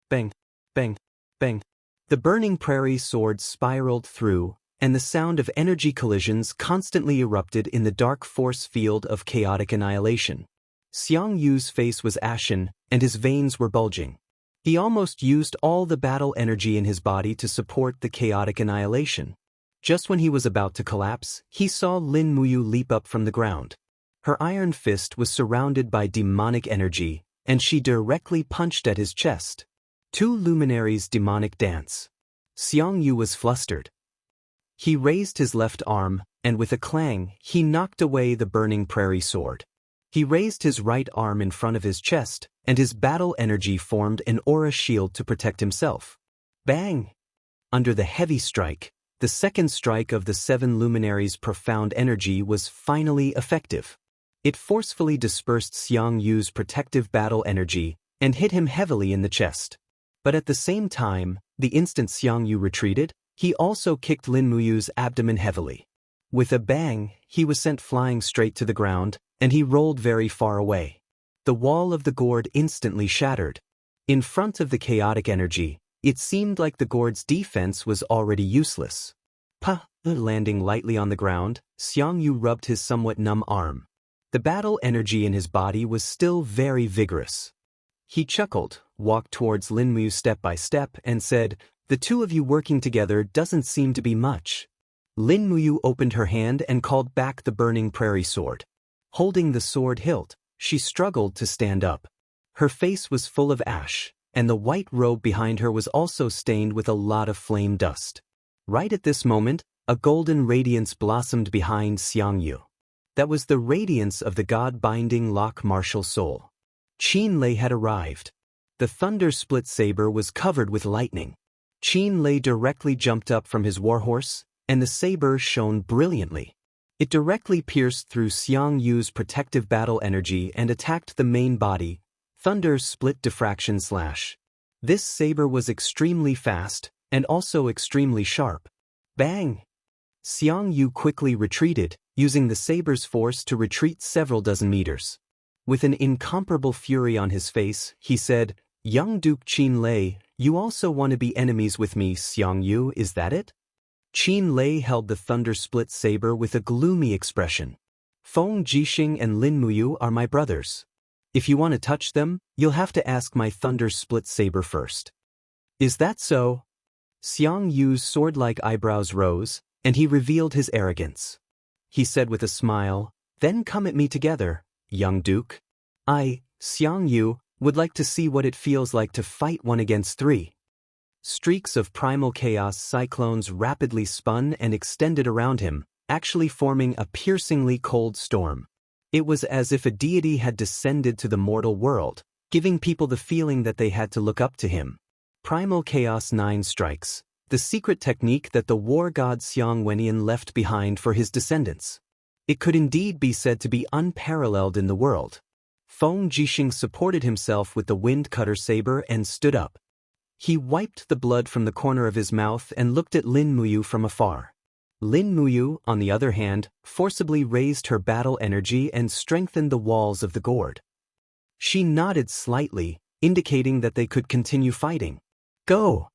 Bang, bang, bang. The burning prairie sword spiraled through, and the sound of energy collisions constantly erupted in the dark force field of chaotic annihilation. Xiangyu's face was ashen, and his veins were bulging. He almost used all the battle energy in his body to support the chaotic annihilation. Just when he was about to collapse, he saw Lin Muyu leap up from the ground. Her iron fist was surrounded by demonic energy, and she directly punched at his chest. 2 luminaries' demonic dance. Xianxia was flustered. He raised his left arm, and with a clang, he knocked away the burning prairie sword. He raised his right arm in front of his chest, and his battle energy formed an aura shield to protect himself. Bang! Under the heavy strike, the second strike of the 7 luminaries' profound energy was finally effective. It forcefully dispersed Xiangyu's protective battle energy and hit him heavily in the chest. But at the same time, the instant Xianxia retreated, he also kicked Lin Muyu's abdomen heavily. With a bang, he was sent flying straight to the ground, and he rolled very far away. The wall of the gourd instantly shattered. In front of the chaotic energy, it seemed like the gourd's defense was already useless. Landing lightly on the ground, Xianxia rubbed his somewhat numb arm. The battle energy in his body was still very vigorous. He chuckled, walked towards Lin Muyu step by step, and said, "The two of you working together doesn't seem to be much." Lin Muyu opened her hand and called back the burning prairie sword. Holding the sword hilt, she struggled to stand up. Her face was full of ash, and the white robe behind her was also stained with a lot of flame dust. Right at this moment, a golden radiance blossomed behind Xianxia. That was the radiance of the god-binding lock martial soul. Qin Lei had arrived. The thunder-split saber was covered with lightning. Qin Lei directly jumped up from his warhorse, and the saber shone brilliantly. It directly pierced through Xiangyu's protective battle energy and attacked the main body, thunder-split diffraction slash. This saber was extremely fast, and also extremely sharp. Bang! Xiangyu quickly retreated, using the saber's force to retreat several dozen meters. With an incomparable fury on his face, he said, "Young Duke Qin Lei, you also want to be enemies with me, Xiangyu, is that it?" Qin Lei held the thunder-split saber with a gloomy expression. "Feng Jixing and Lin Muyu are my brothers. If you want to touch them, you'll have to ask my thunder-split saber first." "Is that so?" Xiangyu's sword-like eyebrows rose, and he revealed his arrogance. He said with a smile, "Then come at me together, young duke. I, Xiangyu, would like to see what it feels like to fight 1 against 3. Streaks of primal chaos cyclones rapidly spun and extended around him, actually forming a piercingly cold storm. It was as if a deity had descended to the mortal world, giving people the feeling that they had to look up to him. Primal Chaos 9 strikes, the secret technique that the war god Xiang Wenyan left behind for his descendants. It could indeed be said to be unparalleled in the world. Feng Jixing supported himself with the wind cutter saber and stood up. He wiped the blood from the corner of his mouth and looked at Lin Muyu from afar. Lin Muyu, on the other hand, forcibly raised her battle energy and strengthened the walls of the gourd. She nodded slightly, indicating that they could continue fighting. "Go!"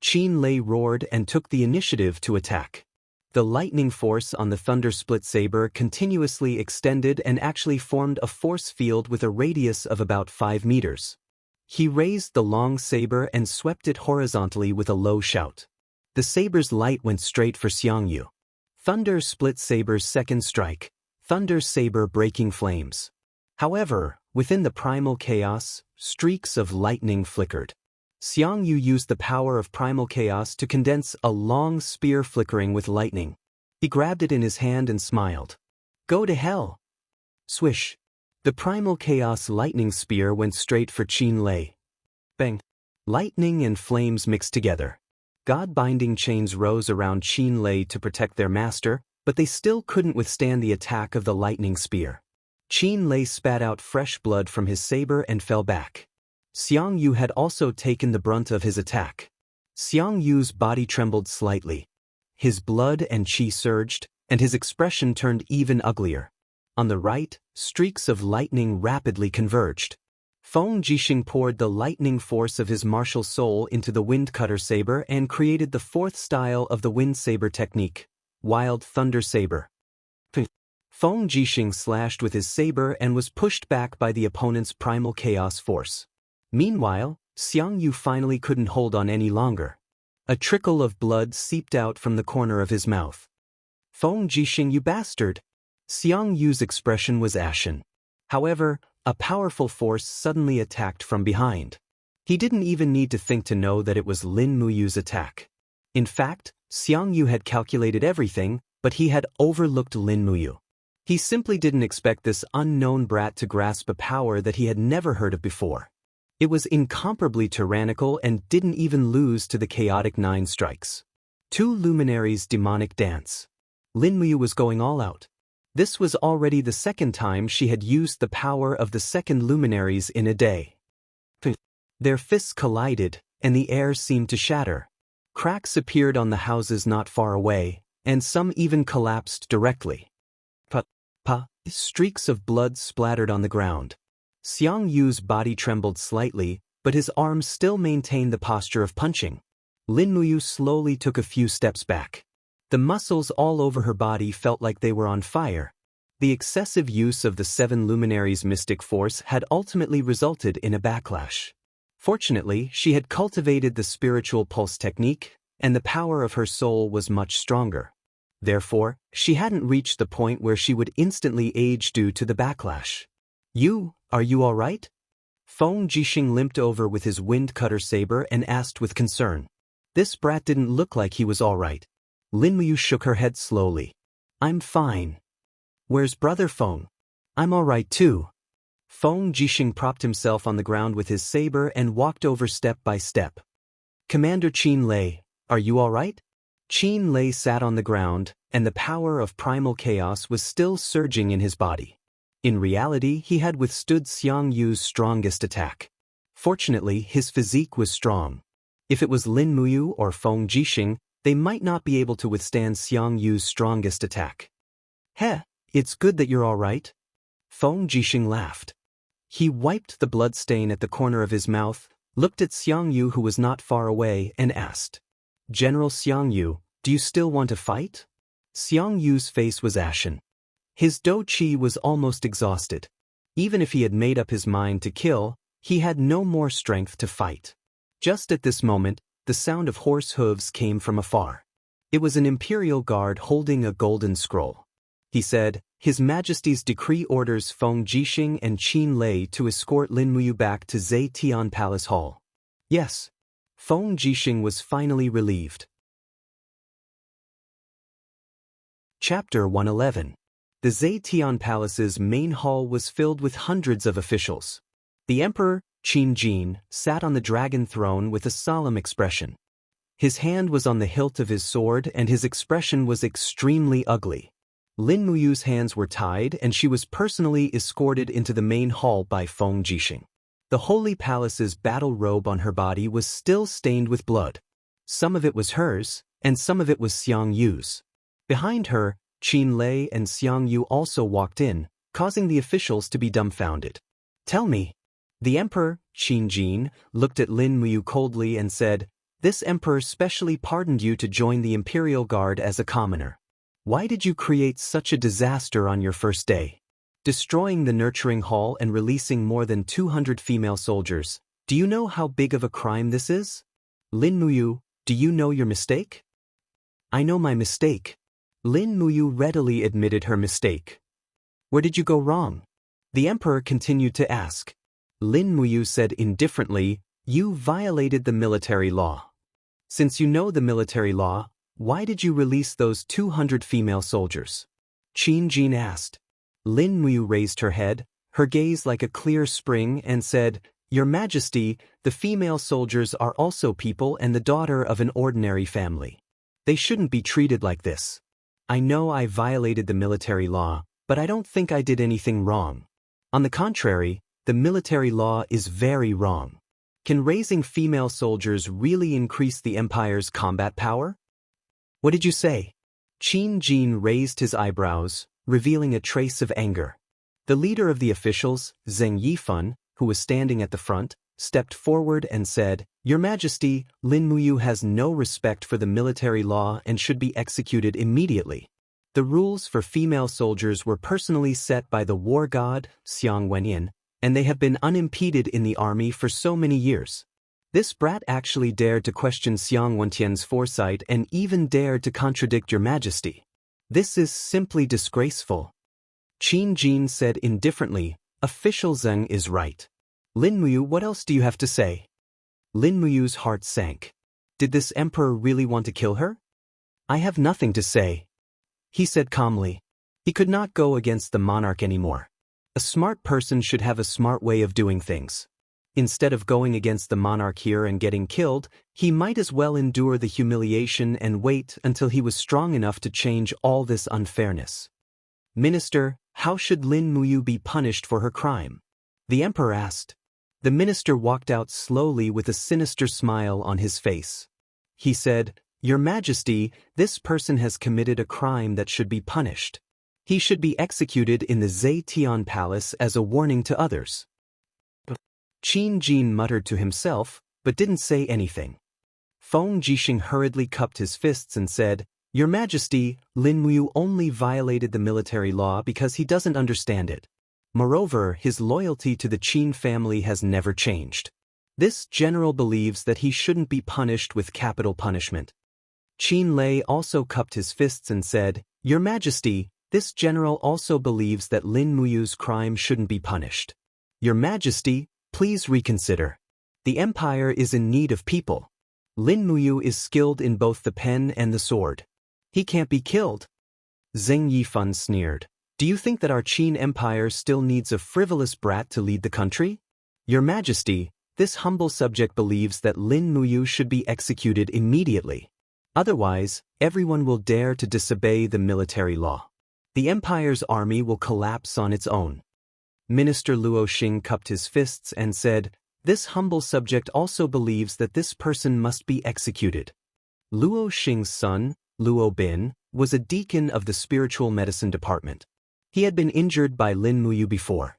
Qin Lei roared and took the initiative to attack. The lightning force on the thunder-split saber continuously extended and actually formed a force field with a radius of about 5 meters. He raised the long saber and swept it horizontally with a low shout. The saber's light went straight for Xiangyu. Thunder-split saber's second strike, thunder saber breaking flames. However, within the primal chaos, streaks of lightning flickered. Xiangyu used the power of primal chaos to condense a long spear flickering with lightning. He grabbed it in his hand and smiled. "Go to hell!" Swish! The primal chaos lightning spear went straight for Qin Lei. Bang! Lightning and flames mixed together. God-binding chains rose around Qin Lei to protect their master, but they still couldn't withstand the attack of the lightning spear. Qin Lei spat out fresh blood from his saber and fell back. Xiangyu had also taken the brunt of his attack. Xiangyu's body trembled slightly. His blood and qi surged, and his expression turned even uglier. On the right, streaks of lightning rapidly converged. Feng Jixing poured the lightning force of his martial soul into the wind cutter saber and created the fourth style of the wind saber technique, Wild Thunder Saber. Feng Jixing slashed with his saber and was pushed back by the opponent's primal chaos force. Meanwhile, Xiangyu finally couldn't hold on any longer. A trickle of blood seeped out from the corner of his mouth. "Feng Jixing, you bastard!" Xiangyu's expression was ashen. However, a powerful force suddenly attacked from behind. He didn't even need to think to know that it was Lin Muyu's attack. In fact, Xiangyu had calculated everything, but he had overlooked Lin Muyu. He simply didn't expect this unknown brat to grasp a power that he had never heard of before. It was incomparably tyrannical and didn't even lose to the chaotic 9 strikes. 2 luminaries' demonic dance. Lin Muyu was going all out. This was already the second time she had used the power of the second luminaries in a day. Their fists collided, and the air seemed to shatter. Cracks appeared on the houses not far away, and some even collapsed directly. Streaks of blood splattered on the ground. Xiangyu's body trembled slightly, but his arms still maintained the posture of punching. Lin Muyu slowly took a few steps back. The muscles all over her body felt like they were on fire. The excessive use of the 7 luminaries' mystic force had ultimately resulted in a backlash. Fortunately, she had cultivated the spiritual pulse technique, and the power of her soul was much stronger. Therefore, she hadn't reached the point where she would instantly age due to the backlash. Are you all right?" Feng Jixing limped over with his wind cutter saber and asked with concern. This brat didn't look like he was all right. Lin Muyu shook her head slowly. I'm fine. Where's brother Feng? I'm all right too. Feng Jixing propped himself on the ground with his saber and walked over step by step. Commander Qin Lei, are you all right? Qin Lei sat on the ground, and the power of primal chaos was still surging in his body. In reality, he had withstood Xiang Yu's strongest attack. Fortunately, his physique was strong. If it was Lin Muyu or Feng Jixing, they might not be able to withstand Xiang Yu's strongest attack. Heh, it's good that you're all right. Feng Jixing laughed. He wiped the blood stain at the corner of his mouth, looked at Xiang Yu who was not far away, and asked, General Xiang Yu, do you still want to fight? Xiang Yu's face was ashen. His dou qi was almost exhausted. Even if he had made up his mind to kill, he had no more strength to fight. Just at this moment, the sound of horse hooves came from afar. It was an imperial guard holding a golden scroll. He said, His Majesty's decree orders Feng Jixing and Qin Lei to escort Lin Muyu back to Zetian Palace Hall. Yes. Feng Jixing was finally relieved. Chapter 111. The Zetian Palace's main hall was filled with hundreds of officials. The Emperor, Qin Jin, sat on the dragon throne with a solemn expression. His hand was on the hilt of his sword and his expression was extremely ugly. Lin Muyu's hands were tied and she was personally escorted into the main hall by Feng Jixing. The Holy Palace's battle robe on her body was still stained with blood. Some of it was hers, and some of it was Xiang Yu's. Behind her, Qin Lei and Xiang Yu also walked in, causing the officials to be dumbfounded. Tell me. The Emperor, Qin Jin, looked at Lin Muyu coldly and said, This Emperor specially pardoned you to join the Imperial Guard as a commoner. Why did you create such a disaster on your first day? Destroying the nurturing hall and releasing more than 200 female soldiers. Do you know how big of a crime this is? Lin Muyu, do you know your mistake? I know my mistake. Lin Muyu readily admitted her mistake. Where did you go wrong? The Emperor continued to ask. Lin Muyu said indifferently, You violated the military law. Since you know the military law, why did you release those 200 female soldiers? Qin Jin asked. Lin Muyu raised her head, her gaze like a clear spring, and said, Your Majesty, the female soldiers are also people and the daughter of an ordinary family. They shouldn't be treated like this. I know I violated the military law, but I don't think I did anything wrong. On the contrary, the military law is very wrong. Can raising female soldiers really increase the Empire's combat power? What did you say? Qin Jin raised his eyebrows, revealing a trace of anger. The leader of the officials, Zheng Yifan, who was standing at the front, stepped forward and said, Your Majesty, Lin Muyu has no respect for the military law and should be executed immediately. The rules for female soldiers were personally set by the war god, Xiang Wenyan, and they have been unimpeded in the army for so many years. This brat actually dared to question Xiang Wentian's foresight and even dared to contradict Your Majesty. This is simply disgraceful. Qin Jin said indifferently, Official Zheng is right. Lin Muyu, what else do you have to say? Lin Muyu's heart sank. Did this emperor really want to kill her? I have nothing to say. He said calmly. He could not go against the monarch anymore. A smart person should have a smart way of doing things. Instead of going against the monarch here and getting killed, he might as well endure the humiliation and wait until he was strong enough to change all this unfairness. Minister, how should Lin Muyu be punished for her crime? The emperor asked. The minister walked out slowly with a sinister smile on his face. He said, Your Majesty, this person has committed a crime that should be punished. He should be executed in the Zetian Palace as a warning to others. Qin Jin muttered to himself, but didn't say anything. Feng Jixing hurriedly cupped his fists and said, Your Majesty, Lin Muyu only violated the military law because he doesn't understand it. Moreover, his loyalty to the Qin family has never changed. This general believes that he shouldn't be punished with capital punishment. Qin Lei also cupped his fists and said, Your Majesty, this general also believes that Lin Muyu's crime shouldn't be punished. Your Majesty, please reconsider. The empire is in need of people. Lin Muyu is skilled in both the pen and the sword. He can't be killed. Zheng Yifan sneered. Do you think that our Qin Empire still needs a frivolous brat to lead the country? Your Majesty, this humble subject believes that Lin Muyu should be executed immediately. Otherwise, everyone will dare to disobey the military law. The empire's army will collapse on its own. Minister Luo Xing cupped his fists and said, this humble subject also believes that this person must be executed. Luo Xing's son, Luo Bin, was a deacon of the spiritual medicine department. He had been injured by Lin Muyu before.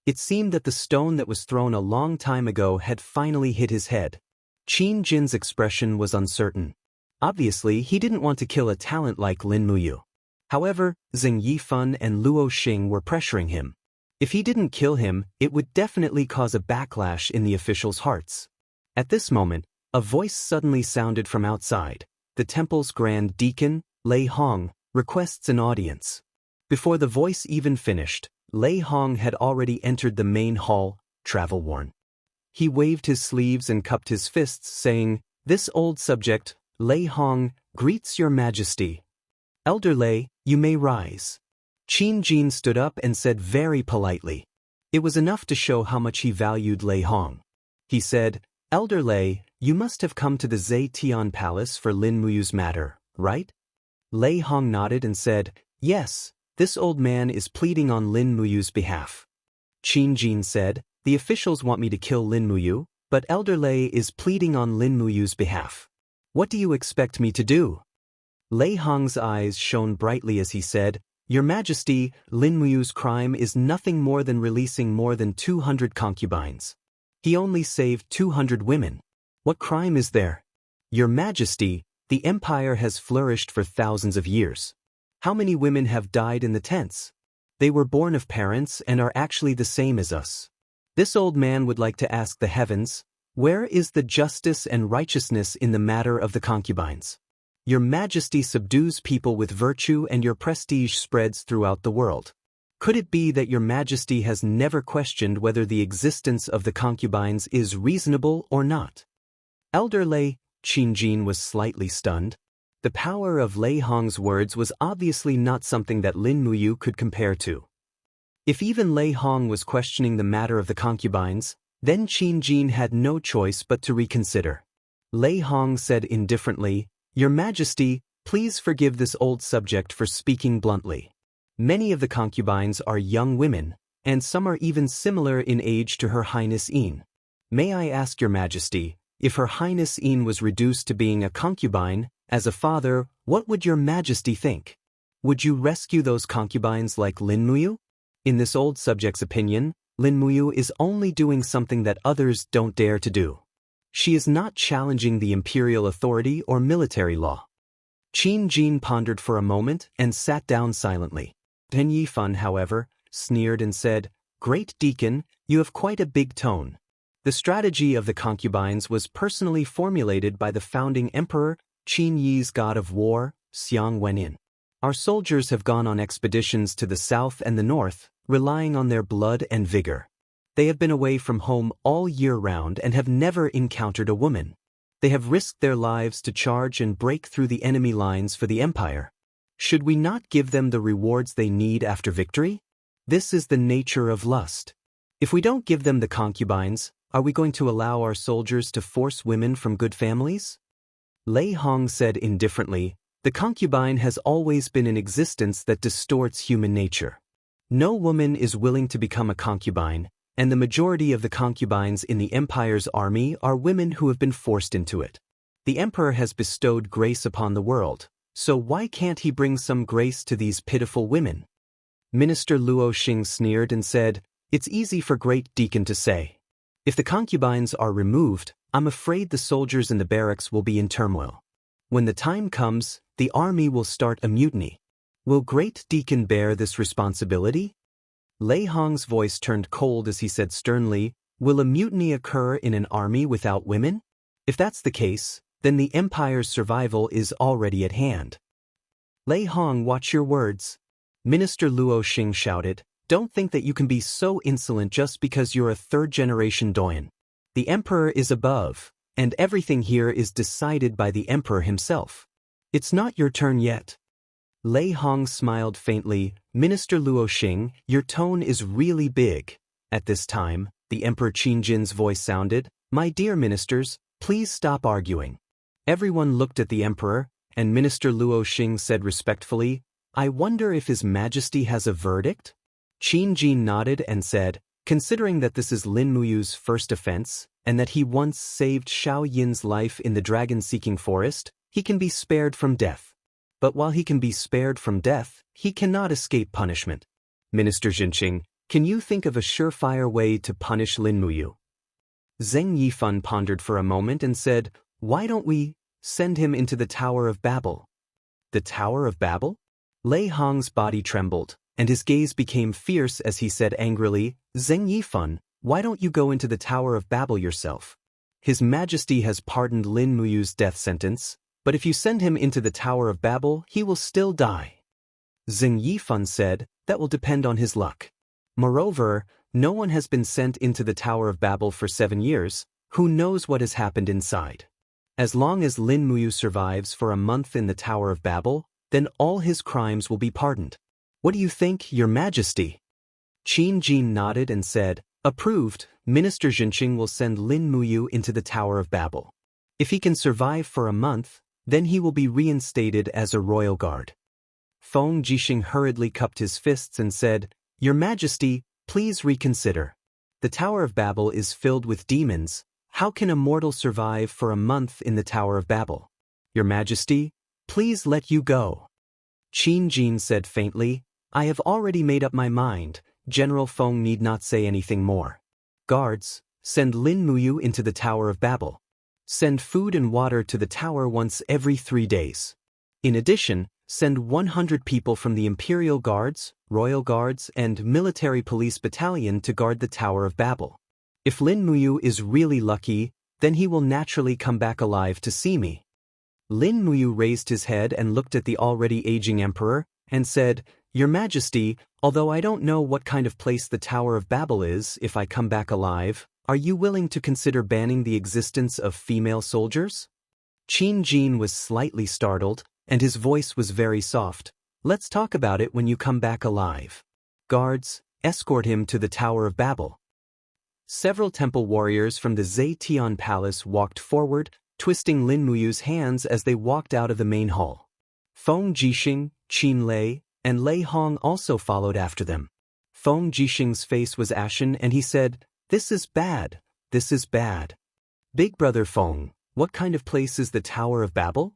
It seemed that the stone that was thrown a long time ago had finally hit his head. Qin Jin's expression was uncertain. Obviously, he didn't want to kill a talent like Lin Muyu. However, Zheng Yifan and Luo Xing were pressuring him. If he didn't kill him, it would definitely cause a backlash in the officials' hearts. At this moment, a voice suddenly sounded from outside. The temple's grand deacon, Lei Hong, requests an audience. Before the voice even finished, Lei Hong had already entered the main hall, travel-worn. He waved his sleeves and cupped his fists, saying, this old subject, Lei Hong, greets your majesty. Elder Lei, you may rise. Qin Jin stood up and said very politely. It was enough to show how much he valued Lei Hong. He said, Elder Lei, you must have come to the Zetian Palace for Lin Muyu's matter, right? Lei Hong nodded and said, yes, this old man is pleading on Lin Muyu's behalf. Qin Jin said, the officials want me to kill Lin Muyu, but Elder Lei is pleading on Lin Muyu's behalf. What do you expect me to do? Lei Hong's eyes shone brightly as he said, Your Majesty, Lin Muyu's crime is nothing more than releasing more than 200 concubines. He only saved 200 women. What crime is there? Your Majesty, the empire has flourished for thousands of years. How many women have died in the tents? They were born of parents and are actually the same as us. This old man would like to ask the heavens, where is the justice and righteousness in the matter of the concubines? Your Majesty subdues people with virtue and your prestige spreads throughout the world. Could it be that your Majesty has never questioned whether the existence of the concubines is reasonable or not? Elder Lei, Qin Jin was slightly stunned. The power of Lei Hong's words was obviously not something that Lin Muyu could compare to. If even Lei Hong was questioning the matter of the concubines, then Qin Jin had no choice but to reconsider. Lei Hong said indifferently, Your Majesty, please forgive this old subject for speaking bluntly. Many of the concubines are young women, and some are even similar in age to Her Highness Yin. May I ask Your Majesty, if Her Highness Yin was reduced to being a concubine, as a father, what would Your Majesty think? Would you rescue those concubines like Lin Muyu? In this old subject's opinion, Lin Muyu is only doing something that others don't dare to do. She is not challenging the imperial authority or military law. Qin Jin pondered for a moment and sat down silently. Zheng Yifan, however, sneered and said, Great Deacon, you have quite a big tone. The strategy of the concubines was personally formulated by the founding emperor, Qin Yi's god of war, Xiang Wenin. Our soldiers have gone on expeditions to the south and the north, relying on their blood and vigor. They have been away from home all year round and have never encountered a woman. They have risked their lives to charge and break through the enemy lines for the empire. Should we not give them the rewards they need after victory? This is the nature of lust. If we don't give them the concubines, are we going to allow our soldiers to force women from good families? Lei Hong said indifferently, the concubine has always been an existence that distorts human nature. No woman is willing to become a concubine, and the majority of the concubines in the empire's army are women who have been forced into it. The emperor has bestowed grace upon the world, so why can't he bring some grace to these pitiful women? Minister Luo Xing sneered and said, It's easy for Great Deacon to say. If the concubines are removed, I'm afraid the soldiers in the barracks will be in turmoil. When the time comes, the army will start a mutiny. Will Great Deacon bear this responsibility? Lei Hong's voice turned cold as he said sternly, Will a mutiny occur in an army without women? If that's the case, then the empire's survival is already at hand. Lei Hong, watch your words. Minister Luo Xing shouted, Don't think that you can be so insolent just because you're a third-generation Doyan. The Emperor is above, and everything here is decided by the Emperor himself. It's not your turn yet. Lei Hong smiled faintly. Minister Luo Xing, your tone is really big. At this time, the Emperor Qin Jin's voice sounded, My dear ministers, please stop arguing. Everyone looked at the Emperor, and Minister Luo Xing said respectfully, I wonder if His Majesty has a verdict? Qin Jin nodded and said, Considering that this is Lin Muyu's first offense, and that he once saved Xiao Yin's life in the dragon-seeking forest, he can be spared from death. But while he can be spared from death, he cannot escape punishment. Minister Jinqing, can you think of a surefire way to punish Lin Muyu? Zheng Yifan pondered for a moment and said, Why don't we send him into the Tower of Babel? The Tower of Babel? Lei Hong's body trembled, and his gaze became fierce as he said angrily, Zheng Yifan, why don't you go into the Tower of Babel yourself? His Majesty has pardoned Lin Muyu's death sentence, but if you send him into the Tower of Babel, he will still die. Zheng Yifan said, That will depend on his luck. Moreover, no one has been sent into the Tower of Babel for 7 years, who knows what has happened inside. As long as Lin Muyu survives for a month in the Tower of Babel, then all his crimes will be pardoned. What do you think, Your Majesty? Qin Jin nodded and said, Approved, Minister Jinqing will send Lin Muyu into the Tower of Babel. If he can survive for a month, then he will be reinstated as a royal guard. Feng Jixing hurriedly cupped his fists and said, Your Majesty, please reconsider. The Tower of Babel is filled with demons. How can a mortal survive for a month in the Tower of Babel? Your Majesty, please let you go. Qin Jin said faintly, I have already made up my mind. General Feng need not say anything more. Guards, send Lin Muyu into the Tower of Babel. Send food and water to the tower once every 3 days. In addition, send 100 people from the Imperial Guards, Royal Guards, and Military Police Battalion to guard the Tower of Babel. If Lin Muyu is really lucky, then he will naturally come back alive to see me. Lin Muyu raised his head and looked at the already aging emperor, and said, Your Majesty, although I don't know what kind of place the Tower of Babel is if I come back alive, are you willing to consider banning the existence of female soldiers? Qin Jin was slightly startled, and his voice was very soft. Let's talk about it when you come back alive. Guards, escort him to the Tower of Babel. Several temple warriors from the Zetian Palace walked forward, twisting Lin Muyu's hands as they walked out of the main hall. Feng Jixing, Qin Lei, and Lei Hong also followed after them. Feng Jixing's face was ashen and he said, This is bad, this is bad. Big brother Feng, what kind of place is the Tower of Babel?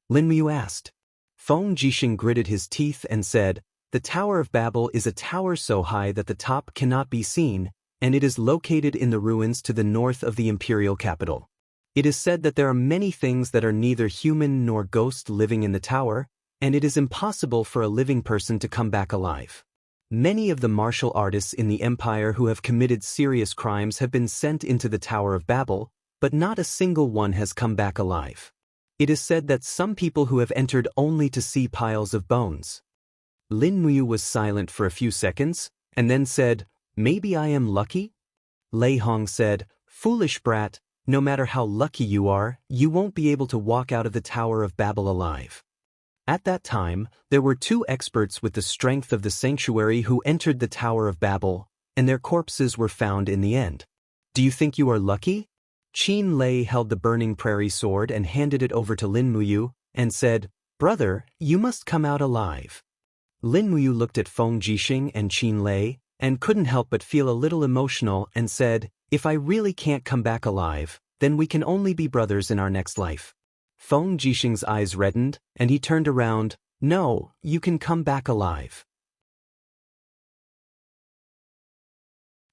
Lin Muyu asked. Feng Jixing gritted his teeth and said, The Tower of Babel is a tower so high that the top cannot be seen, and it is located in the ruins to the north of the imperial capital. It is said that there are many things that are neither human nor ghost living in the tower, and it is impossible for a living person to come back alive. Many of the martial artists in the empire who have committed serious crimes have been sent into the Tower of Babel, but not a single one has come back alive. It is said that some people who have entered only to see piles of bones. Lin Muyu was silent for a few seconds, and then said, Maybe I am lucky? Lei Hong said, Foolish brat, no matter how lucky you are, you won't be able to walk out of the Tower of Babel alive. At that time, there were 2 experts with the strength of the sanctuary who entered the Tower of Babel, and their corpses were found in the end. Do you think you are lucky? Qin Lei held the burning prairie sword and handed it over to Lin Muyu, and said, Brother, you must come out alive. Lin Muyu looked at Feng Jixing and Qin Lei, and couldn't help but feel a little emotional and said, If I really can't come back alive, then we can only be brothers in our next life. Feng Jixing's eyes reddened, and he turned around, No, you can come back alive.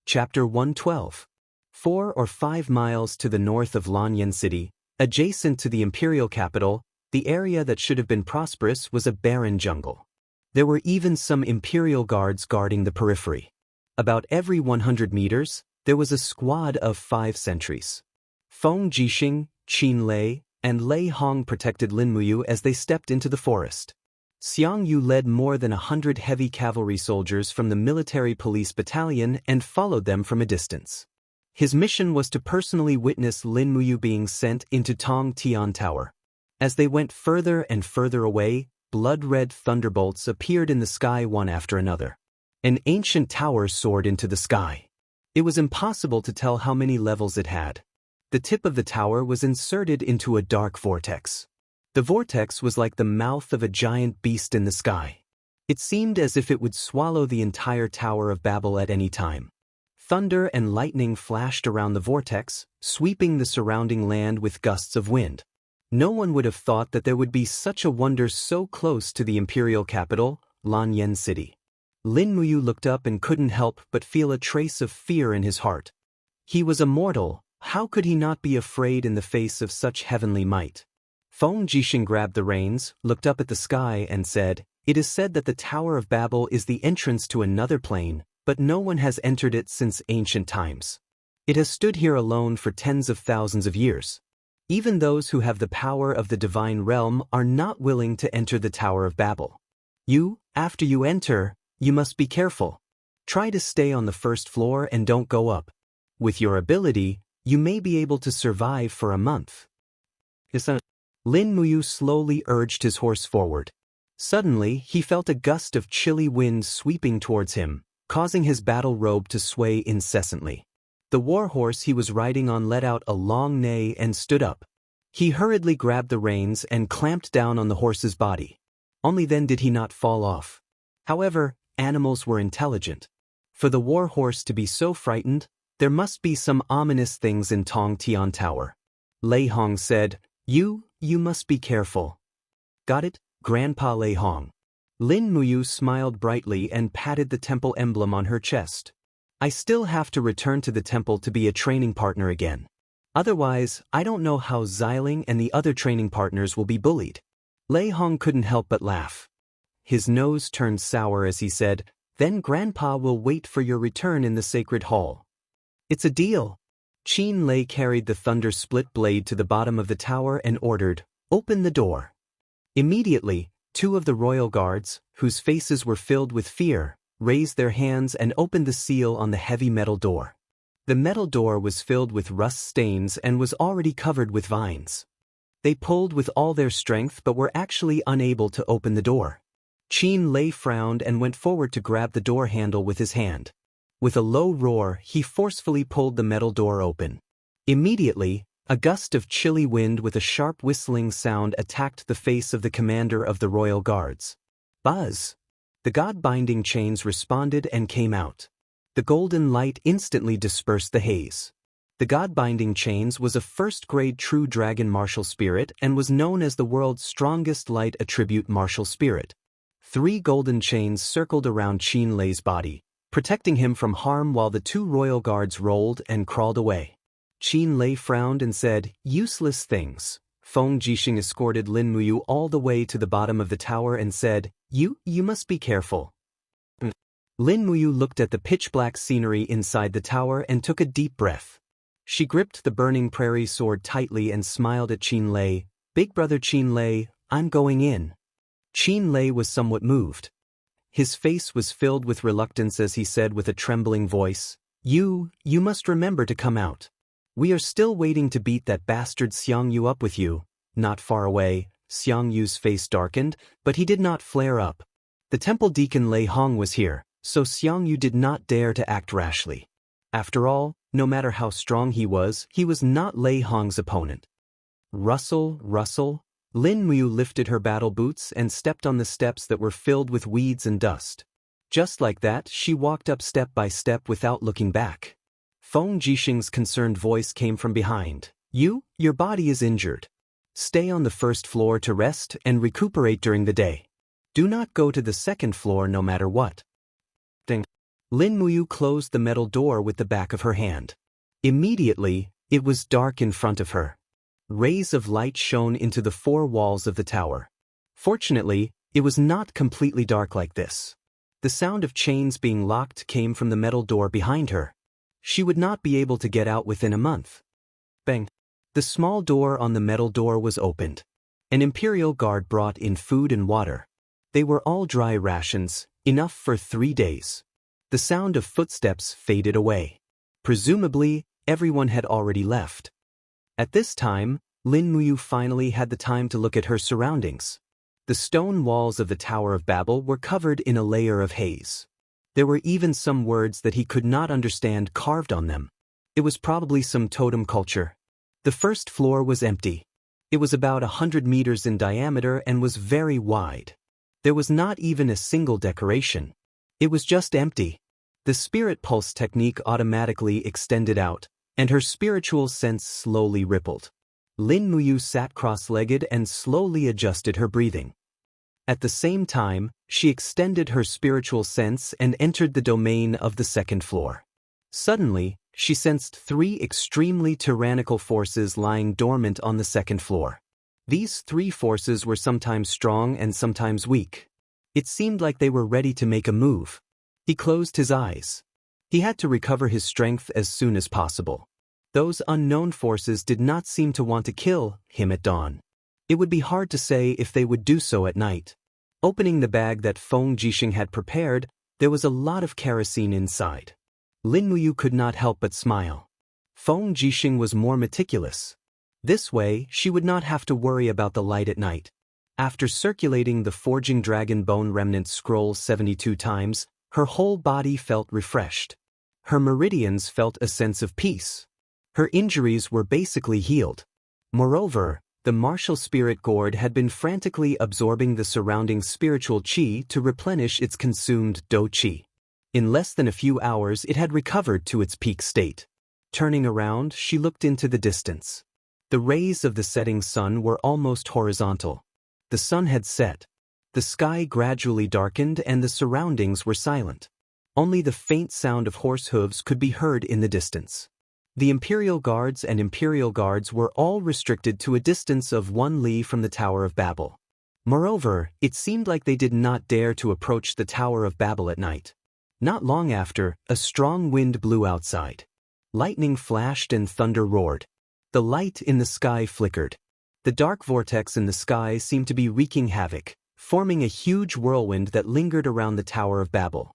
Chapter 112. 4 or 5 miles to the north of Lanyan City, adjacent to the imperial capital, the area that should have been prosperous was a barren jungle. There were even some imperial guards guarding the periphery. About every 100 meters, there was a squad of 5 sentries. Feng Jixing, Qin Lei, and Lei Hong protected Lin Muyu as they stepped into the forest. Xiangyu led more than 100 heavy cavalry soldiers from the military police battalion and followed them from a distance. His mission was to personally witness Lin Muyu being sent into Tong Tian Tower. As they went further and further away, blood-red thunderbolts appeared in the sky one after another. An ancient tower soared into the sky. It was impossible to tell how many levels it had. The tip of the tower was inserted into a dark vortex. The vortex was like the mouth of a giant beast in the sky. It seemed as if it would swallow the entire Tower of Babel at any time. Thunder and lightning flashed around the vortex, sweeping the surrounding land with gusts of wind. No one would have thought that there would be such a wonder so close to the imperial capital, Lanyan City. Lin Muyu looked up and couldn't help but feel a trace of fear in his heart. He was a mortal, how could he not be afraid in the face of such heavenly might? Feng Jixing grabbed the reins, looked up at the sky and said, "It is said that the Tower of Babel is the entrance to another plane, but no one has entered it since ancient times. It has stood here alone for tens of thousands of years. Even those who have the power of the divine realm are not willing to enter the Tower of Babel. After you enter, you must be careful. Try to stay on the first floor and don't go up. With your ability, you may be able to survive for a month." Lin Muyu slowly urged his horse forward. Suddenly, he felt a gust of chilly wind sweeping towards him, causing his battle robe to sway incessantly. The war horse he was riding on let out a long neigh and stood up. He hurriedly grabbed the reins and clamped down on the horse's body. Only then did he not fall off. However, animals were intelligent. For the war horse to be so frightened, there must be some ominous things in Tong Tian Tower. Lei Hong said, You must be careful." "Got it, Grandpa Lei Hong." Lin Muyu smiled brightly and patted the temple emblem on her chest. "I still have to return to the temple to be a training partner again. Otherwise, I don't know how Xiling and the other training partners will be bullied." Lei Hong couldn't help but laugh. His nose turned sour as he said, "Then Grandpa will wait for your return in the sacred hall." "It's a deal." Qin Lei carried the thunder-split blade to the bottom of the tower and ordered, "Open the door." Immediately, two of the royal guards, whose faces were filled with fear, raised their hands and opened the seal on the heavy metal door. The metal door was filled with rust stains and was already covered with vines. They pulled with all their strength but were actually unable to open the door. Qin Lei frowned and went forward to grab the door handle with his hand. With a low roar, he forcefully pulled the metal door open. Immediately, a gust of chilly wind with a sharp whistling sound attacked the face of the commander of the royal guards. Buzz! The god-binding chains responded and came out. The golden light instantly dispersed the haze. The god-binding chains was a first-grade true dragon martial spirit and was known as the world's strongest light attribute martial spirit. 3 golden chains circled around Qin Lei's body, protecting him from harm while the 2 royal guards rolled and crawled away. Qin Lei frowned and said, "Useless things." Feng Jixing escorted Lin Muyu all the way to the bottom of the tower and said, You must be careful." Lin Muyu looked at the pitch-black scenery inside the tower and took a deep breath. She gripped the burning prairie sword tightly and smiled at Qin Lei. "Big brother Qin Lei, I'm going in." Qin Lei was somewhat moved. His face was filled with reluctance as he said with a trembling voice, You must remember to come out. We are still waiting to beat that bastard Xiangyu up with you." Not far away, Xiangyu's face darkened, but he did not flare up. The temple deacon Lei Hong was here, so Xiangyu did not dare to act rashly. After all, no matter how strong he was not Lei Hong's opponent. Rustle, rustle. Lin Muyu lifted her battle boots and stepped on the steps that were filled with weeds and dust. Just like that, she walked up step by step without looking back. Feng Jixing's concerned voice came from behind. Your body is injured. Stay on the first floor to rest and recuperate during the day. Do not go to the second floor no matter what." Lin Muyu closed the metal door with the back of her hand. Immediately, it was dark in front of her. Rays of light shone into the 4 walls of the tower. Fortunately, it was not completely dark like this. The sound of chains being locked came from the metal door behind her. She would not be able to get out within a month. Bang! The small door on the metal door was opened. An imperial guard brought in food and water. They were all dry rations, enough for 3 days. The sound of footsteps faded away. Presumably, everyone had already left. At this time, Lin Muyu finally had the time to look at her surroundings. The stone walls of the Tower of Babel were covered in a layer of haze. There were even some words that he could not understand carved on them. It was probably some totem culture. The first floor was empty. It was about 100 meters in diameter and was very wide. There was not even a single decoration. It was just empty. The spirit pulse technique automatically extended out, and her spiritual sense slowly rippled. Lin Muyu sat cross-legged and slowly adjusted her breathing. At the same time, she extended her spiritual sense and entered the domain of the second floor. Suddenly, she sensed 3 extremely tyrannical forces lying dormant on the second floor. These 3 forces were sometimes strong and sometimes weak. It seemed like they were ready to make a move. He closed his eyes. He had to recover his strength as soon as possible. Those unknown forces did not seem to want to kill him at dawn. It would be hard to say if they would do so at night. Opening the bag that Feng Jixing had prepared, there was a lot of kerosene inside. Lin Muyu could not help but smile. Feng Jixing was more meticulous. This way, she would not have to worry about the light at night. After circulating the Forging Dragon Bone Remnant scroll 72 times, her whole body felt refreshed. Her meridians felt a sense of peace. Her injuries were basically healed. Moreover, the martial spirit gourd had been frantically absorbing the surrounding spiritual qi to replenish its consumed do qi. In less than a few hours it had recovered to its peak state. Turning around, she looked into the distance. The rays of the setting sun were almost horizontal. The sun had set. The sky gradually darkened and the surroundings were silent. Only the faint sound of horse hooves could be heard in the distance. The Imperial Guards and Imperial Guards were all restricted to a distance of 1 li from the Tower of Babel. Moreover, it seemed like they did not dare to approach the Tower of Babel at night. Not long after, a strong wind blew outside. Lightning flashed and thunder roared. The light in the sky flickered. The dark vortex in the sky seemed to be wreaking havoc, forming a huge whirlwind that lingered around the Tower of Babel.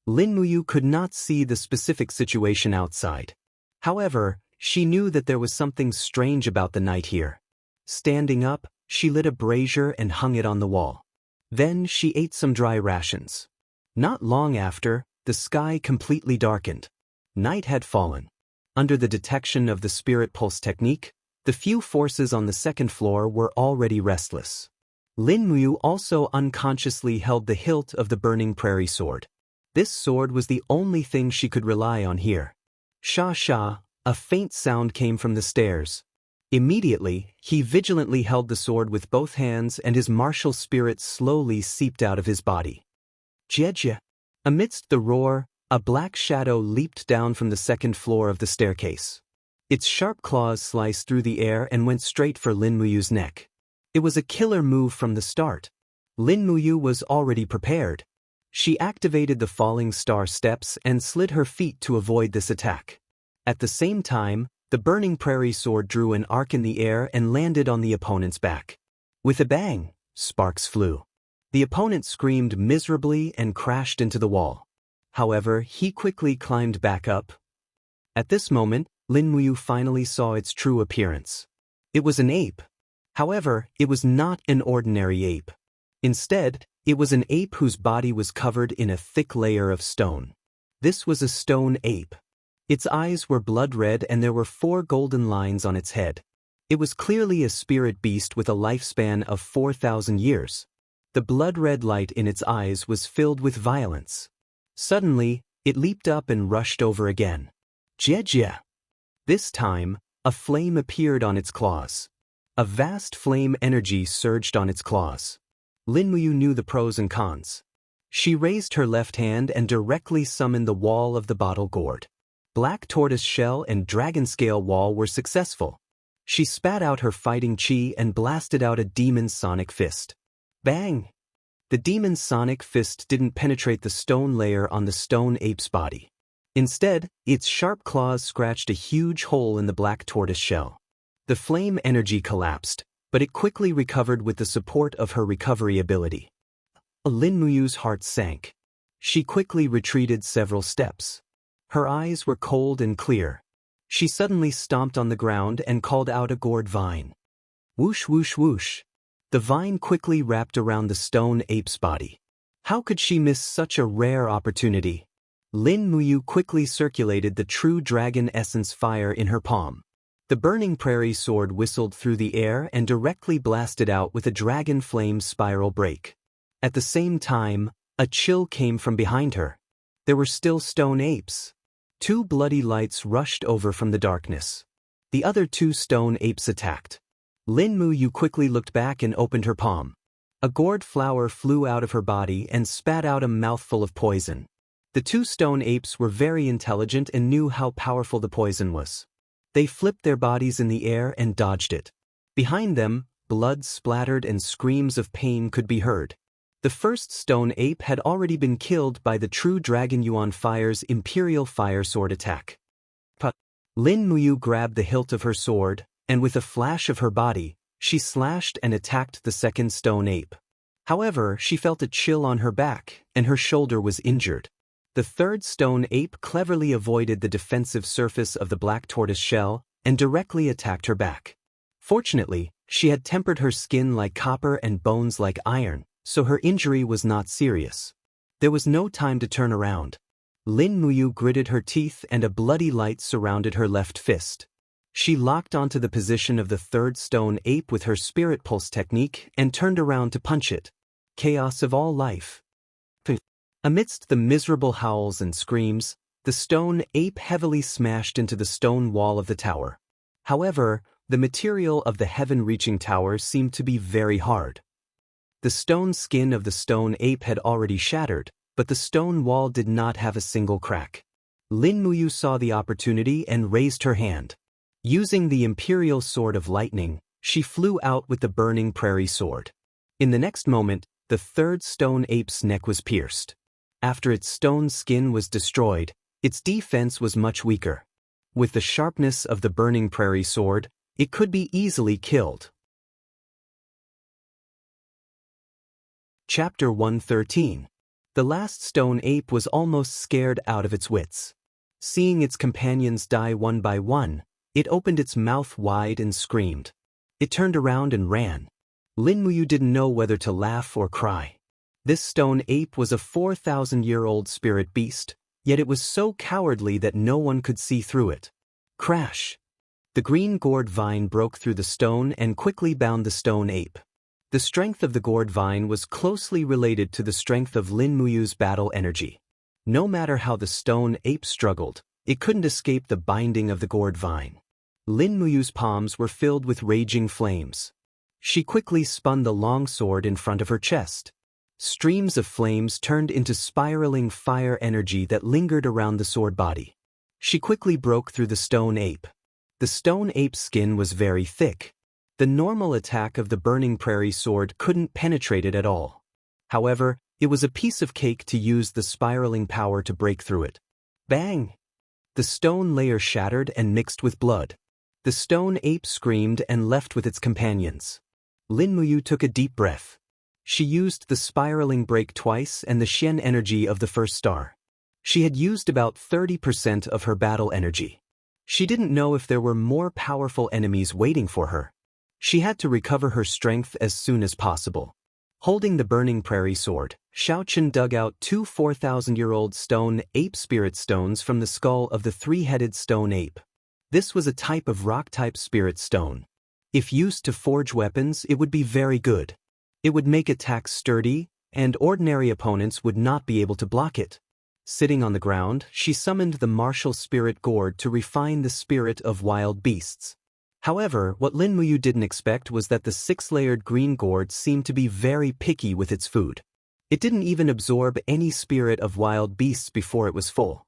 Lin Muyu could not see the specific situation outside. However, she knew that there was something strange about the night here. Standing up, she lit a brazier and hung it on the wall. Then she ate some dry rations. Not long after, the sky completely darkened. Night had fallen. Under the detection of the spirit pulse technique, the few forces on the second floor were already restless. Lin Muyu also unconsciously held the hilt of the burning prairie sword. This sword was the only thing she could rely on here. Sha sha, a faint sound came from the stairs. Immediately, he vigilantly held the sword with both hands and his martial spirit slowly seeped out of his body. Jie. Amidst the roar, a black shadow leaped down from the second floor of the staircase. Its sharp claws sliced through the air and went straight for Lin Muyu's neck. It was a killer move from the start. Lin Muyu was already prepared. She activated the falling star steps and slid her feet to avoid this attack. At the same time, the burning prairie sword drew an arc in the air and landed on the opponent's back. With a bang, sparks flew. The opponent screamed miserably and crashed into the wall. However, he quickly climbed back up. At this moment, Lin Muyu finally saw its true appearance. It was an ape. However, it was not an ordinary ape. Instead, it was an ape whose body was covered in a thick layer of stone. This was a stone ape. Its eyes were blood red and there were 4 golden lines on its head. It was clearly a spirit beast with a lifespan of 4,000 years. The blood-red light in its eyes was filled with violence. Suddenly, it leaped up and rushed over again. Jie. This time, a flame appeared on its claws. A vast flame energy surged on its claws. Lin Muyu knew the pros and cons. She raised her left hand and directly summoned the wall of the bottle gourd. Black tortoise shell and dragon scale wall were successful. She spat out her fighting chi and blasted out a demon sonic fist. Bang! The demon sonic fist didn't penetrate the stone layer on the stone ape's body. Instead, its sharp claws scratched a huge hole in the black tortoise shell. The flame energy collapsed, but it quickly recovered with the support of her recovery ability. Lin Muyu's heart sank. She quickly retreated several steps. Her eyes were cold and clear. She suddenly stomped on the ground and called out a gourd vine. Whoosh whoosh whoosh. The vine quickly wrapped around the stone ape's body. How could she miss such a rare opportunity? Lin Muyu quickly circulated the true dragon essence fire in her palm. The burning prairie sword whistled through the air and directly blasted out with a dragon flame spiral break. At the same time, a chill came from behind her. There were still stone apes. 2 bloody lights rushed over from the darkness. The other 2 stone apes attacked. Lin Muyu quickly looked back and opened her palm. A gourd flower flew out of her body and spat out a mouthful of poison. The 2 stone apes were very intelligent and knew how powerful the poison was. They flipped their bodies in the air and dodged it. Behind them, blood splattered and screams of pain could be heard. The first stone ape had already been killed by the true Dragon Yuan Fire's Imperial Fire Sword attack. Lin Muyu grabbed the hilt of her sword, and with a flash of her body, she slashed and attacked the second stone ape. However, she felt a chill on her back, and her shoulder was injured. The third stone ape cleverly avoided the defensive surface of the black tortoise shell and directly attacked her back. Fortunately, she had tempered her skin like copper and bones like iron, so her injury was not serious. There was no time to turn around. Lin Muyu gritted her teeth and a bloody light surrounded her left fist. She locked onto the position of the third stone ape with her spirit pulse technique and turned around to punch it. Chaos of all life. Amidst the miserable howls and screams, the stone ape heavily smashed into the stone wall of the tower. However, the material of the heaven-reaching tower seemed to be very hard. The stone skin of the stone ape had already shattered, but the stone wall did not have a single crack. Lin Muyu saw the opportunity and raised her hand. Using the Imperial Sword of Lightning, she flew out with the burning prairie sword. In the next moment, the third stone ape's neck was pierced. After its stone skin was destroyed, its defense was much weaker. With the sharpness of the burning prairie sword, it could be easily killed. Chapter 113. The last stone ape was almost scared out of its wits. Seeing its companions die one by one, it opened its mouth wide and screamed. It turned around and ran. Lin Muyu didn't know whether to laugh or cry. This stone ape was a 4,000-year-old spirit beast, yet it was so cowardly that no one could see through it. Crash! The green gourd vine broke through the stone and quickly bound the stone ape. The strength of the gourd vine was closely related to the strength of Lin Muyu's battle energy. No matter how the stone ape struggled, it couldn't escape the binding of the gourd vine. Lin Muyu's palms were filled with raging flames. She quickly spun the long sword in front of her chest. Streams of flames turned into spiraling fire energy that lingered around the sword body. She quickly broke through the stone ape. The stone ape's skin was very thick. The normal attack of the burning prairie sword couldn't penetrate it at all. However, it was a piece of cake to use the spiraling power to break through it. Bang! The stone layer shattered and mixed with blood. The stone ape screamed and left with its companions. Lin Muyu took a deep breath. She used the spiraling break twice and the Xian energy of the first star. She had used about 30% of her battle energy. She didn't know if there were more powerful enemies waiting for her. She had to recover her strength as soon as possible. Holding the burning prairie sword, Xiaochen dug out 2 4,000-year-old stone ape spirit stones from the skull of the 3-headed stone ape. This was a type of rock-type spirit stone. If used to forge weapons, it would be very good. It would make attacks sturdy, and ordinary opponents would not be able to block it. Sitting on the ground, she summoned the martial spirit gourd to refine the spirit of wild beasts. However, what Lin Muyu didn't expect was that the 6-layered green gourd seemed to be very picky with its food. It didn't even absorb any spirit of wild beasts before it was full.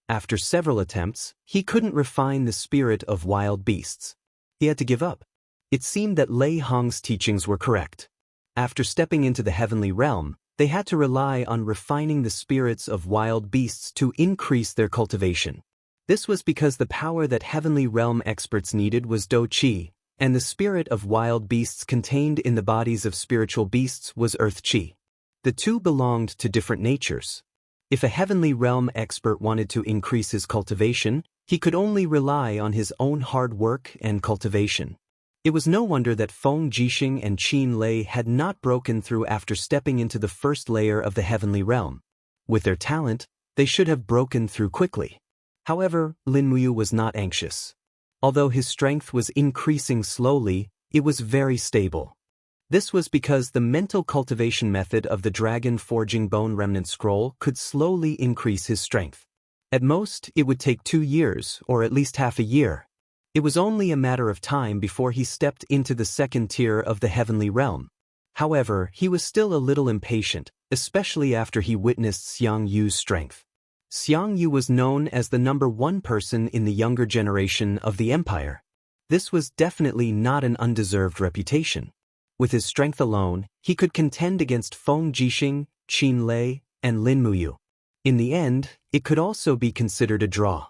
After several attempts, he couldn't refine the spirit of wild beasts. He had to give up. It seemed that Lei Hong's teachings were correct. After stepping into the heavenly realm, they had to rely on refining the spirits of wild beasts to increase their cultivation. This was because the power that heavenly realm experts needed was Do Qi, and the spirit of wild beasts contained in the bodies of spiritual beasts was Earth Qi. The two belonged to different natures. If a heavenly realm expert wanted to increase his cultivation, he could only rely on his own hard work and cultivation. It was no wonder that Feng Jixing and Qin Lei had not broken through after stepping into the first layer of the heavenly realm. With their talent, they should have broken through quickly. However, Lin Muyu was not anxious. Although his strength was increasing slowly, it was very stable. This was because the mental cultivation method of the Dragon Forging Bone Remnant Scroll could slowly increase his strength. At most, it would take 2 years, or at least half a year. It was only a matter of time before he stepped into the second tier of the heavenly realm. However, he was still a little impatient, especially after he witnessed Xiang Yu's strength. Xiang Yu was known as the #1 person in the younger generation of the empire. This was definitely not an undeserved reputation. With his strength alone, he could contend against Feng Jixing, Qin Lei, and Lin Muyu. In the end, it could also be considered a draw.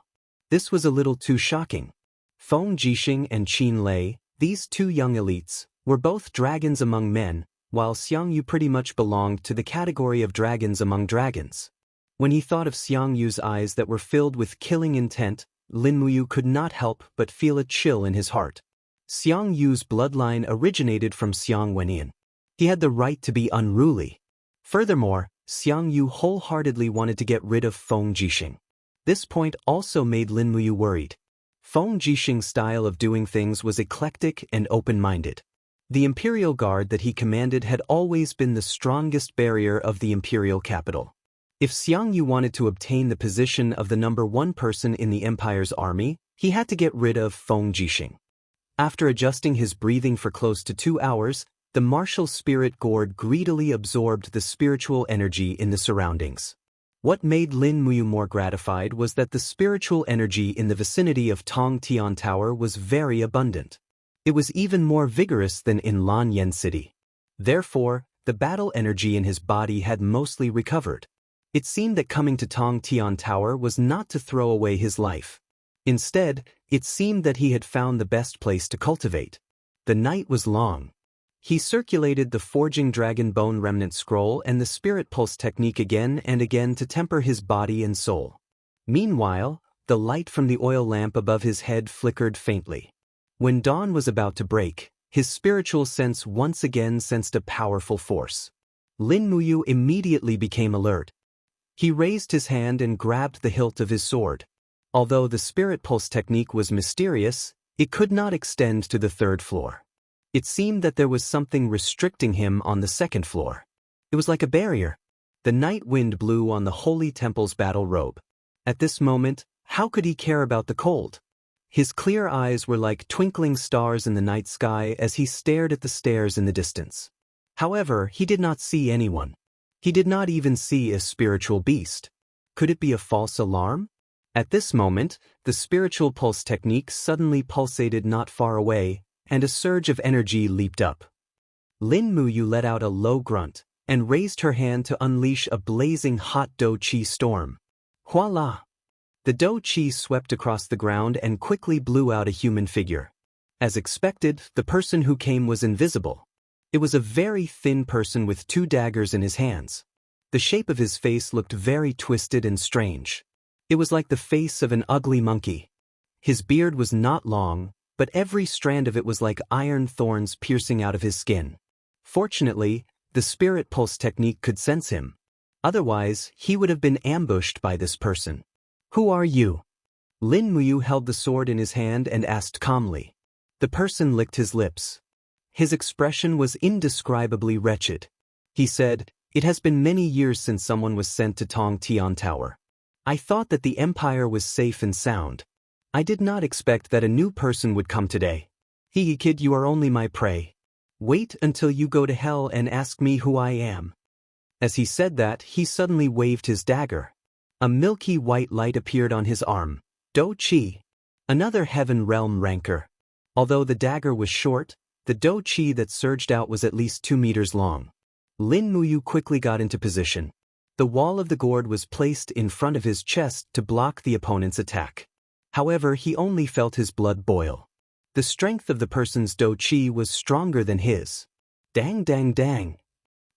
This was a little too shocking. Feng Jixing and Qin Lei, these two young elites, were both dragons among men, while Xiang Yu pretty much belonged to the category of dragons among dragons. When he thought of Xiang Yu's eyes that were filled with killing intent, Lin Muyu could not help but feel a chill in his heart. Xiang Yu's bloodline originated from Xiang Wenyan. He had the right to be unruly. Furthermore, Xiang Yu wholeheartedly wanted to get rid of Feng Jixing. This point also made Lin Muyu worried. Feng Jixing's style of doing things was eclectic and open-minded. The Imperial Guard that he commanded had always been the strongest barrier of the Imperial capital. If Xiang Yu wanted to obtain the position of the #1 person in the Empire's army, he had to get rid of Feng Jixing. After adjusting his breathing for close to 2 hours, the martial spirit gourd greedily absorbed the spiritual energy in the surroundings. What made Lin Muyu more gratified was that the spiritual energy in the vicinity of Tong Tian Tower was very abundant. It was even more vigorous than in Lan Yen City. Therefore, the battle energy in his body had mostly recovered. It seemed that coming to Tong Tian Tower was not to throw away his life. Instead, it seemed that he had found the best place to cultivate. The night was long. He circulated the Forging Dragon Bone Remnant Scroll and the Spirit Pulse technique again and again to temper his body and soul. Meanwhile, the light from the oil lamp above his head flickered faintly. When dawn was about to break, his spiritual sense once again sensed a powerful force. Lin Muyu immediately became alert. He raised his hand and grabbed the hilt of his sword. Although the Spirit Pulse technique was mysterious, it could not extend to the 3rd floor. It seemed that there was something restricting him on the 2nd floor. It was like a barrier. The night wind blew on the Holy Temple's battle robe. At this moment, how could he care about the cold? His clear eyes were like twinkling stars in the night sky as he stared at the stairs in the distance. However, he did not see anyone. He did not even see a spiritual beast. Could it be a false alarm? At this moment, the spiritual pulse technique suddenly pulsated not far away, and a surge of energy leaped up. Lin Muyu let out a low grunt, and raised her hand to unleash a blazing hot dou qi storm. Voila! The dou qi swept across the ground and quickly blew out a human figure. As expected, the person who came was invisible. It was a very thin person with 2 daggers in his hands. The shape of his face looked very twisted and strange. It was like the face of an ugly monkey. His beard was not long, but every strand of it was like iron thorns piercing out of his skin. Fortunately, the Spirit Pulse technique could sense him. Otherwise, he would have been ambushed by this person. Who are you? Lin Muyu held the sword in his hand and asked calmly. The person licked his lips. His expression was indescribably wretched. He said, "It has been many years since someone was sent to Tong Tian Tower. I thought that the Empire was safe and sound. I did not expect that a new person would come today. Hee kid, you are only my prey. Wait until you go to hell and ask me who I am." As he said that, he suddenly waved his dagger. A milky white light appeared on his arm. Dou qi. Another heaven realm rancor. Although the dagger was short, the dou qi that surged out was at least 2 meters long. Lin Muyu quickly got into position. The wall of the gourd was placed in front of his chest to block the opponent's attack. However, he only felt his blood boil. The strength of the person's dou qi was stronger than his. Dang dang dang.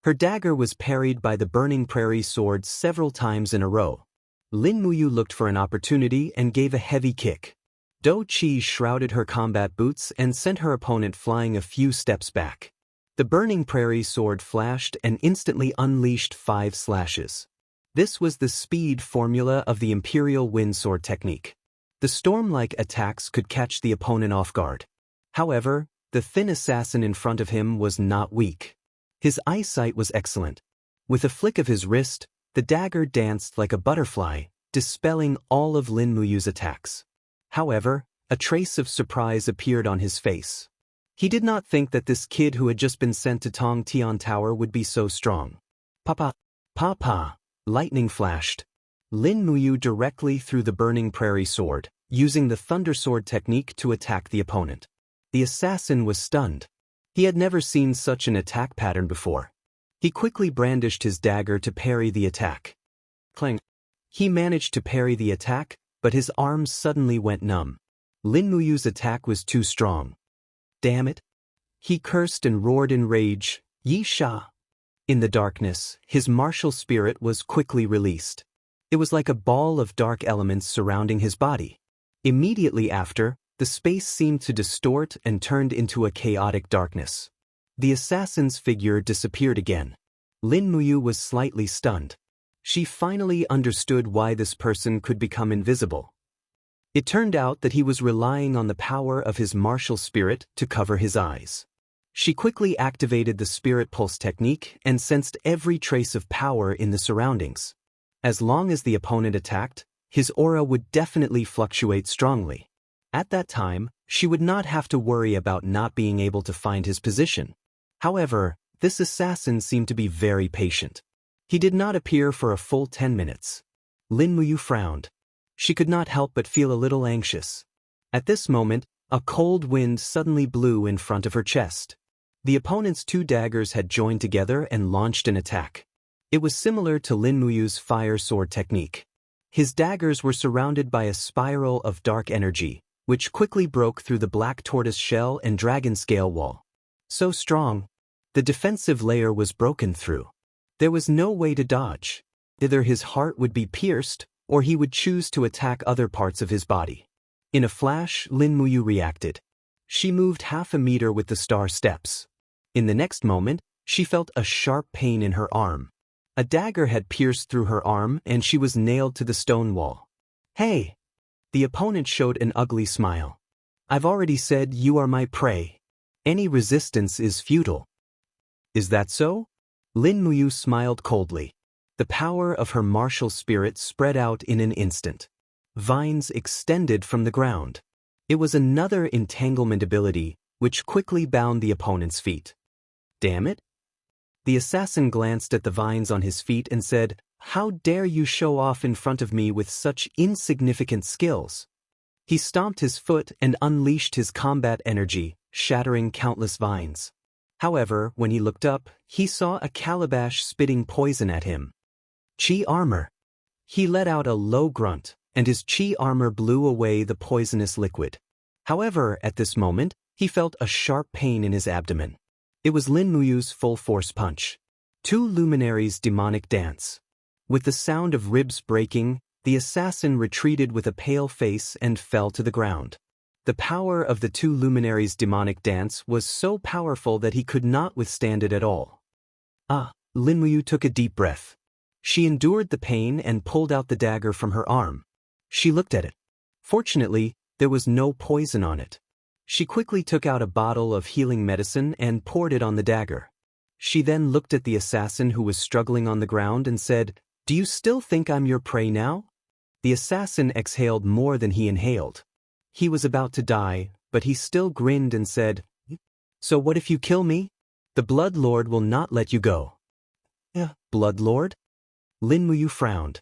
Her dagger was parried by the burning prairie sword several times in a row. Lin Muyu looked for an opportunity and gave a heavy kick. Dou Qi shrouded her combat boots and sent her opponent flying a few steps back. The burning prairie sword flashed and instantly unleashed 5 slashes. This was the speed formula of the Imperial Wind Sword technique. The storm-like attacks could catch the opponent off guard. However, the thin assassin in front of him was not weak. His eyesight was excellent. With a flick of his wrist, the dagger danced like a butterfly, dispelling all of Lin Muyu's attacks. However, a trace of surprise appeared on his face. He did not think that this kid who had just been sent to Tong Tian Tower would be so strong. Papa! Papa! Lightning flashed. Lin Muyu directly threw the burning prairie sword, using the thunder sword technique to attack the opponent. The assassin was stunned. He had never seen such an attack pattern before. He quickly brandished his dagger to parry the attack. Clang! He managed to parry the attack, but his arms suddenly went numb. Lin Muyu's attack was too strong. Damn it! He cursed and roared in rage, Yi Sha! In the darkness, his martial spirit was quickly released. It was like a ball of dark elements surrounding his body. Immediately after, the space seemed to distort and turned into a chaotic darkness. The assassin's figure disappeared again. Lin Muyu was slightly stunned. She finally understood why this person could become invisible. It turned out that he was relying on the power of his martial spirit to cover his eyes. She quickly activated the spirit pulse technique and sensed every trace of power in the surroundings. As long as the opponent attacked, his aura would definitely fluctuate strongly. At that time, she would not have to worry about not being able to find his position. However, this assassin seemed to be very patient. He did not appear for a full 10 minutes. Lin Muyu frowned. She could not help but feel a little anxious. At this moment, a cold wind suddenly blew in front of her chest. The opponent's 2 daggers had joined together and launched an attack. It was similar to Lin Muyu's fire sword technique. His daggers were surrounded by a spiral of dark energy, which quickly broke through the black tortoise shell and dragon scale wall. So strong, the defensive layer was broken through. There was no way to dodge. Either his heart would be pierced, or he would choose to attack other parts of his body. In a flash, Lin Muyu reacted. She moved half a meter with the star steps. In the next moment, she felt a sharp pain in her arm. A dagger had pierced through her arm and she was nailed to the stone wall. Hey! The opponent showed an ugly smile. I've already said you are my prey. Any resistance is futile. Is that so? Lin Muyu smiled coldly. The power of her martial spirit spread out in an instant. Vines extended from the ground. It was another entanglement ability, which quickly bound the opponent's feet. Damn it! The assassin glanced at the vines on his feet and said, "How dare you show off in front of me with such insignificant skills?" He stomped his foot and unleashed his combat energy, shattering countless vines. However, when he looked up, he saw a calabash spitting poison at him. Chi armor. He let out a low grunt, and his chi armor blew away the poisonous liquid. However, at this moment, he felt a sharp pain in his abdomen. It was Lin Muyu's full-force punch. 2 luminaries' demonic dance. With the sound of ribs breaking, the assassin retreated with a pale face and fell to the ground. The power of the 2 luminaries' demonic dance was so powerful that he could not withstand it at all. Lin Muyu took a deep breath. She endured the pain and pulled out the dagger from her arm. She looked at it. Fortunately, there was no poison on it. She quickly took out a bottle of healing medicine and poured it on the dagger. She then looked at the assassin who was struggling on the ground and said, "Do you still think I'm your prey now?" The assassin exhaled more than he inhaled. He was about to die, but he still grinned and said, "So what if you kill me? The Blood Lord will not let you go." Blood Lord? Lin Muyu frowned.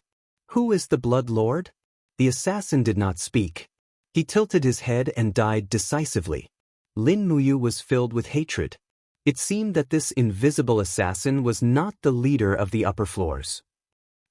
Who is the Blood Lord? The assassin did not speak. He tilted his head and died decisively. Lin Muyu was filled with hatred. It seemed that this invisible assassin was not the leader of the upper floors.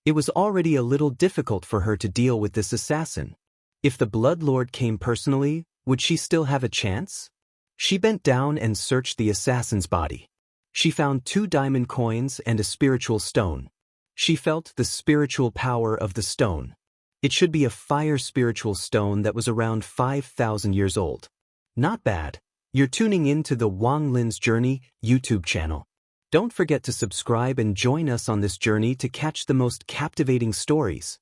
It was already a little difficult for her to deal with this assassin. If the Blood Lord came personally, would she still have a chance? She bent down and searched the assassin's body. She found 2 diamond coins and a spiritual stone. She felt the spiritual power of the stone. It should be a fire spiritual stone that was around 5,000 years old. Not bad. You're tuning in to the Wang Lin's Journey YouTube channel. Don't forget to subscribe and join us on this journey to catch the most captivating stories.